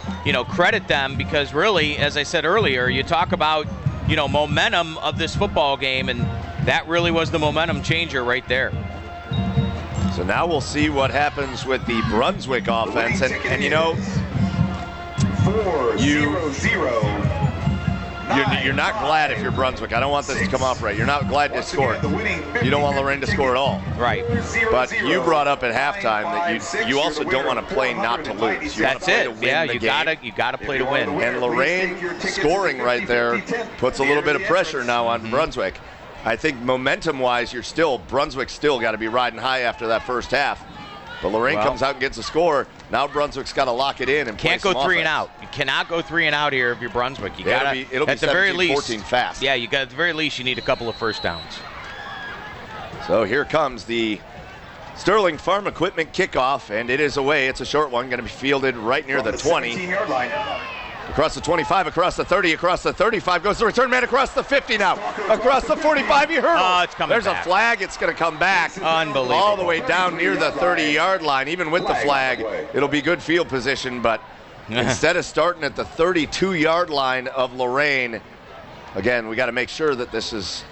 Credit them because really, as I said earlier, you talk about momentum of this football game, and that really was the momentum changer right there. So now we'll see what happens with the Brunswick offense, and you're not glad if you're Brunswick. I don't want this to come off right. You're not glad to score. You don't want Lorain to score at all. Right. But you brought up at halftime that you also don't want to play not to lose. That's it. Yeah, you gotta play to win. And Lorain scoring right there puts a little bit of pressure now on Brunswick. I think momentum-wise, Brunswick still got to be riding high after that first half. But Lorain comes out and gets a score. Now Brunswick's got to lock it in and can't go 3 and out. You cannot go 3 and out here if you're Brunswick. You got to. It'll be at the very least 14 fast. Yeah, at the very least you need a couple of first downs. So here comes the Sterling Farm Equipment kickoff, and it is away. It's a short one, going to be fielded right near the 20. 17-yard line. Across the 25, across the 30, across the 35, goes the return man across the 50 now. Across the 45, he hurdles. Oh, it's coming There's back. A flag, it's going to come back. Unbelievable. All the way down near the 30-yard line. Even with the flag, it'll be good field position, but instead of starting at the 32-yard line of Lorain, again, we got to make sure that this is,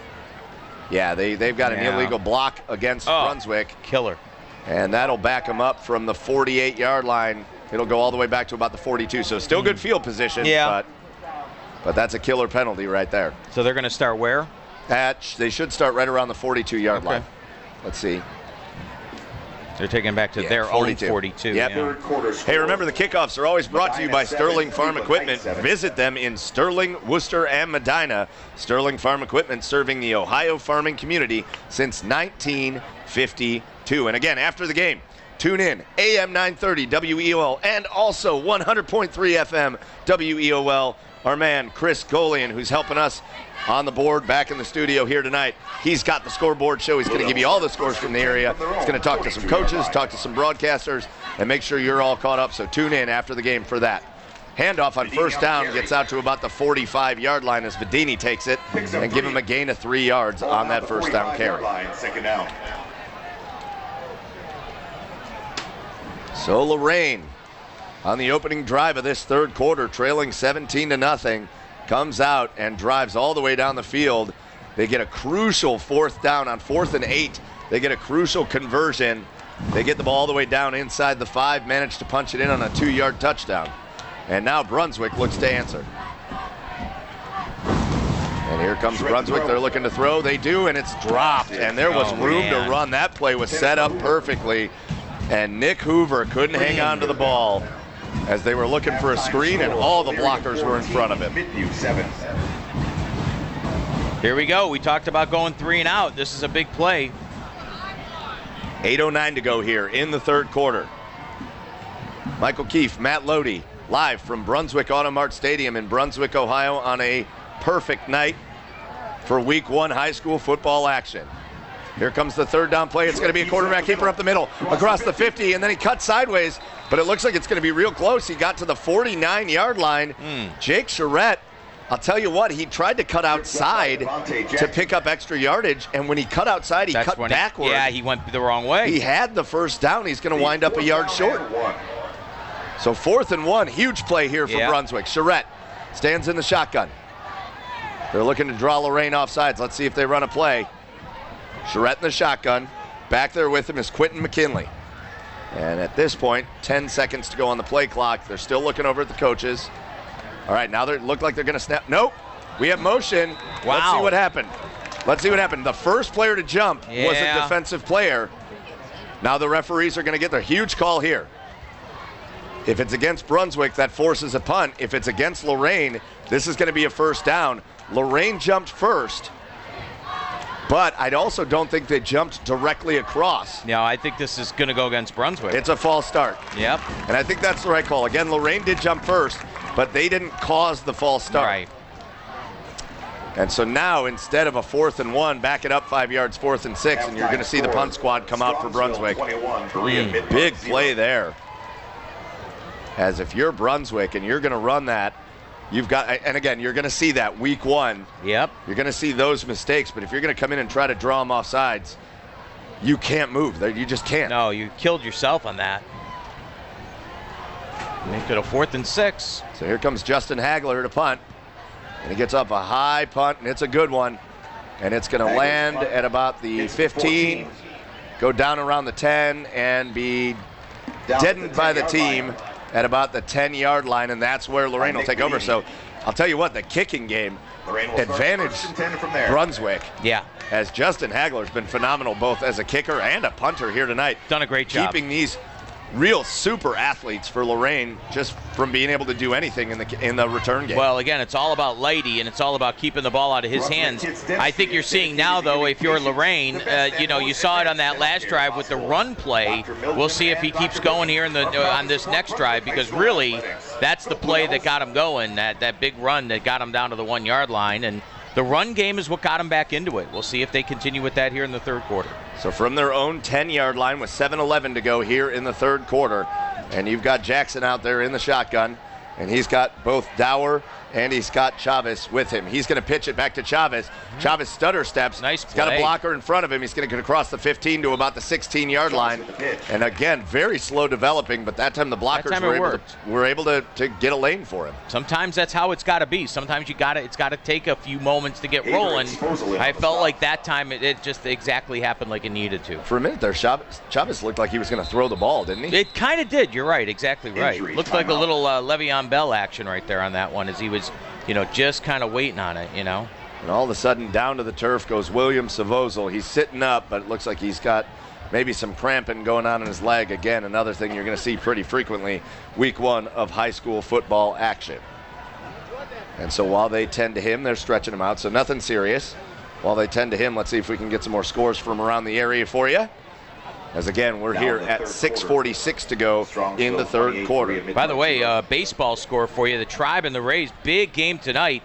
they've got an illegal block against Brunswick. Killer. And that'll back them up from the 48-yard line. It'll go all the way back to about the 42. So still good field position, but that's a killer penalty right there. So they're going to start where? They should start right around the 42-yard line. Let's see. They're taking back to their 42. Own 42. Yep. Hey, remember the kickoffs are always brought to you by Sterling Farm Equipment. Visit them in Sterling, Worcester, and Medina. Sterling Farm Equipment serving the Ohio farming community since 1952. And again, after the game, tune in, AM 930 WEOL, and also 100.3 FM WEOL. Our man, Chris Golian, who's helping us on the board back in the studio here tonight. He's got the scoreboard show. He's going to give you all the scores from the area. He's going to talk to some coaches, talk to some broadcasters, and make sure you're all caught up. So tune in after the game for that. Handoff on first down gets out to about the 45-yard line as Vedini takes it and give him a gain of 3 yards on that first down carry. Second down. So Lorain on the opening drive of this third quarter, trailing 17-0, comes out and drives all the way down the field. They get a crucial fourth down on 4th and 8. They get a crucial conversion. They get the ball all the way down inside the 5, manage to punch it in on a 2-yard touchdown. And now Brunswick looks to answer. And here comes Brunswick. They're looking to throw. They do, and it's dropped. And there was room to run. That play was set up perfectly. And Nick Hoover couldn't hang on to the ball as they were looking for a screen, and all the blockers were in front of him. Here we go. We talked about going 3 and out. This is a big play. 8:09 to go here in the third quarter. Michael Keefe, Matt Lodi, live from Brunswick Automart Stadium in Brunswick, Ohio, on a perfect night for Week 1 high school football action. Here comes the third down play. It's going to be a quarterback keeper up the middle, across the 50, and then he cuts sideways, but it looks like it's going to be real close. He got to the 49-yard line. Jake Charette, I'll tell you what, he tried to cut outside to pick up extra yardage, and when he cut outside, he cut backward. He went the wrong way. He had the first down. He's going to wind up a yard short. So 4th and 1, huge play here for Brunswick. Charette stands in the shotgun. They're looking to draw Lorain off sides. Let's see if they run a play. Charette in the shotgun. Back there with him is Quentin McKinley. And at this point, 10 seconds to go on the play clock. They're still looking over at the coaches. All right, now they look like they're going to snap. Nope, we have motion. Wow. Let's see what happened. Let's see what happened. The first player to jump was a defensive player. Now the referees are going to get their huge call here. If it's against Brunswick, that forces a punt. If it's against Lorain, this is going to be a first down. Lorain jumped first, but I also don't think they jumped directly across. No, I think this is going to go against Brunswick. It's a false start. Yep. And I think that's the right call. Again, Lorain did jump first, but they didn't cause the false start. Right. And so now, instead of a 4th and 1, back it up 5 yards, 4th and 6, and you're going to see the punt squad come out for Brunswick. Big play there. As if you're Brunswick and you're going to run that, you've got, and again, you're going to see that Week 1. Yep. You're going to see those mistakes, but if you're going to come in and try to draw them off sides, you can't move. You just can't. No, you killed yourself on that. Make it a 4th and 6. So here comes Justin Hagler to punt. And he gets up a high punt, and it's a good one. And it's going to land at about the 15, go down around the 10, and be deadened by the team at about the 10-yard line, and that's where Lorain will take over. So I'll tell you what, the kicking game advantaged Brunswick. Yeah. As Justin Hagler's been phenomenal both as a kicker and a punter here tonight. Done a great job. Keeping these real super athletes for Lorain just from being able to do anything in the return game. Well, again, it's all about Leidy, and it's all about keeping the ball out of his hands. I think you're seeing now, though, if you're Lorain, you saw it on that last drive with the run play. We'll see if he keeps going here on this next drive, because really that's the play that got him going, that big run that got him down to the 1-yard line. And the run game is what got him back into it. We'll see if they continue with that here in the third quarter. So from their own 10-yard line with 7:11 to go here in the third quarter, and you've got Jackson out there in the shotgun, and he's got both Dower and he's got Chavez with him. He's going to pitch it back to Chavez. Chavez stutter steps. Nice play. He's got a blocker in front of him. He's going to get across the 15 to about the 16-yard line. And again, very slow developing, but that time the blockers were able to get a lane for him. Sometimes that's how it's got to be. Sometimes it's got to take a few moments to get rolling. I felt like that time it just exactly happened like it needed to. For a minute there, Chavez looked like he was going to throw the ball, didn't he? It kind of did. You're right. Exactly right. Looked like a little Le'Veon Bell action right there on that one as he was, just kind of waiting on it, And all of a sudden, down to the turf goes William Savozel. He's sitting up, but it looks like he's got maybe some cramping going on in his leg. Again, another thing you're going to see pretty frequently Week 1 of high school football action. And so while they tend to him, they're stretching him out, so nothing serious. While they tend to him, let's see if we can get some more scores from around the area for you. As again, we're here at 6:46 to go in the third quarter. By the way, baseball score for you. The Tribe and the Rays, big game tonight.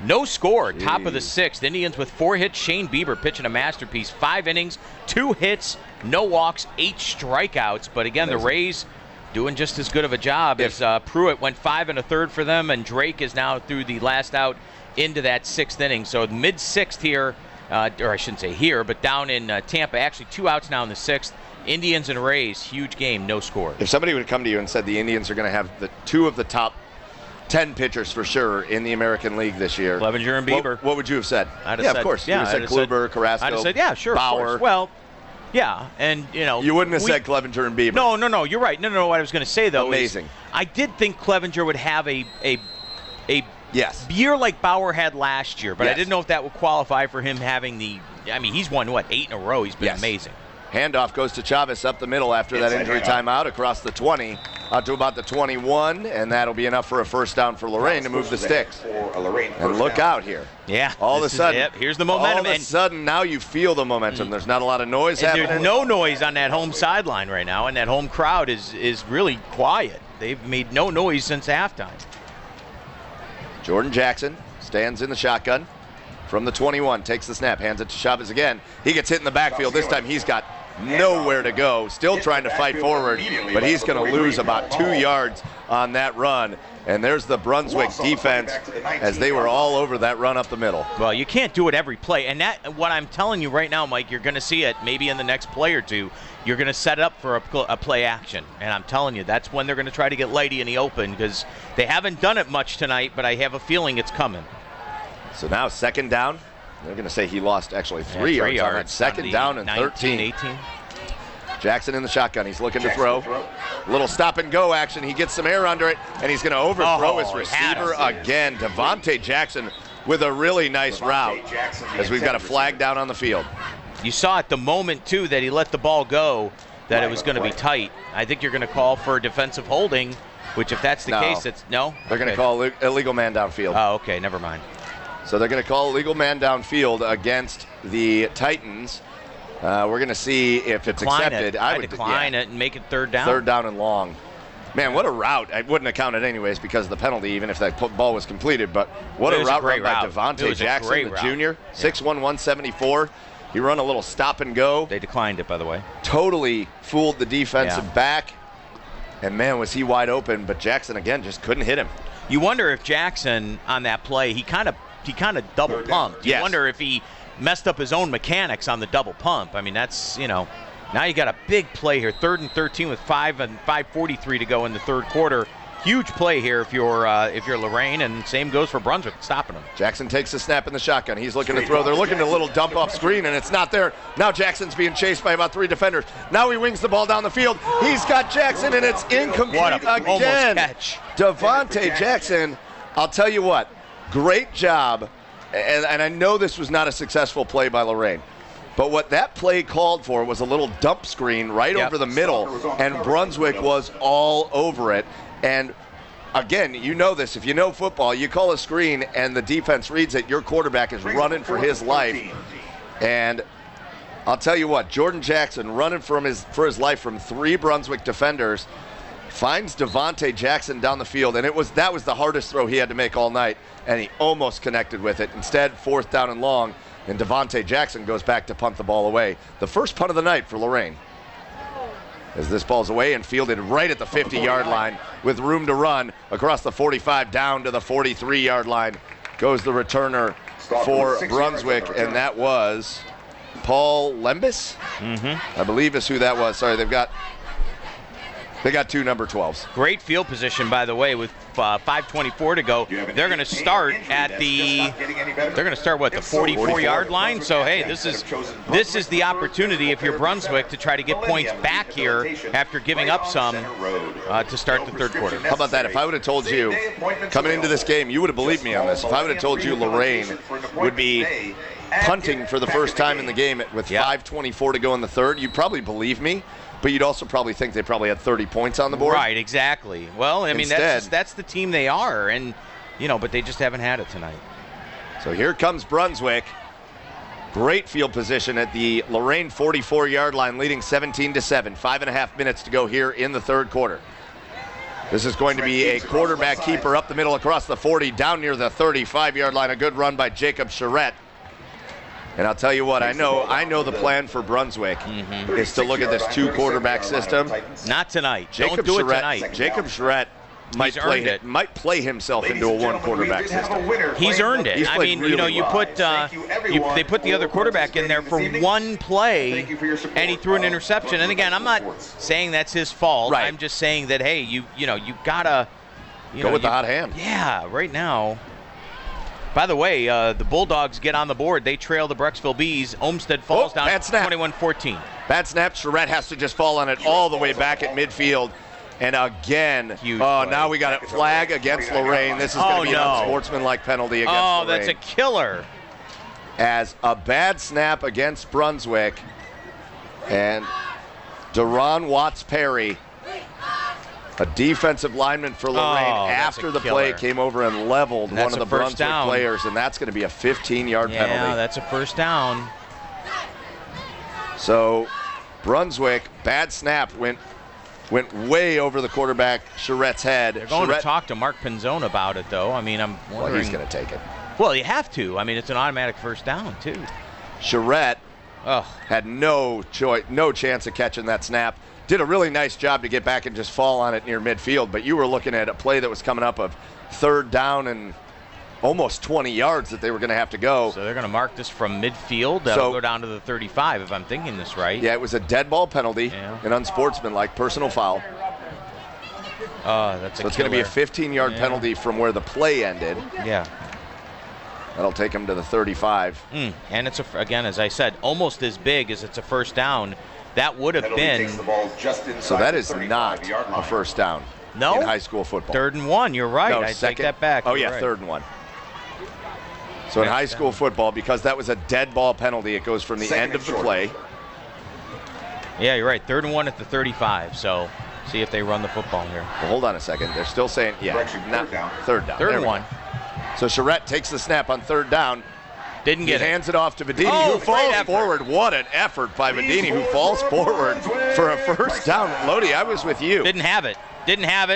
No score, top of the 6th. Indians with 4 hits. Shane Bieber pitching a masterpiece. 5 innings, 2 hits, no walks, 8 strikeouts. But again, the Rays doing just as good of a job as Pruitt went 5 1/3 for them, and Drake is now through the last out into that 6th inning. So mid-6th here. Or I shouldn't say here, but down in Tampa. Actually, 2 outs now in the 6th. Indians and Rays, huge game, no score. If somebody would come to you and said the Indians are going to have the 2 of the top 10 pitchers for sure in the American League this year, Clevenger and Bieber, what would you have said? I'd have said, of course. Yeah, you would have said Kluber, Carrasco, I'd have said, yeah, sure, Bauer. of course. Well, yeah, and you wouldn't have said Clevenger and Bieber. No, you're right. No, what I was going to say though amazing. Is I did think Clevenger would have a yes year like Bauer had last year, but yes. I didn't know if that would qualify for him having the. I mean, he's won 8 in a row. He's been yes. amazing. Handoff goes to Chavez up the middle after that injury timeout across the 20 out to about the 21, and that'll be enough for a first down for Lorain to move the sticks. And look out here. Yeah. All of a sudden. Yep, here's the momentum. All of a sudden, now you feel the momentum. There's not a lot of noise happening. There's no noise on that home sideline right now, and that home crowd is really quiet. They've made no noise since halftime. Jordan Jackson stands in the shotgun from the 21, takes the snap, hands it to Chavez again. He gets hit in the backfield. This time he's got nowhere to go, still trying to fight forward, but he's going to lose about 2 yards on that run. And there's the Brunswick defense as they were all over that run up the middle. Well, you can't do it every play. And that, what I'm telling you right now, Mike, you're going to see it maybe in the next play or two. You're going to set up for a play action. And I'm telling you, that's when they're going to try to get Lighty in the open because they haven't done it much tonight, but I have a feeling it's coming. So now second down. They're going to say he lost actually 3 yards on that. Second down and 13. 18. Jackson in the shotgun. He's looking to throw. Little stop and go action. He gets some air under it, and he's going to overthrow his receiver again. Devontae Jackson with a really nice route as we've got a flag down on the field. You saw at the moment, too, that he let the ball go, that it was going to be tight. I think you're going to call for defensive holding, which if that's the case, it's no? They're going to call illegal man downfield. Oh, okay, never mind. So they're going to call illegal man downfield against the Titans. We're going to see if it's accepted. I would decline it and make it third down. Third down and long. Man, what a route. I wouldn't have counted anyways because of the penalty, even if that ball was completed. But what a route run by Devontae Jackson, the junior. 6'1", 174. He run a little stop and go. They declined it, by the way. Totally fooled the defensive back. And, man, was he wide open. But Jackson, again, just couldn't hit him. You wonder if Jackson, on that play, he kind of double pumped. You wonder if he messed up his own mechanics on the double pump. I mean, that's, now you got a big play here. 3rd and 13 with 5:43 to go in the third quarter. Huge play here if you're Lorain, and same goes for Brunswick, stopping him. Jackson takes the snap in the shotgun. He's looking to throw. They're looking to a little dump off screen, and it's not there. Now Jackson's being chased by about 3 defenders. Now he wings the ball down the field. He's got Jackson, and it's incomplete again. Almost catch. Devontae Jackson, I'll tell you what, great job. And I know this was not a successful play by Lorain, but what that play called for was a little dump screen right over the middle, and Brunswick was all over it. And again, you know this. If you know football, you call a screen and the defense reads it, your quarterback is running for his life. And I'll tell you what, Jordan Jackson running for his life from 3 Brunswick defenders, finds Devontae Jackson down the field, and that was the hardest throw he had to make all night, and he almost connected with it. Instead, 4th down and long, and Devontae Jackson goes back to punt the ball away. The first punt of the night for Lorain. As this ball's away and fielded right at the 50-yard line with room to run across the 45 down to the 43-yard line goes the returner for Brunswick, and that was Paul Lembus, I believe is who that was. Sorry, they got 2 number 12s. Great field position, by the way, with 5:24 to go. They're going to start at the 44-yard line. So hey, this is the opportunity if you're Brunswick to try to get points back here after giving up some to start the third quarter. How about that? If I would have told you coming into this game, you would have believed me on this. If I would have told you Lorain would be punting for the first time in the game with 5:24 to go in the third, you'd probably believe me. But you'd also probably think they probably had 30 points on the board. Right, exactly. Well, I mean, that's the team they are, and but they just haven't had it tonight. So here comes Brunswick. Great field position at the Lorain 44-yard line, leading 17-7. 5.5 minutes to go here in the third quarter. This is going to be a quarterback keeper up the middle across the 40, down near the 35-yard line. A good run by Jacob Charette. And I'll tell you what, I know the plan for Brunswick is to look at this 2 quarterback system. Not tonight. Don't do it tonight. Jacob Charette might play himself into a one-quarterback system. He's earned it. I mean, really you put they pput the other quarterback in there for one play, and he threw an interception. And again, I'm not saying that's his fault. Right. I'm just saying that hey, you gotta go with the hot hand. Yeah, right now. By the way, the Bulldogs get on the board. They trail the Brecksville Bees. Olmsted falls down 21-14. Bad snap. Charette has to just fall on it all the way back at midfield. And again, now we got a flag against Lorain. This is going to be an unsportsmanlike penalty against Lorain. Oh, that's a killer. As a bad snap against Brunswick. And Deron Watts-Perry, a defensive lineman for Lorain, after the play came over and leveled one of the Brunswick players, and that's going to be a 15-yard penalty. Yeah, that's a first down. So Brunswick, bad snap, went way over the quarterback Charette's head. They're going to talk to Mark Pinzone about it, though. I mean, I'm wondering. Well, he's going to take it. Well, you have to. I mean, it's an automatic first down, too. Charette had no chance of catching that snap. Did a really nice job to get back and just fall on it near midfield, but you were looking at a play that was coming up of third down and almost 20 yards that they were going to have to go. So they're going to mark this from midfield. That'll go down to the 35, if I'm thinking this right. Yeah, it was a dead ball penalty, an unsportsmanlike personal foul. That's so it's going to be a 15-yard penalty from where the play ended. Yeah. That'll take him to the 35. And it's, again, as I said, almost as big as it's a first down. That would have been. So that is not a first down in high school football. 3rd and 1, you're right. I take that back. Oh, yeah, 3rd and 1. So in high school football, because that was a dead ball penalty, it goes from the end of the play. Yeah, you're right. 3rd and 1 at the 35. So see if they run the football here. Well, hold on a second. They're still saying, third down. 3rd and 1. So Charette takes the snap on 3rd down. Didn't get it. Hands it off to Vedini, who falls forward. What an effort by Vedini, who falls forward for a first down. Lodi, I was with you. Didn't have it,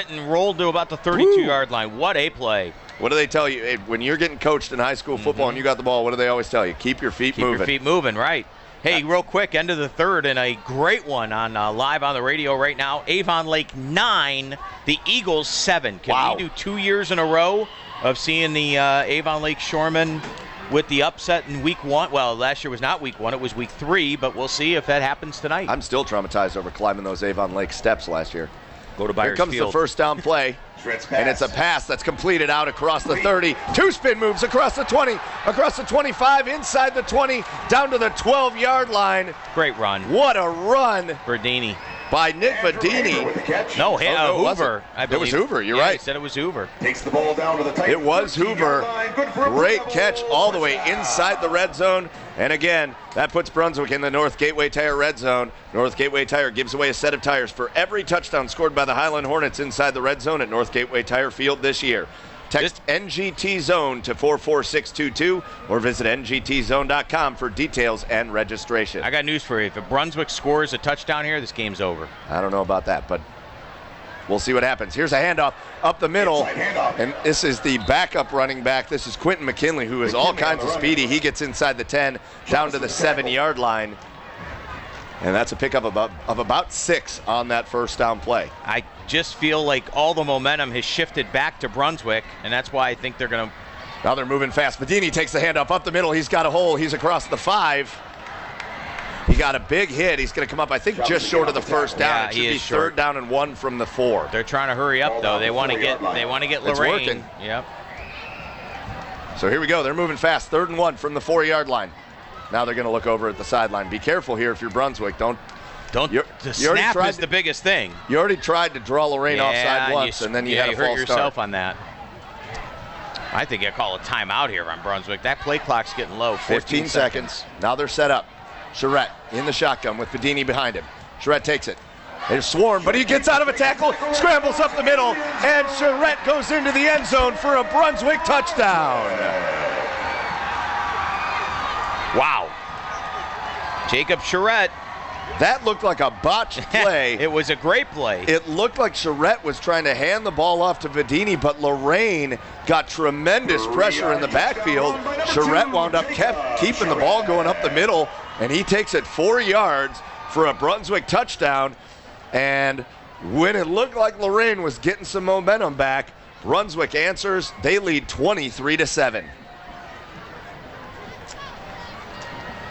and rolled to about the 32-yard line. What a play. What do they tell you? When you're getting coached in high school football and you got the ball, what do they always tell you? Keep your feet moving. Keep your feet moving, right. Hey, real quick, end of the 3rd, and a great one on live on the radio right now. Avon Lake 9, the Eagles 7. Can we do 2 years in a row of seeing the Avon Lake Shoremen with the upset in week 1? Well, last year was not week 1, it was week 3, but we'll see if that happens tonight. I'm still traumatized over climbing those Avon Lake steps last year. Go to Byers Here comes the first down play, and it's a pass that's completed out across the 30. 2 spin moves across the 20, across the 25, inside the 20, down to the 12-yard line. Great run. What a run. Verdini. By Nick Vedini. No, Hoover. I believe. It was Hoover, you're right. right. He said it was Hoover. Takes the ball down to the tight. It was Hoover. Great catch all the way inside the red zone. And again, that puts Brunswick in the North Gateway Tire red zone. North Gateway Tire gives away a set of tires for every touchdown scored by the Highland Hornets inside the red zone at North Gateway Tire Field this year. Text NGT Zone to 44622 or visit ngtzone.com for details and registration. I got news for you. If Brunswick scores a touchdown here, this game's over. I don't know about that, but we'll see what happens. Here's a handoff up the middle, and this is the backup running back. This is Quentin McKinley, who is all kinds of speedy. He gets inside the 10, down to the 7-yard line. And that's a pickup of about 6 on that first down play. I just feel like all the momentum has shifted back to Brunswick, and that's why I think they're going to. Now they're moving fast. Vedini takes the handoff up the middle. He's got a hole. He's across the 5. He got a big hit. He's going to come up, I think, just short of the first down. It should be short. 3rd down and 1 from the 4. They're trying to hurry up, though. They want to get Lorain. It's working. Yep. So here we go. They're moving fast. 3rd and 1 from the 4-yard line. Now they're going to look over at the sideline. Be careful here if you're Brunswick. Don't. The snap is the biggest thing. You already tried to draw Lorain offside once, and then you had a false hurt yourself start. on that. I think I call a timeout here on Brunswick. That play clock's getting low. 15 seconds. Now they're set up. Charette in the shotgun with Vedini behind him. Charette takes it. They're swarmed, but he gets out of a tackle, scrambles up the middle, and Charette goes into the end zone for a Brunswick touchdown. Wow. Jacob Charette. That looked like a botched play. It was a great play. It looked like Charette was trying to hand the ball off to Vedini, but Lorain got tremendous pressure in the backfield. Charette wound up keeping the ball going up the middle, and he takes it 4 yards for a Brunswick touchdown. And when it looked like Lorain was getting some momentum back, Brunswick answers. They lead 23-7.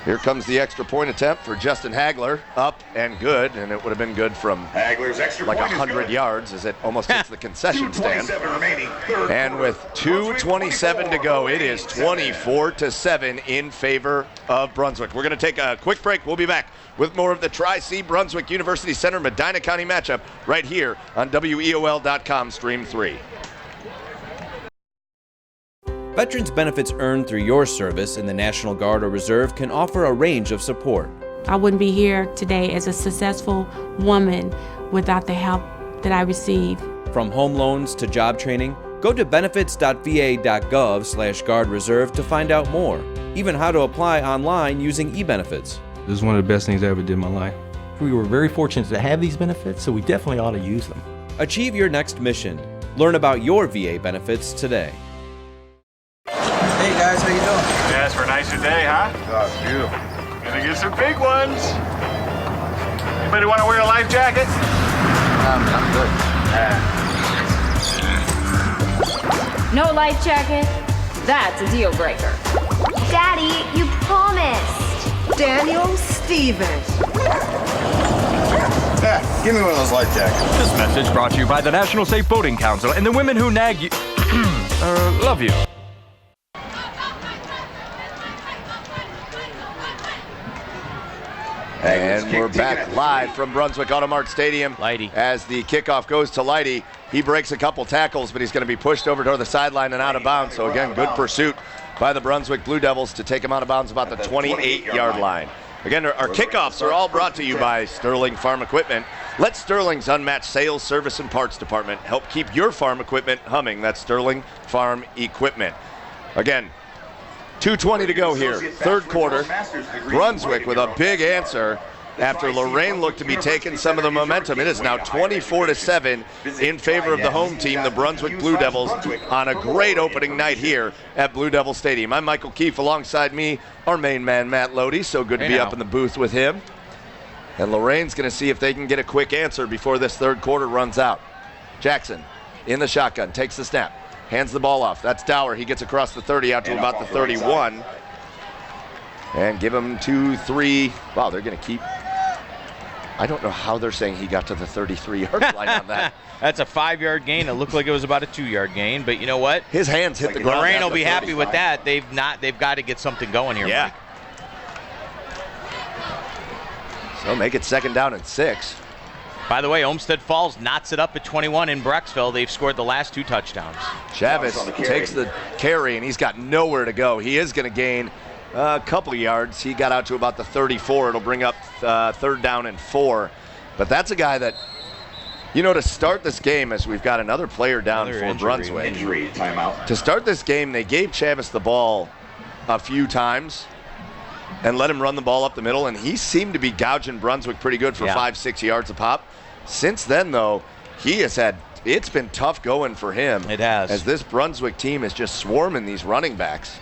Here comes the extra point attempt for Justin Hagler. Up and good, and it would have been good from Hagler's extra like point 100 yards as it almost hits the concession stand. 2:27 remaining, third And with quarter. 2:27 to go, it is 24-7 in favor of Brunswick. We're going to take a quick break. We'll be back with more of the Tri-C Brunswick University Center Medina County matchup right here on WEOL.com Stream 3. Veterans benefits earned through your service in the National Guard or Reserve can offer a range of support. I wouldn't be here today as a successful woman without the help that I received. From home loans to job training, go to benefits.va.gov/Guard Reserve to find out more, even how to apply online using e-benefits. This is one of the best things I ever did in my life. We were very fortunate to have these benefits, so we definitely ought to use them. Achieve your next mission. Learn about your VA benefits today. Hey guys, how you doing? Yes, for a nicer day, huh? Oh, it's beautiful. Gonna get some big ones. Anybody want to wear a life jacket? I'm good. No life jacket? That's a deal breaker. Daddy, you promised. Daniel Stevens. Yeah, give me one of those life jackets. This message brought to you by the National Safe Boating Council and the women who nag you. Love you. And we're back live from Brunswick Automart Stadium. Lighty. As the kickoff goes to Lighty, he breaks a couple tackles, but he's going to be pushed over to the sideline and out of bounds. So again, good pursuit by the Brunswick Blue Devils to take him out of bounds about the 28-yard line. Again, our kickoffs are all brought to you by Sterling Farm Equipment. Let Sterling's unmatched sales, service, and parts department help keep your farm equipment humming. That's Sterling Farm Equipment. Again, 2:20 to go here, third quarter. Brunswick with a big answer after Lorain looked to be taking some of the momentum. It is now 24-7 in favor of the home team, the Brunswick Blue Devils, on a great opening night here at Blue Devil Stadium. I'm Michael Keefe. Alongside me, our main man, Matt Lodi. So good to be up in the booth with him. And Lorain's going to see if they can get a quick answer before this third quarter runs out. Jackson in the shotgun, takes the snap. Hands the ball off. That's Dower. He gets across the 30 out to about the 31. And give him 2-3. Wow, they're going to keep. I don't know how they're saying he got to the 33-yard line on that. That's a 5-yard gain. It looked like it was about a 2-yard gain, but you know what? His hands hit the ground. Lorain will be happy with that. They've got to get something going here, yeah. Mike. So make it 2nd down and 6. By the way, Olmsted Falls knots it up at 21 in Brecksville. They've scored the last 2 touchdowns. Chavez takes the carry, and he's got nowhere to go. He is going to gain a couple of yards. He got out to about the 34. It'll bring up 3rd down and 4. But that's a guy that, you know, to start this game, as we've got another player down for Brunswick. Injury timeout. To start this game, they gave Chavez the ball a few times and let him run the ball up the middle, and he seemed to be gouging Brunswick pretty good for 5-6 yards a pop. Since then, though, he has had, it's been tough going for him. It has. As this Brunswick team is just swarming these running backs.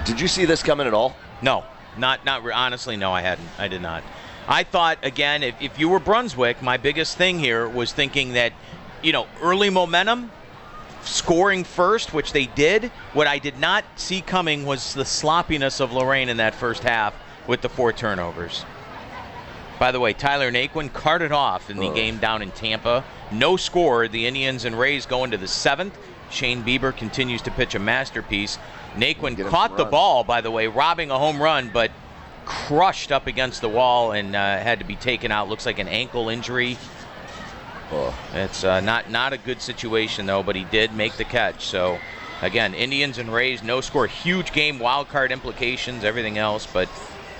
Did you see this coming at all? No, honestly, no, I hadn't. I did not. I thought, again, if you were Brunswick, my biggest thing here was thinking that, you know, early momentum, scoring first, which they did. What I did not see coming was the sloppiness of Lorain in that first half with the 4 turnovers. By the way, Tyler Naquin carted off in the game down in Tampa. No score. The Indians and Rays go into the 7th. Shane Bieber continues to pitch a masterpiece. Naquin caught the ball, by the way, robbing a home run, but crushed up against the wall and had to be taken out. Looks like an ankle injury. It's not a good situation, though, but he did make the catch. So, again, Indians and Rays, no score. Huge game, wild card implications, everything else, but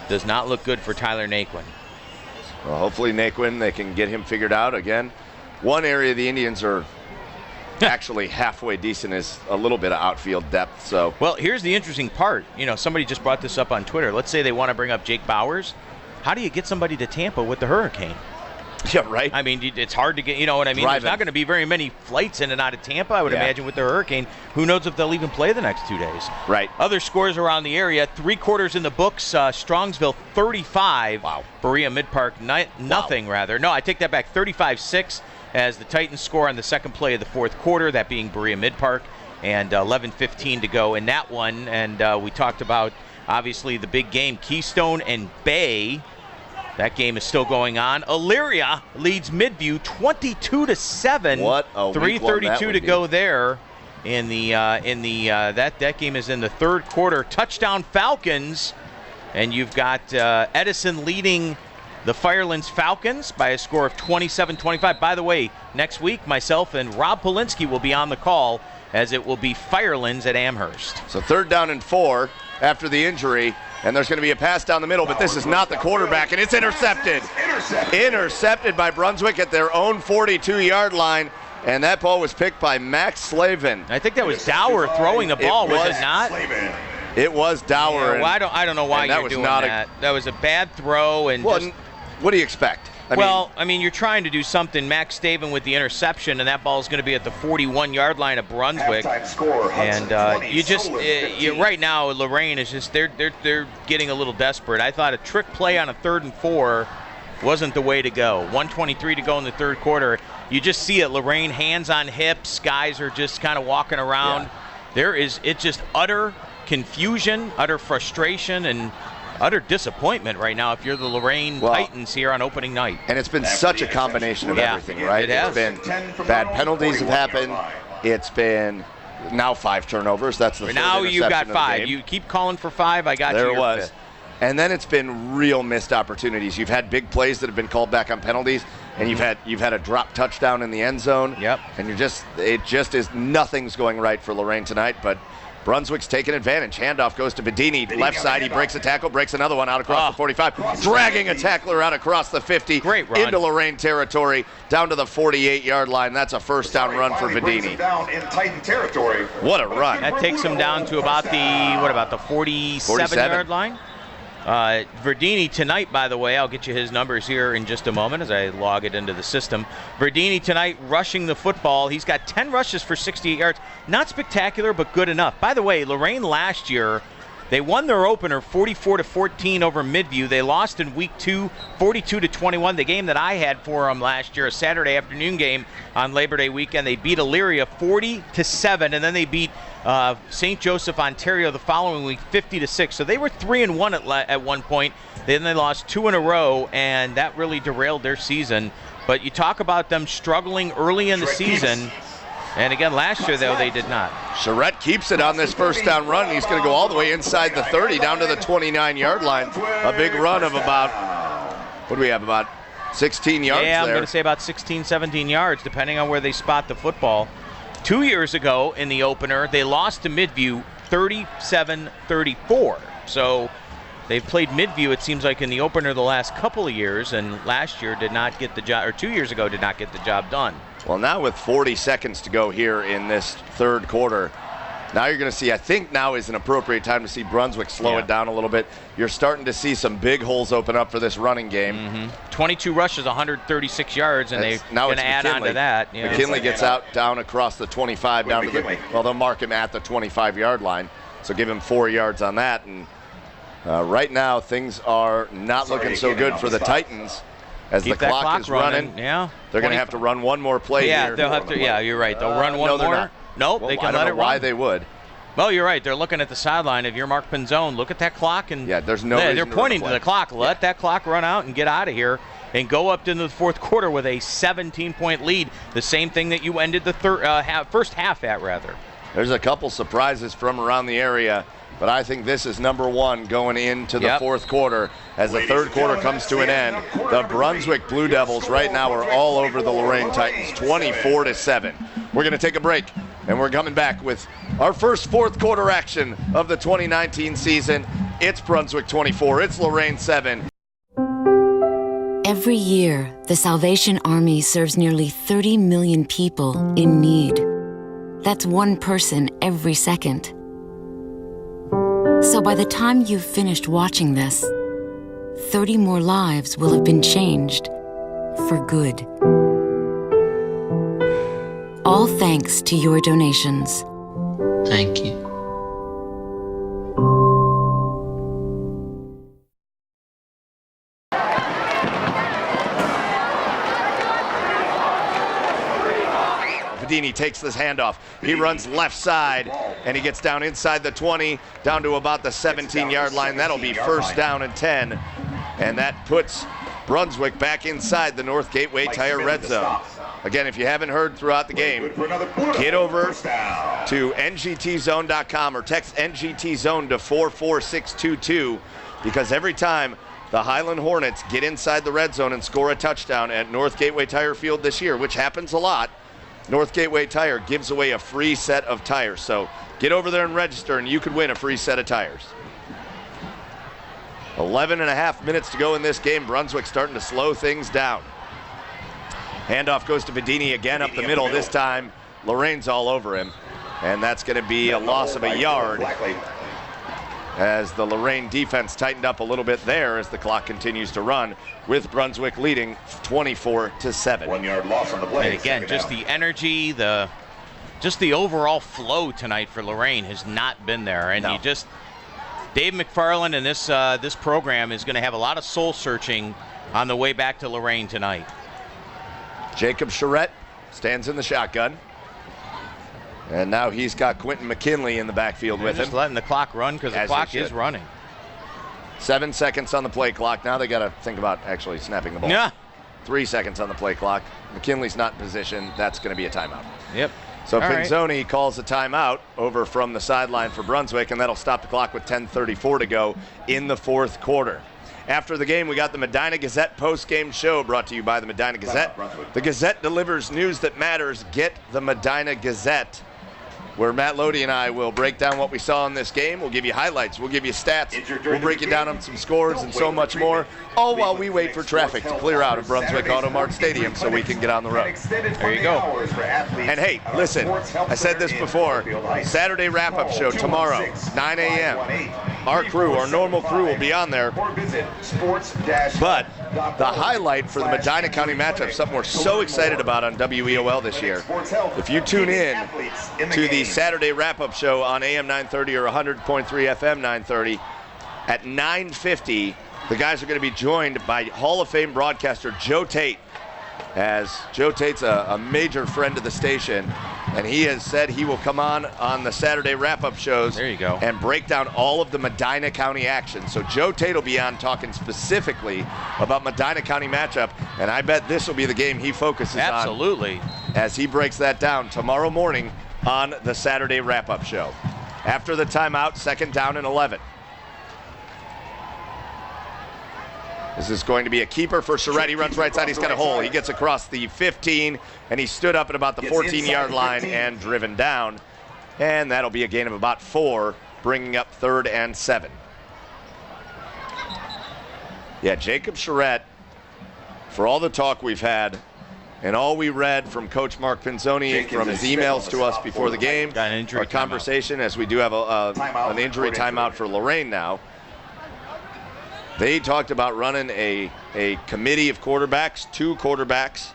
does not look good for Tyler Naquin. Well, hopefully Naquin, they can get him figured out. Again, one area the Indians are actually halfway decent is a little bit of outfield depth. So, well, here's the interesting part. You know, somebody just brought this up on Twitter. Let's say they want to bring up Jake Bowers. How do you get somebody to Tampa with the hurricane? Yeah, right. I mean, it's hard to get, you know what I mean? Driving. There's not going to be very many flights in and out of Tampa, I would imagine, with the hurricane. Who knows if they'll even play the next 2 days. Right. Other scores around the area, 3 quarters in the books. Strongsville 35. Wow. Berea Mid-Park nothing, rather. No, I take that back. 35-6 as the Titans score on the second play of the fourth quarter, that being Berea Mid-Park, and 11:15 to go in that one. And we talked about, obviously, the big game, Keystone and Bay. That game is still going on. Elyria leads Midview 22-7. What a week one that 3:32 would to be. go there. That game is in the third quarter. Touchdown Falcons, and you've got Edison leading the Firelands Falcons by a score of 27-25. By the way, next week myself and Rob Polinsky will be on the call, as it will be Firelands at Amherst. So 3rd down and 4 after the injury. And there's going to be a pass down the middle, but this is not the quarterback, and it's intercepted. Intercepted by Brunswick at their own 42-yard line, and that ball was picked by Max Slavin. I think that was Dower throwing the ball, was it not? It was Dower. Yeah, well, I don't know why you're doing that. That was a bad throw. And what do you expect? I mean, you're trying to do something. Max Staven with the interception, and that ball is going to be at the 41-yard line of Brunswick. And right now, Lorain is just they're getting a little desperate. I thought a trick play on a 3rd and 4 wasn't the way to go. 1:23 to go in the third quarter. You just see it. Lorain hands on hips. Guys are just kind of walking around. Yeah. It's just utter confusion, utter frustration, and utter disappointment right now if you're the Lorain Titans here on opening night. And it's been such a combination of everything, right? It has. It's been bad penalties have happened. It's been now 5 turnovers. That's the now third you've got interception of the 5. game. You keep calling for 5. I got there you. There it was. 5th. And then it's been real missed opportunities. You've had big plays that have been called back on penalties, and you've had a drop touchdown in the end zone. Yep. And it just is nothing's going right for Lorain tonight, but Brunswick's taking advantage. Handoff goes to Bedini. Left side, he breaks a tackle, breaks another one out across the 45, dragging a tackler out across the 50. Great run. Into Lorain territory, down to the 48-yard line. That's a first down run for Bedini. Down in Titan territory. What a run. That takes him down to about the 47-yard line? Verdini tonight, by the way, I'll get you his numbers here in just a moment as I log it into the system. Verdini tonight rushing the football. He's got 10 rushes for 68 yards. Not spectacular, but good enough. By the way, Lorain last year, they won their opener 44-14 over Midview. They lost in week 2, 42-21. The game that I had for them last year, a Saturday afternoon game on Labor Day weekend, they beat Elyria 40-7, and then they beat St. Joseph, Ontario the following week 50-6. So they were 3-1 at one point. Then they lost 2 in a row, and that really derailed their season. But you talk about them struggling early in the season. And again, last year, though, they did not. Charette keeps it on this first down run. He's going to go all the way inside the 30, down to the 29-yard line. A big run of about, what do we have, about 16 yards Yeah, I'm there. going to say about 16, 17 yards, depending on where they spot the football. 2 years ago in the opener, they lost to Midview 37-34. So they've played Midview, it seems like, in the opener the last couple of years, and last year did not get the job, or 2 years ago did not get the job done. Well, now with 40 seconds to go here in this third quarter, now you're going to see, I think now is an appropriate time to see Brunswick slow it down a little bit. You're starting to see some big holes open up for this running game. 22 rushes, 136 yards, and they're going to add on to that. Yeah. McKinley gets out down across the 25, down to the, well, they'll mark him at the 25-yard line, so give him 4 yards on that. And right now, things are not looking so good for the Titans. As Keep the clock is running, yeah, they're going to have to run one more play here. They'll have to. Yeah, you're right. They'll run one no, more. Not. Nope, well, they can I don't let know it why run. they would. Well, you're right. They're looking at the sideline. If you're Mark Pinzone, look at that clock, and there's no. They're pointing to the clock. Let that clock run out and get out of here, and go up into the fourth quarter with a 17-point lead. The same thing that you ended the first half at, rather. There's a couple surprises from around the area, but I think this is number one going into the fourth quarter. As the third quarter comes to an end, the Brunswick Blue Devils right now are all over the Lorain Titans, 24-7. We're going to take a break, and we're coming back with our first fourth quarter action of the 2019 season. It's Brunswick 24, it's Lorain 7. Every year, the Salvation Army serves nearly 30 million people in need. That's one person every second. So by the time you've finished watching this, 30 more lives will have been changed. for good. All thanks to your donations. Thank you. Vadini takes this handoff. He runs left side, and he gets down inside the 20, down to about the 17-yard line. That'll be first down and 10, and that puts Brunswick back inside the North Gateway Tire red zone. Again, if you haven't heard throughout the game, get over to ngtzone.com or text ngtzone to 44622, because every time the Highland Hornets get inside the red zone and score a touchdown at North Gateway Tire Field this year, which happens a lot, North Gateway Tire gives away a free set of tires. So get over there and register, and you could win a free set of tires. 11 and a half minutes to go in this game. Brunswick starting to slow things down. Handoff goes to Vadini again up the middle. This time, Lorain's all over him, and that's going to be a loss of a yard as the Lorain defense tightened up a little bit there as the clock continues to run, with Brunswick leading 24-7. 1 yard loss on the play. And again, just the energy, just the overall flow tonight for Lorain has not been there. And you just, Dave McFarland and this program is going to have a lot of soul searching on the way back to Lorain tonight. Jacob Charette stands in the shotgun. And now he's got Quentin McKinley in the backfield with him. Just letting the clock run because the clock is running. 7 seconds on the play clock. Now they got to think about actually snapping the ball. Yeah. 3 seconds on the play clock. McKinley's not in position. That's going to be a timeout. Yep. So Pinzoni calls a timeout over from the sideline for Brunswick, and that'll stop the clock with 10:34 to go in the fourth quarter. After the game, we got the Medina Gazette post-game show brought to you by the Medina Gazette. The Gazette delivers news that matters. Get the Medina Gazette, where Matt Lodi and I will break down what we saw in this game. We'll give you highlights. We'll give you stats. We'll break you down on some scores and so much more, all while we wait for traffic to clear out of Brunswick Auto Mart Stadium so we can get on the road. There you go. And hey, listen, I said this before, Saturday wrap-up show tomorrow, 9 a.m. Our crew, our normal crew, will be on there. But the highlight for the Medina County matchup, something we're so excited about on WEOL this year, if you tune in to the Saturday wrap-up show on AM 930 or 100.3 FM 930 at 9:50, the guys are going to be joined by Hall of Fame broadcaster Joe Tate, as Joe Tate's a major friend of the station, and he has said he will come on the Saturday wrap-up shows and break down all of the Medina County action. So Joe Tate will be on talking specifically about Medina County matchup, and I bet this will be the game he focuses on as he breaks that down tomorrow morning on the Saturday wrap-up show. After the timeout, 2nd down and 11. This is going to be a keeper for Charette. He runs right side. He's got a hole. He gets across the 15, and he stood up at about the 14-yard line and driven down. And that'll be a gain of about 4, bringing up 3rd and 7. Yeah, Jacob Charette, for all the talk we've had and all we read from Coach Mark Pinzoni, from his emails to us before the game, our conversation, as we do have an injury timeout for Lorain now, they talked about running a committee of quarterbacks, 2 quarterbacks.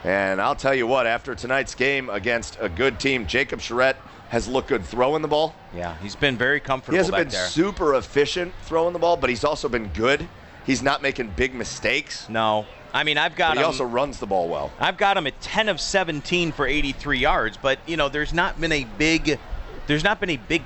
And I'll tell you what, after tonight's game against a good team, Jacob Charette has looked good throwing the ball. Yeah, he's been very comfortable. He hasn't back been there. super efficient throwing the ball, but he's also been good. He's not making big mistakes. No. I mean, I've got him. He also runs the ball well. I've got him at 10 of 17 for 83 yards, but there's not been a big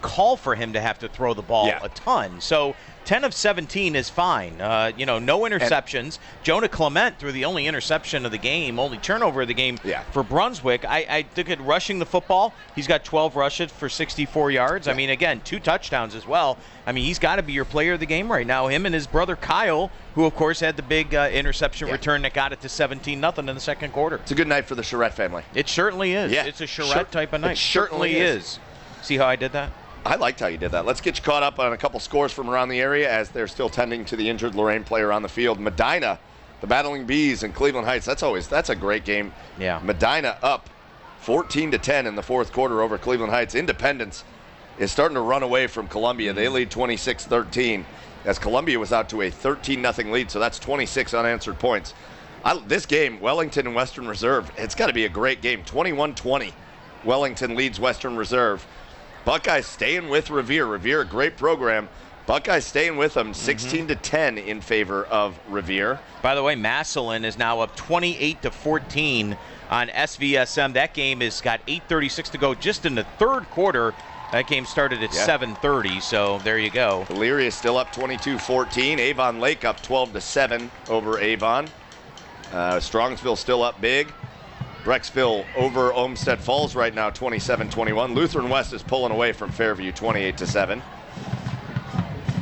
call for him to have to throw the ball a ton. So 10 of 17 is fine. No interceptions. Jonah Clement threw the only interception of the game, only turnover of the game for Brunswick. I think at rushing the football, he's got 12 rushes for 64 yards. I mean, again, 2 touchdowns as well. I mean, he's got to be your player of the game right now. Him and his brother Kyle, who, of course, had the big interception return that got it to 17-0 in the second quarter. It's a good night for the Charette family. It certainly is. Yeah. It's a Charette type of night. It certainly is. See how I did that? I liked how you did that. Let's get you caught up on a couple scores from around the area as they're still tending to the injured Lorain player on the field. Medina, the Battling Bees, and Cleveland Heights. That's a great game. Yeah. Medina up 14-10 in the fourth quarter over Cleveland Heights. Independence is starting to run away from Columbia. They lead 26-13 as Columbia was out to a 13-0 lead, so that's 26 unanswered points. This game, Wellington and Western Reserve, it's got to be a great game. 21-20. Wellington leads Western Reserve. Buckeyes staying with Revere. Revere, a great program. Buckeyes staying with them, 16-10 in favor of Revere. By the way, Massillon is now up 28-14 on SVSM. That game has got 8:36 to go just in the third quarter. That game started at 7:30, so there you go. Elyria is still up 22-14. Avon Lake up 12-7 over Avon. Strongsville still up big. Brecksville over Olmsted Falls right now, 27-21. Lutheran West is pulling away from Fairview, 28-7.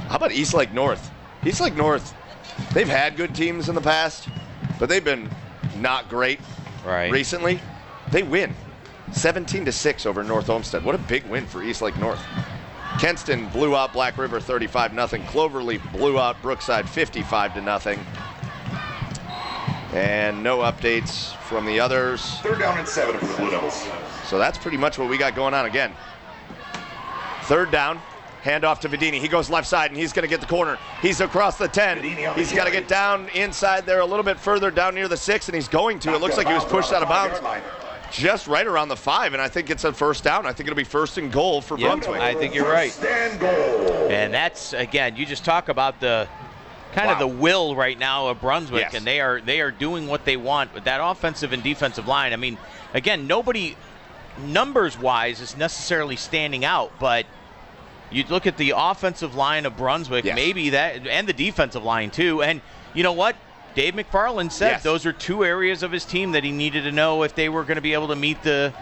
How about East Lake North? East Lake North, they've had good teams in the past, but they've been not great recently. They win 17-6 over North Olmsted. What a big win for East Lake North. Kenston blew out Black River 35-0. Cloverleaf blew out Brookside 55-0. And no updates from the others. 3rd down and 7 for the Blue Devils. So that's pretty much what we got going on again. 3rd down, handoff to Vedini. He goes left side, and he's going to get the corner. He's across the 10. He's got to get down inside there a little bit further, down near the 6, and he's going to. It looks like he was pushed out of bounds just right around the 5, and I think it's a 1st down. I think it'll be 1st and goal for Brunswick. I think you're right. And that's, again, you just talk about the kind of the will right now of Brunswick, and they are doing what they want with that offensive and defensive line. I mean, again, nobody numbers-wise is necessarily standing out, but you look at the offensive line of Brunswick, maybe that, and the defensive line too. And you know what? Dave McFarland said those are 2 areas of his team that he needed to know if they were going to be able to meet the,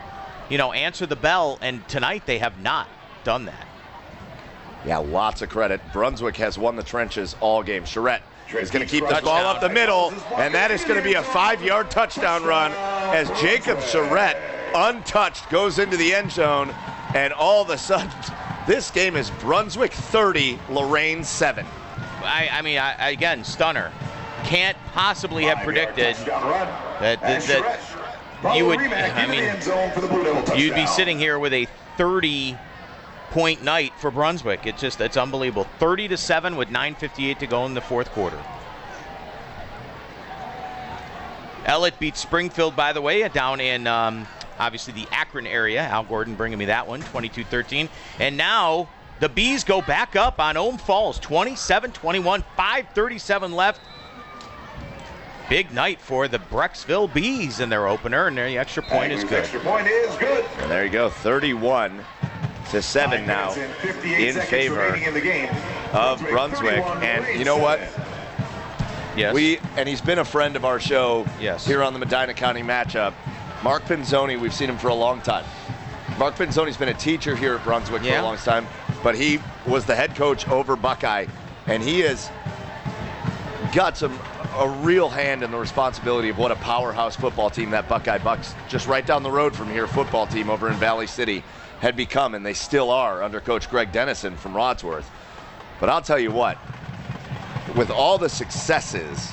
answer the bell. And tonight they have not done that. Yeah, lots of credit. Brunswick has won the trenches all game. Charette is going to keep this ball up the middle, and that is going to be a 5-yard touchdown run as Jacob Charette, untouched, goes into the end zone, and all of a sudden, this game is Brunswick 30, Lorain 7. I mean, again, stunner. Can't possibly have predicted that you would. I mean, you'd be sitting here with a 30-point night for Brunswick. It's unbelievable. 30-7 with 9:58 to go in the 4th quarter. Ellett beats Springfield, by the way, down in obviously the Akron area. Al Gordon bringing me that one, 22-13. And now the Bees go back up on Ohm Falls, 27-21, 5:37 left. Big night for the Brecksville Bees in their opener, and the extra point is good. Extra point is good. And there you go, 31-7 now in favor of Brunswick. And you know what? Yes. And he's been a friend of our show here on the Medina County Matchup. Mark Pinzoni, we've seen him for a long time. Mark Pinzoni's been a teacher here at Brunswick for a long time, but he was the head coach over Buckeye, and he has got a real hand in the responsibility of what a powerhouse football team that Buckeye Bucks, just right down the road from here, football team over in Valley City, had become, and they still are under Coach Greg Dennison from Rodsworth. But I'll tell you what, with all the successes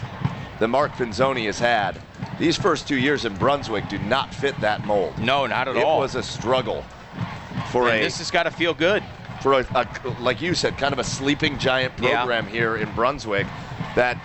that Mark Pinzoni has had, these first 2 years in Brunswick do not fit that mold. No, not at all. It was a struggle for this has got to feel good. For like you said, kind of a sleeping giant program here in Brunswick that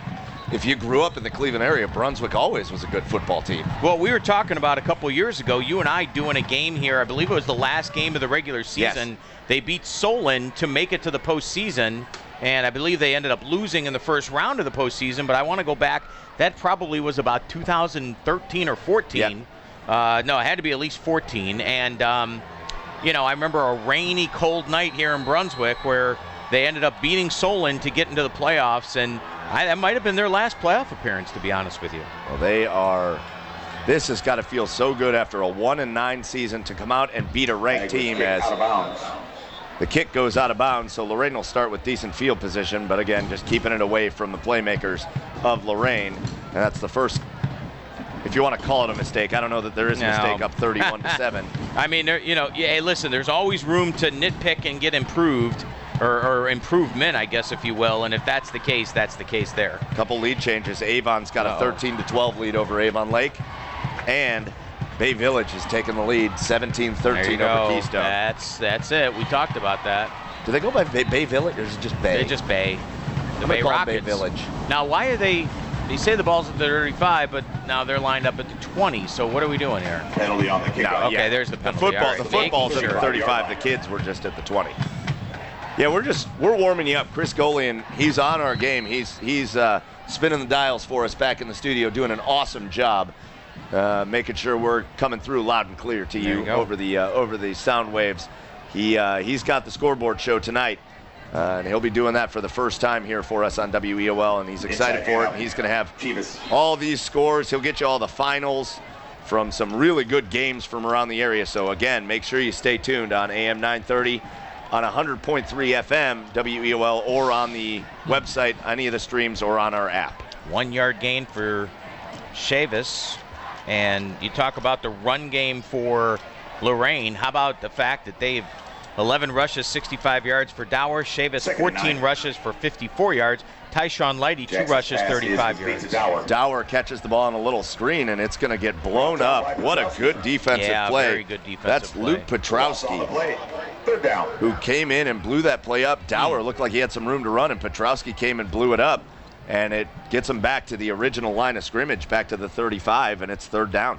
if you grew up in the Cleveland area, Brunswick always was a good football team. Well, we were talking about a couple years ago, you and I doing a game here. I believe it was the last game of the regular season. Yes. They beat Solon to make it to the postseason, and I believe they ended up losing in the first round of the postseason, but I want to go back. That probably was about 2013 or 14. Yep. No, it had to be at least 14. And, I remember a rainy, cold night here in Brunswick where they ended up beating Solon to get into the playoffs, and that might have been their last playoff appearance, to be honest with you. Well, this has got to feel so good after a 1-9 season to come out and beat a ranked team as the kick goes out of bounds. So Lorain will start with decent field position, but again, just keeping it away from the playmakers of Lorain. And that's the first, if you want to call it a mistake. I don't know that there is a mistake up 31-7. I mean, hey, listen, there's always room to nitpick and get improved. Or improvement, I guess, if you will. And if that's the case, that's the case there. A couple lead changes. Avon's got a 13-12 lead over Avon Lake. And Bay Village has taken the lead, 17-13 over Keystone. That's it. We talked about that. Do they go by Bay Village, or is it just Bay? They just Bay. The Bay Rockets. Bay Village. Now, why are they You say the ball's at the 35, but now they're lined up at the 20. So what are we doing here? Penalty on the kickoff. No, Okay, there's the penalty. The football's at the 35. The kids were just at the 20. Yeah, we're warming you up. Chris Golian, he's on our game. He's spinning the dials for us back in the studio, doing an awesome job, making sure we're coming through loud and clear to you over the sound waves. He's got the scoreboard show tonight, and he'll be doing that for the first time here for us on WEOL, and he's excited for it. And he's going to have all these scores. He'll get you all the finals from some really good games from around the area. So again, make sure you stay tuned on AM 930. On 100.3 FM, WEOL, or on the website, any of the streams, or on our app. 1 yard gain for Chavis. And you talk about the run game for Lorain. How about the fact that they've 11 rushes, 65 yards for Dower. Chavis, 14 rushes for 54 yards. Tyshawn Lighty, 2 rushes, 35 yards. Dower catches the ball on a little screen, and it's going to get blown up. What a good defensive play. Very good defensive That's play. Luke Petrowski, who came in and blew that play up. Dower looked like he had some room to run, and Petrowski came and blew it up. And it gets him back to the original line of scrimmage, back to the 35, and it's 3rd down.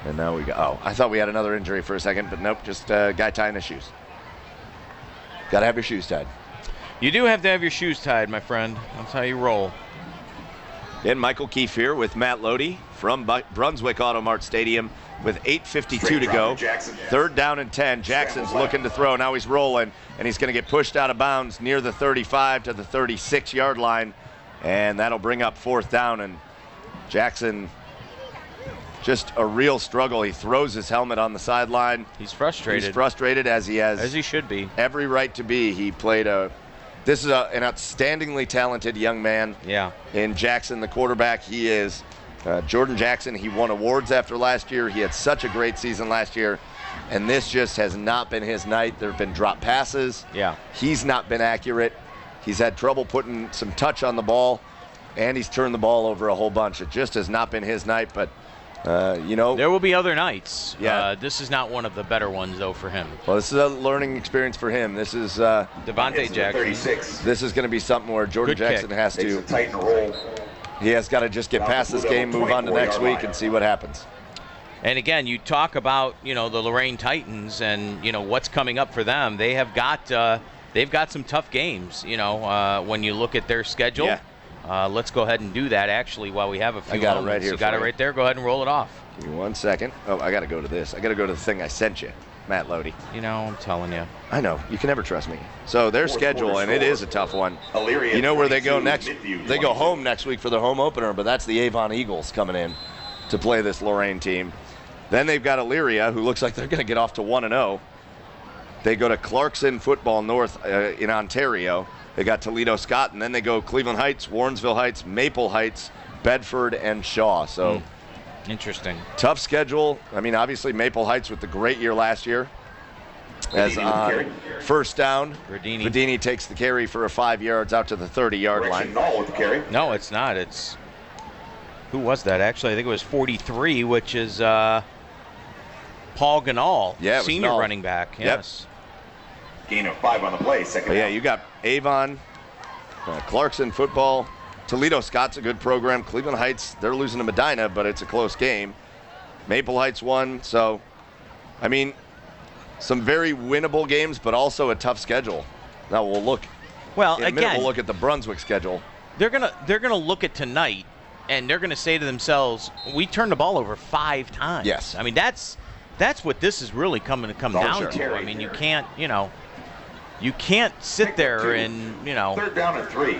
And now we go. Oh, I thought we had another injury for a second, but nope, just a guy tying his shoes. Got to have your shoes tied. You do have to have your shoes tied, my friend. That's how you roll. And Michael Keefe here with Matt Lodi from Brunswick Auto Mart Stadium with 8:52 to go. 3rd down and 10. Jackson's looking to throw. Now he's rolling, and he's going to get pushed out of bounds near the 35 to the 36-yard line, and that'll bring up 4th down. And Jackson, just a real struggle. He throws his helmet on the sideline. He's frustrated. He's frustrated, as he should be. Every right to be. He played this is an outstandingly talented young man. Yeah. In Jackson, the quarterback. He is Jordan Jackson. He won awards after last year. He had such a great season last year, and this just has not been his night. There have been drop passes. Yeah. He's not been accurate. He's had trouble putting some touch on the ball, and he's turned the ball over a whole bunch. It just has not been his night, but there will be other nights. Yeah. This is not one of the better ones, though, for him. Well, this is a learning experience for him. This is Devontae Jackson. 36. This is going to be something where Jordan Jackson has to tighten roll. He has got to just get past this game, move on to next week, and see what happens. And again, you talk about the Lorain Titans and what's coming up for them. They've got some tough games. When you look at their schedule. Yeah. Let's go ahead and do that, actually, while we have a few I got moments. it right here. You got it right there. Go ahead and roll it off. Give me 1 second. Oh, I got to go to this. I got to go to the thing I sent you, Matt Lodi. I'm telling you. I know. You can never trust me. So their schedule, and it is a tough one. You know where they go next? They go home next week for their home opener, but that's the Avon Eagles coming in to play this Lorain team. Then they've got Elyria, who looks like they're going to get off to 1-0. They go to Clarkson Football North in Ontario. They got Toledo Scott, and then they go Cleveland Heights, Warrensville Heights, Maple Heights, Bedford, and Shaw. So interesting. Tough schedule. I mean, obviously Maple Heights with the great year last year. As on 1st down, Vedini takes the carry for a 5 yards out to the 30-yard line. With the carry. No, it's not. It's who was that? Actually, I think it was 43, which is Paul Ganal, senior running back. Yes. Gain of 5 on the play. Second. Yeah, you got Avon, Clarkson football. Toledo Scott's a good program. Cleveland Heights, they're losing to Medina, but it's a close game. Maple Heights won. So, I mean, some very winnable games, but also a tough schedule. Now we'll look. Well, in a minute, we'll look at the Brunswick schedule. They're gonna look at tonight, and they're gonna say to themselves, "We turned the ball over 5 times." Yes. I mean, that's what this is really come down to. I mean, you can't, you can't sit there and, 3rd down and 3.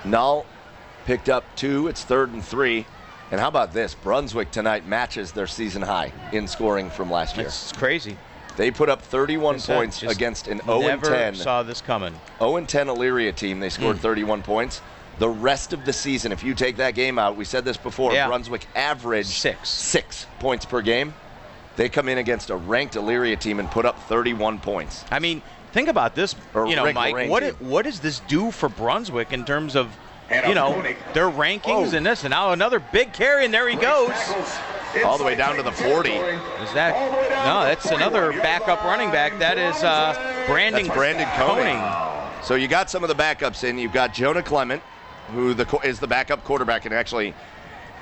Null picked up 2. It's 3rd and 3. And how about this? Brunswick tonight matches their season high in scoring from last year. It's crazy. They put up 31 points against an 0-10. Never saw this coming. 0-10 Elyria team. They scored 31 points. The rest of the season, if you take that game out, we said this before, Brunswick averaged 6 points per game. They come in against a ranked Elyria team and put up 31 points. I mean, think about this, Mike. What does this do for Brunswick in terms of, their rankings and this? And now another big carry, and there he goes. All the way down to the 40. Is that? No, that's another backup running back. That is Brandon Koenig. So you got some of the backups in. You've got Jonah Clement, who is the backup quarterback and actually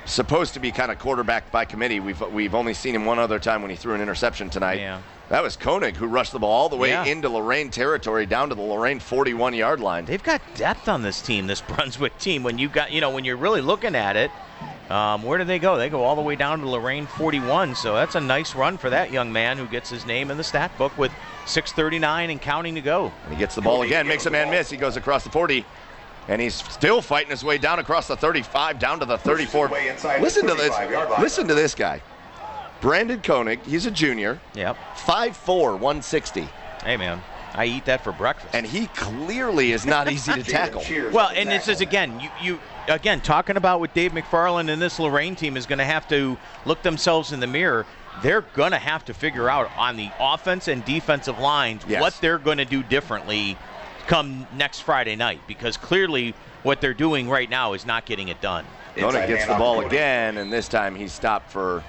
supposed to be kind of quarterback by committee. We've only seen him one other time when he threw an interception tonight. Yeah. That was Koenig who rushed the ball all the way into Lorain territory, down to the Lorain 41-yard line. They've got depth on this team, this Brunswick team. When when you're really looking at it, where do they go? They go all the way down to Lorain 41. So that's a nice run for that young man who gets his name in the stat book with 6:39 and counting to go. And he gets the ball again, makes a man miss. He goes across the 40. And he's still fighting his way down across the 35, down to the 34. Listen to this. Listen to this guy. Brandon Koenig, he's a junior. Yep. 5'4", 160. Hey, man, I eat that for breakfast. And he clearly is not easy to tackle. Well, and this is, again, you talking about what Dave McFarland and this Lorain team is going to have to look themselves in the mirror. They're going to have to figure out on the offense and defensive lines what they're going to do differently come next Friday night, because clearly what they're doing right now is not getting it done. Koenig gets the ball again, and this time he's stopped for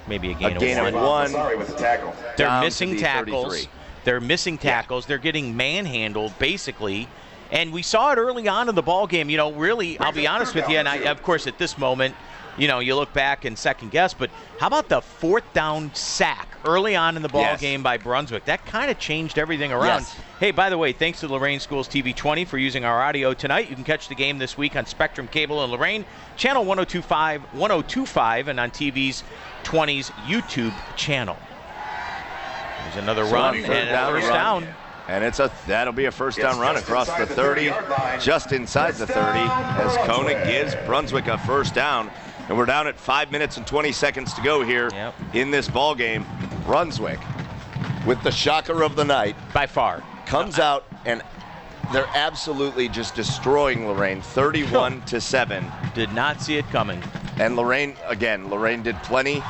maybe a gain of one. Sorry with the tackle. They're missing tackles. 33. They're missing tackles. They're getting manhandled, basically. And we saw it early on in the ball game. Really, I'll be honest with you, and of course, at this moment, you look back and second guess, but how about the fourth down sack early on in the ball game by Brunswick? That kind of changed everything around. Yes. Hey, by the way, thanks to Lorain Schools TV 20 for using our audio tonight. You can catch the game this week on Spectrum Cable in Lorain, channel 1025, and on TV's 20's YouTube channel. There's another run and a first down. And that'll be a first down run across the 30, just inside the 30, as Koenig gives Brunswick a first down. And we're down at 5 minutes and 20 seconds to go here in this ball game. Brunswick, with the shocker of the night, by far, comes out and they're absolutely just destroying Lorain, 31-7. Did not see it coming. And Lorain did plenty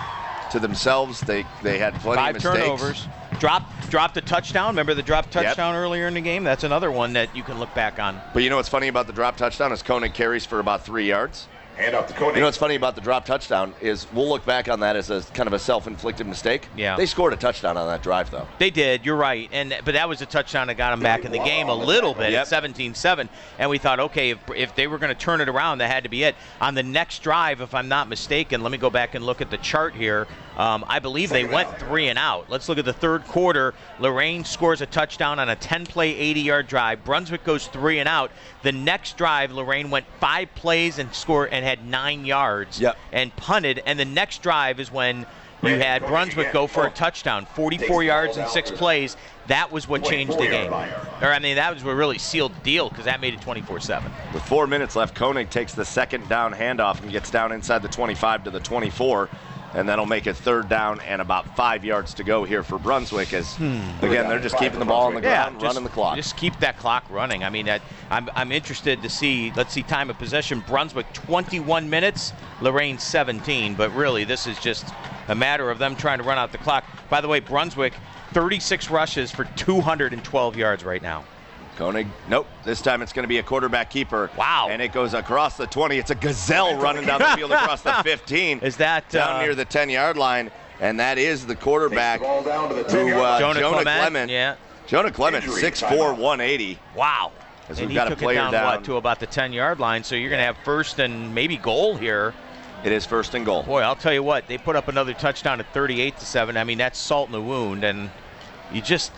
to themselves. They had plenty of mistakes. 5 turnovers. Dropped a touchdown. Remember the drop touchdown earlier in the game? That's another one that you can look back on. But you know what's funny about the drop touchdown is Koenig carries for about 3 yards. Hand up to Koenig. You know what's funny about the drop touchdown is we'll look back on that as a kind of a self-inflicted mistake. Yeah. They scored a touchdown on that drive, though. They did. You're right. But that was a touchdown that got them back in the game a little bit at 17-7. And we thought, okay, if they were going to turn it around, that had to be it. On the next drive, if I'm not mistaken, let me go back and look at the chart here. I believe they went 3 and out. Let's look at the third quarter. Lorain scores a touchdown on a 10-play, 80-yard drive. Brunswick goes 3 and out. The next drive, Lorain went 5 plays and scored and had 9 yards and punted. And the next drive is when you had Brunswick go for a touchdown, 44 yards and 6 plays. That was what changed the game. That was what really sealed the deal, because that made it 24-7. With 4 minutes left, Koenig takes the second down handoff and gets down inside the 25 to the 24. And that'll make it third down and about 5 yards to go here for Brunswick as, again, they're just keeping the ball on the ground, running the clock. Just keep that clock running. I'm interested to see, let's see time of possession. Brunswick 21 minutes, Lorain 17. But really, this is just a matter of them trying to run out the clock. By the way, Brunswick, 36 rushes for 212 yards right now. Koenig, nope. This time it's going to be a quarterback keeper. Wow. And it goes across the 20. It's a gazelle running down the field across the 15. Is that down near the 10-yard line? And that is the quarterback, Jonah Clement. Yeah. Jonah Clement, 6'4", 180. Wow. As and we've got he a took player it down, to about the 10-yard line. So you're going to have first and maybe goal here. It is first and goal. Boy, I'll tell you what. They put up another touchdown at 38-7. That's salt in the wound. And you just...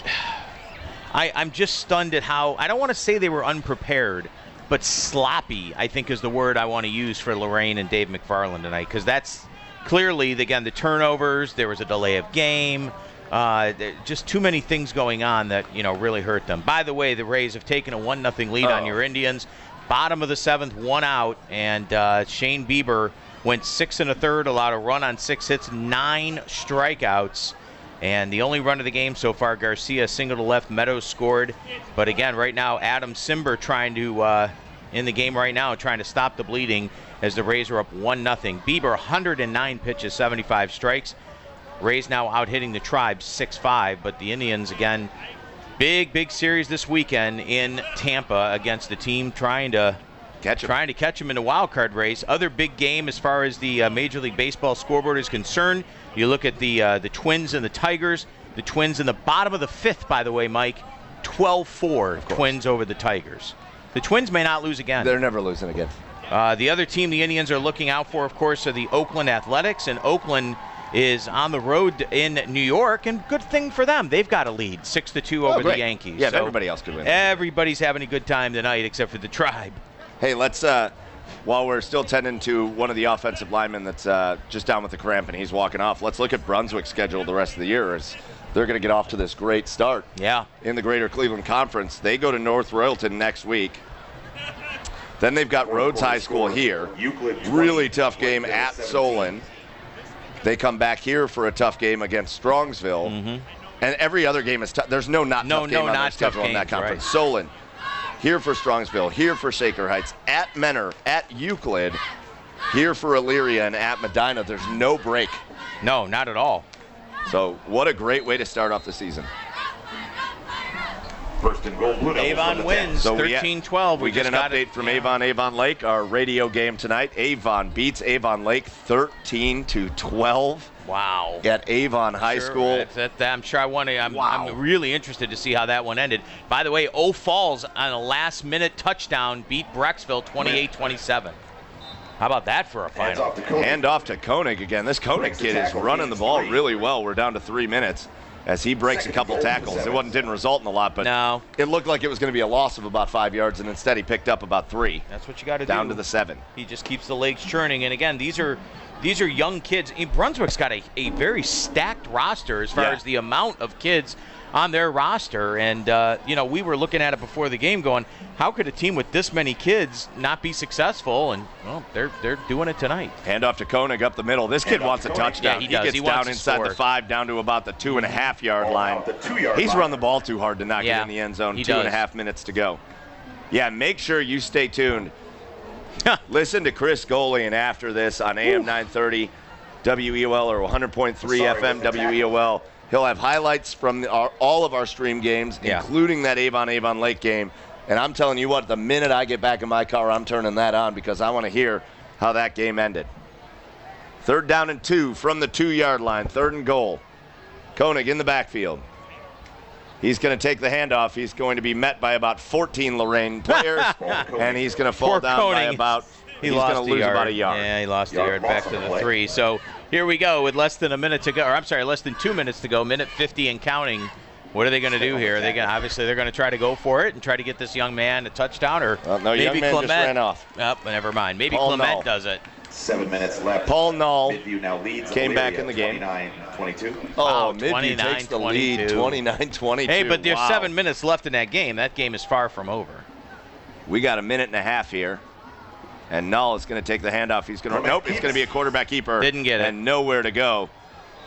I'm just stunned at how, I don't want to say they were unprepared, but sloppy, I think, is the word I want to use for Lorain and Dave McFarland tonight, because that's clearly, again, the turnovers, there was a delay of game, just too many things going on that, really hurt them. By the way, the Rays have taken a 1-0 lead on your Indians. Bottom of the 7th, 1 out, and Shane Bieber went 6 1/3, allowed a run on 6 hits, 9 strikeouts. And the only run of the game so far, Garcia single to left, Meadows scored. But again, right now, Adam Simber trying to, in the game right now, trying to stop the bleeding as the Rays are up 1-0. Bieber, 109 pitches, 75 strikes. Rays now out hitting the Tribe 6-5. But the Indians, again, big series this weekend in Tampa against the team trying to catch him in the wild card race. Other big game as far as the Major League Baseball scoreboard is concerned. You look at the Twins and the Tigers. The Twins in the bottom of the 5th, by the way, Mike, 12-4 Twins over the Tigers. The Twins may not lose again. They're never losing again. The other team the Indians are looking out for, of course, are the Oakland Athletics, and Oakland is on the road in New York, and good thing for them. They've got a lead, 6-2 over the Yankees. Yeah, so everybody else could win. Everybody's having a good time tonight except for the Tribe. Hey, let's, while we're still tending to one of the offensive linemen that's just down with the cramp and he's walking off, let's look at Brunswick's schedule the rest of the year as they're going to get off to this great start. Yeah. In the Greater Cleveland Conference. They go to North Royalton next week. Then they've got Rhodes High School here. Really tough game at Solon. They come back here for a tough game against Strongsville. And every other game is tough. There's no tough game on their schedule in that conference. Right. Solon, here for Strongsville, here for Shaker Heights, at Menor, at Euclid, here for Elyria, and at Medina. There's no break. No, not at all. So what a great way to start off the season. First and goal, Blue Devils. Avon wins 13-12. We get an update from Avon Lake, our radio game tonight. Avon beats Avon Lake 13-12. Wow. At Avon High School. I'm sure I'm really interested to see how that one ended. By the way, Eau Falls on a last-minute touchdown beat Brecksville 28-27. How about that for a final? Hand off to Koenig again. This Koenig kid is running the ball really well. We're down to 3 minutes as he breaks a couple tackles. It didn't result in a lot, but it looked like it was going to be a loss of about 5 yards, and instead he picked up about 3. That's what you got to do. Down to the 7. He just keeps the legs churning. And again, these are young kids. Brunswick's got a very stacked roster as far as the amount of kids on their roster. And, we were looking at it before the game going, how could a team with this many kids not be successful? And, well, they're doing it tonight. Hand off to Koenig up the middle. This kid wants a touchdown. Yeah, he does. Gets down inside the 5, down to about the 2.5-yard line. He's run the ball too hard to not get in the end zone. 2.5 minutes to go. Yeah, make sure you stay tuned. Listen to Chris Golian after this on AM 930 WEOL or 100.3 FM WEOL. He'll have highlights from all of our stream games, including that Avon Lake game. And I'm telling you what, the minute I get back in my car, I'm turning that on because I want to hear how that game ended. 3rd down and 2 from the 2-yard line, 3rd and goal. Koenig in the backfield. He's going to take the handoff. He's going to be met by about 14 Lorain players, and he's going to fall down by about. He's going to lose about a yard. Yeah, he lost a yard back to the 3. So here we go with less than 2 minutes to go, minute 50 and counting. What are they going to do here? Obviously, they're going to try to go for it and try to get this young man a touchdown, or no, maybe young man Clement just ran off. Oh, never mind. Maybe Paul Clement Null does it. 7 minutes left. Paul Null now leads came back in the game. 29-22. Oh, Midview takes the lead, 29-22. Hey, but there's 7 minutes left in that game. That game is far from over. We got a minute and a half here. And Null is going to take the handoff. He's going to it's going to be a quarterback keeper. Didn't get it. And nowhere to go.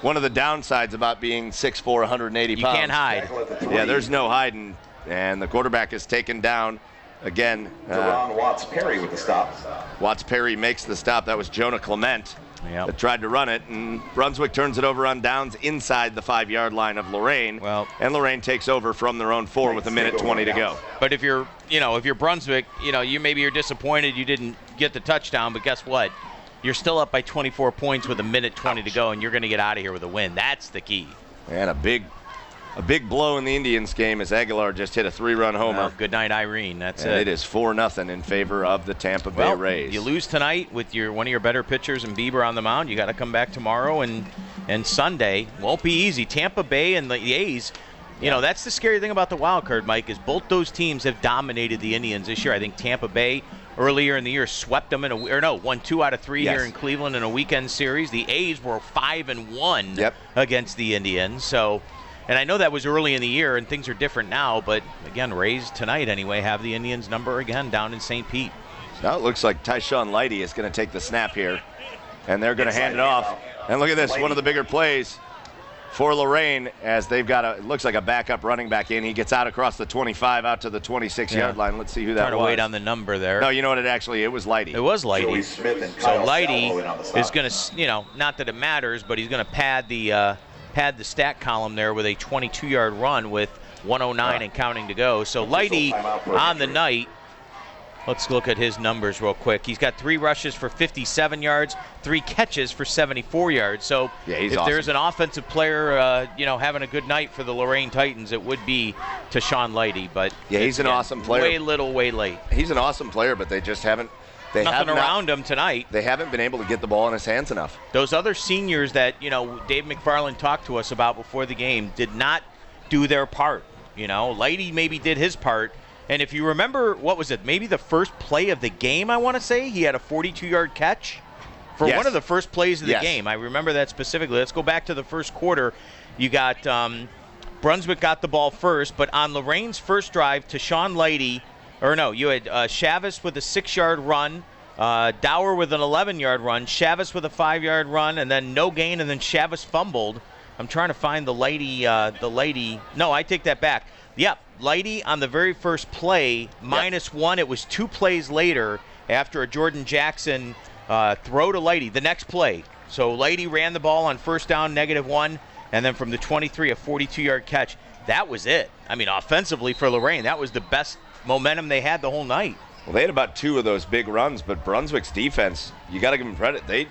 One of the downsides about being 6'4", 180 pounds. You can't hide. Yeah, there's no hiding. And the quarterback is taken down again. Watts Perry with the stop. Watts Perry makes the stop. That was Jonah Clement that tried to run it. And Brunswick turns it over on downs inside the 5-yard line of Lorain. And Lorain takes over from their own 4 with a minute 20 to go. But if you're Brunswick, you're disappointed you didn't get the touchdown, but guess what? You're still up by 24 points with a minute 20 to go, and you're going to get out of here with a win. That's the key. And a big blow in the Indians game as Aguilar just hit a 3-run homer. Well, good night, Irene. That's it. It is 4-0 in favor of the Tampa Bay Rays. You lose tonight with one of your better pitchers and Bieber on the mound. You got to come back tomorrow and Sunday. Won't be easy. Tampa Bay and the A's. That's the scary thing about the wild card, Mike, is both those teams have dominated the Indians this year. I think Tampa Bay earlier in the year swept them won 2 out of 3 here in Cleveland in a weekend series. The A's were 5-1 against the Indians. So, and I know that was early in the year and things are different now, but again, Rays tonight anyway have the Indians number again down in St. Pete. Now it looks like Tyshawn Lighty is going to take the snap here, and they're going to hand it off. And look at this, one of the bigger plays for Lorain as they've got it looks like a backup running back in. He gets out across the 25 out to the 26-yard line. Let's see who that was. Trying to wait on the number there. No, you know what? It was Lighty. It was Lighty. So Lighty is going to, not that it matters, but he's going to pad the stat column there with a 22-yard run with 109 and counting to go. So Lighty on the night Let's look at his numbers real quick. He's got 3 rushes for 57 yards, 3 catches for 74 yards. So if there's an offensive player, having a good night for the Lorain Titans, it would be Tashawn Lighty. But yeah, he's an awesome player. Way late. He's an awesome player, but they just haven't. Nothing around him tonight. They haven't been able to get the ball in his hands enough. Those other seniors that Dave McFarland talked to us about before the game did not do their part. Lighty maybe did his part. And if you remember, what was it? Maybe the first play of the game, I want to say. He had a 42-yard catch for one of the first plays of the game. I remember that specifically. Let's go back to the first quarter. You got Brunswick got the ball first, but on Lorain's first drive, Tashawn Lighty, you had Chavis with a 6-yard run, Dower with an 11-yard run, Chavis with a 5-yard run, and then no gain, and then Chavis fumbled. I'm trying to find the Lighty. No, I take that back. Yep, Lighty on the very first play, -1. It was 2 plays later after a Jordan Jackson throw to Lighty, the next play. So Lighty ran the ball on first down, -1, and then from the 23, a 42-yard catch. That was it. I mean, offensively for Lorain, that was the best momentum they had the whole night. Well, they had about 2 of those big runs, but Brunswick's defense, you got to give them credit. They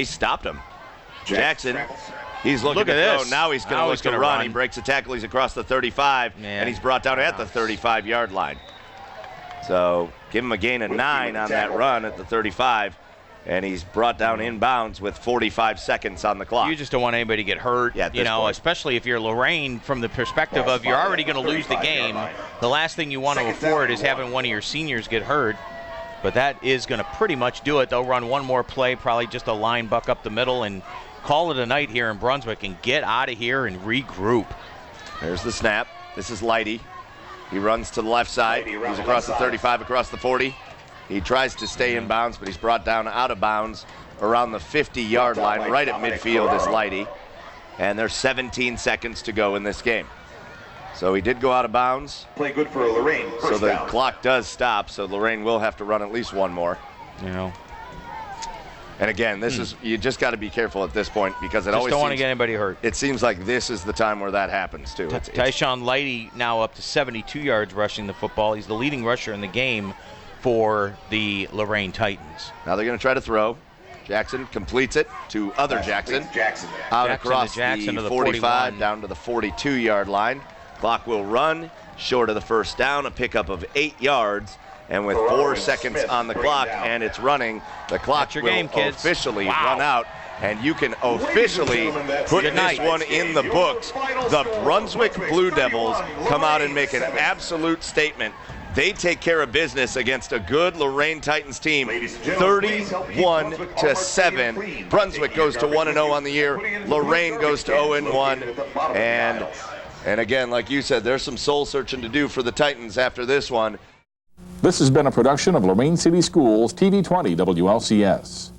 stopped him. Jackson. He's looking to throw. Now he's going to look to run. He breaks a tackle. He's across the 35, and he's brought down at the 35-yard line. So give him a gain of 9 on that run at the 35, and he's brought down inbounds with 45 seconds on the clock. You just don't want anybody to get hurt, especially if you're Lorain from the perspective of you're already going to lose the game. The last thing you want to afford is having one of your seniors get hurt. But that is going to pretty much do it. They'll run one more play, probably just a line buck up the middle, and call it a night here in Brunswick and get out of here and regroup. There's the snap. This is Lighty. He runs to the left side. He's across the 35, across the 40. He tries to stay in bounds, but he's brought down out of bounds around the 50-yard line. Right at midfield is Lighty. And there's 17 seconds to go in this game. So he did go out of bounds. Play good for Lorain. So the clock does stop, so Lorain will have to run at least one more. And again, this is, you just got to be careful at this point because it always don't want to get anybody hurt. It seems like this is the time where that happens too. Tashawn Lighty now up to 72 yards rushing the football. He's the leading rusher in the game for the Lorain Titans. Now they're going to try to throw. Jackson completes it to other Jackson. Out across the 45 down to the 42-yard line. Clock will run short of the first down, a pickup of 8 yards. And with 4 seconds on the clock and it's running, the clock will officially run out. And you can officially put this one in the books. The Brunswick Blue Devils come out and make an absolute statement. They take care of business against a good Lorain Titans team, 31-7. Brunswick goes to 1-0 on the year. Lorain goes to 0-1. And again, like you said, there's some soul searching to do for the Titans after this one. This has been a production of Lorain City Schools TV 20 WLCS.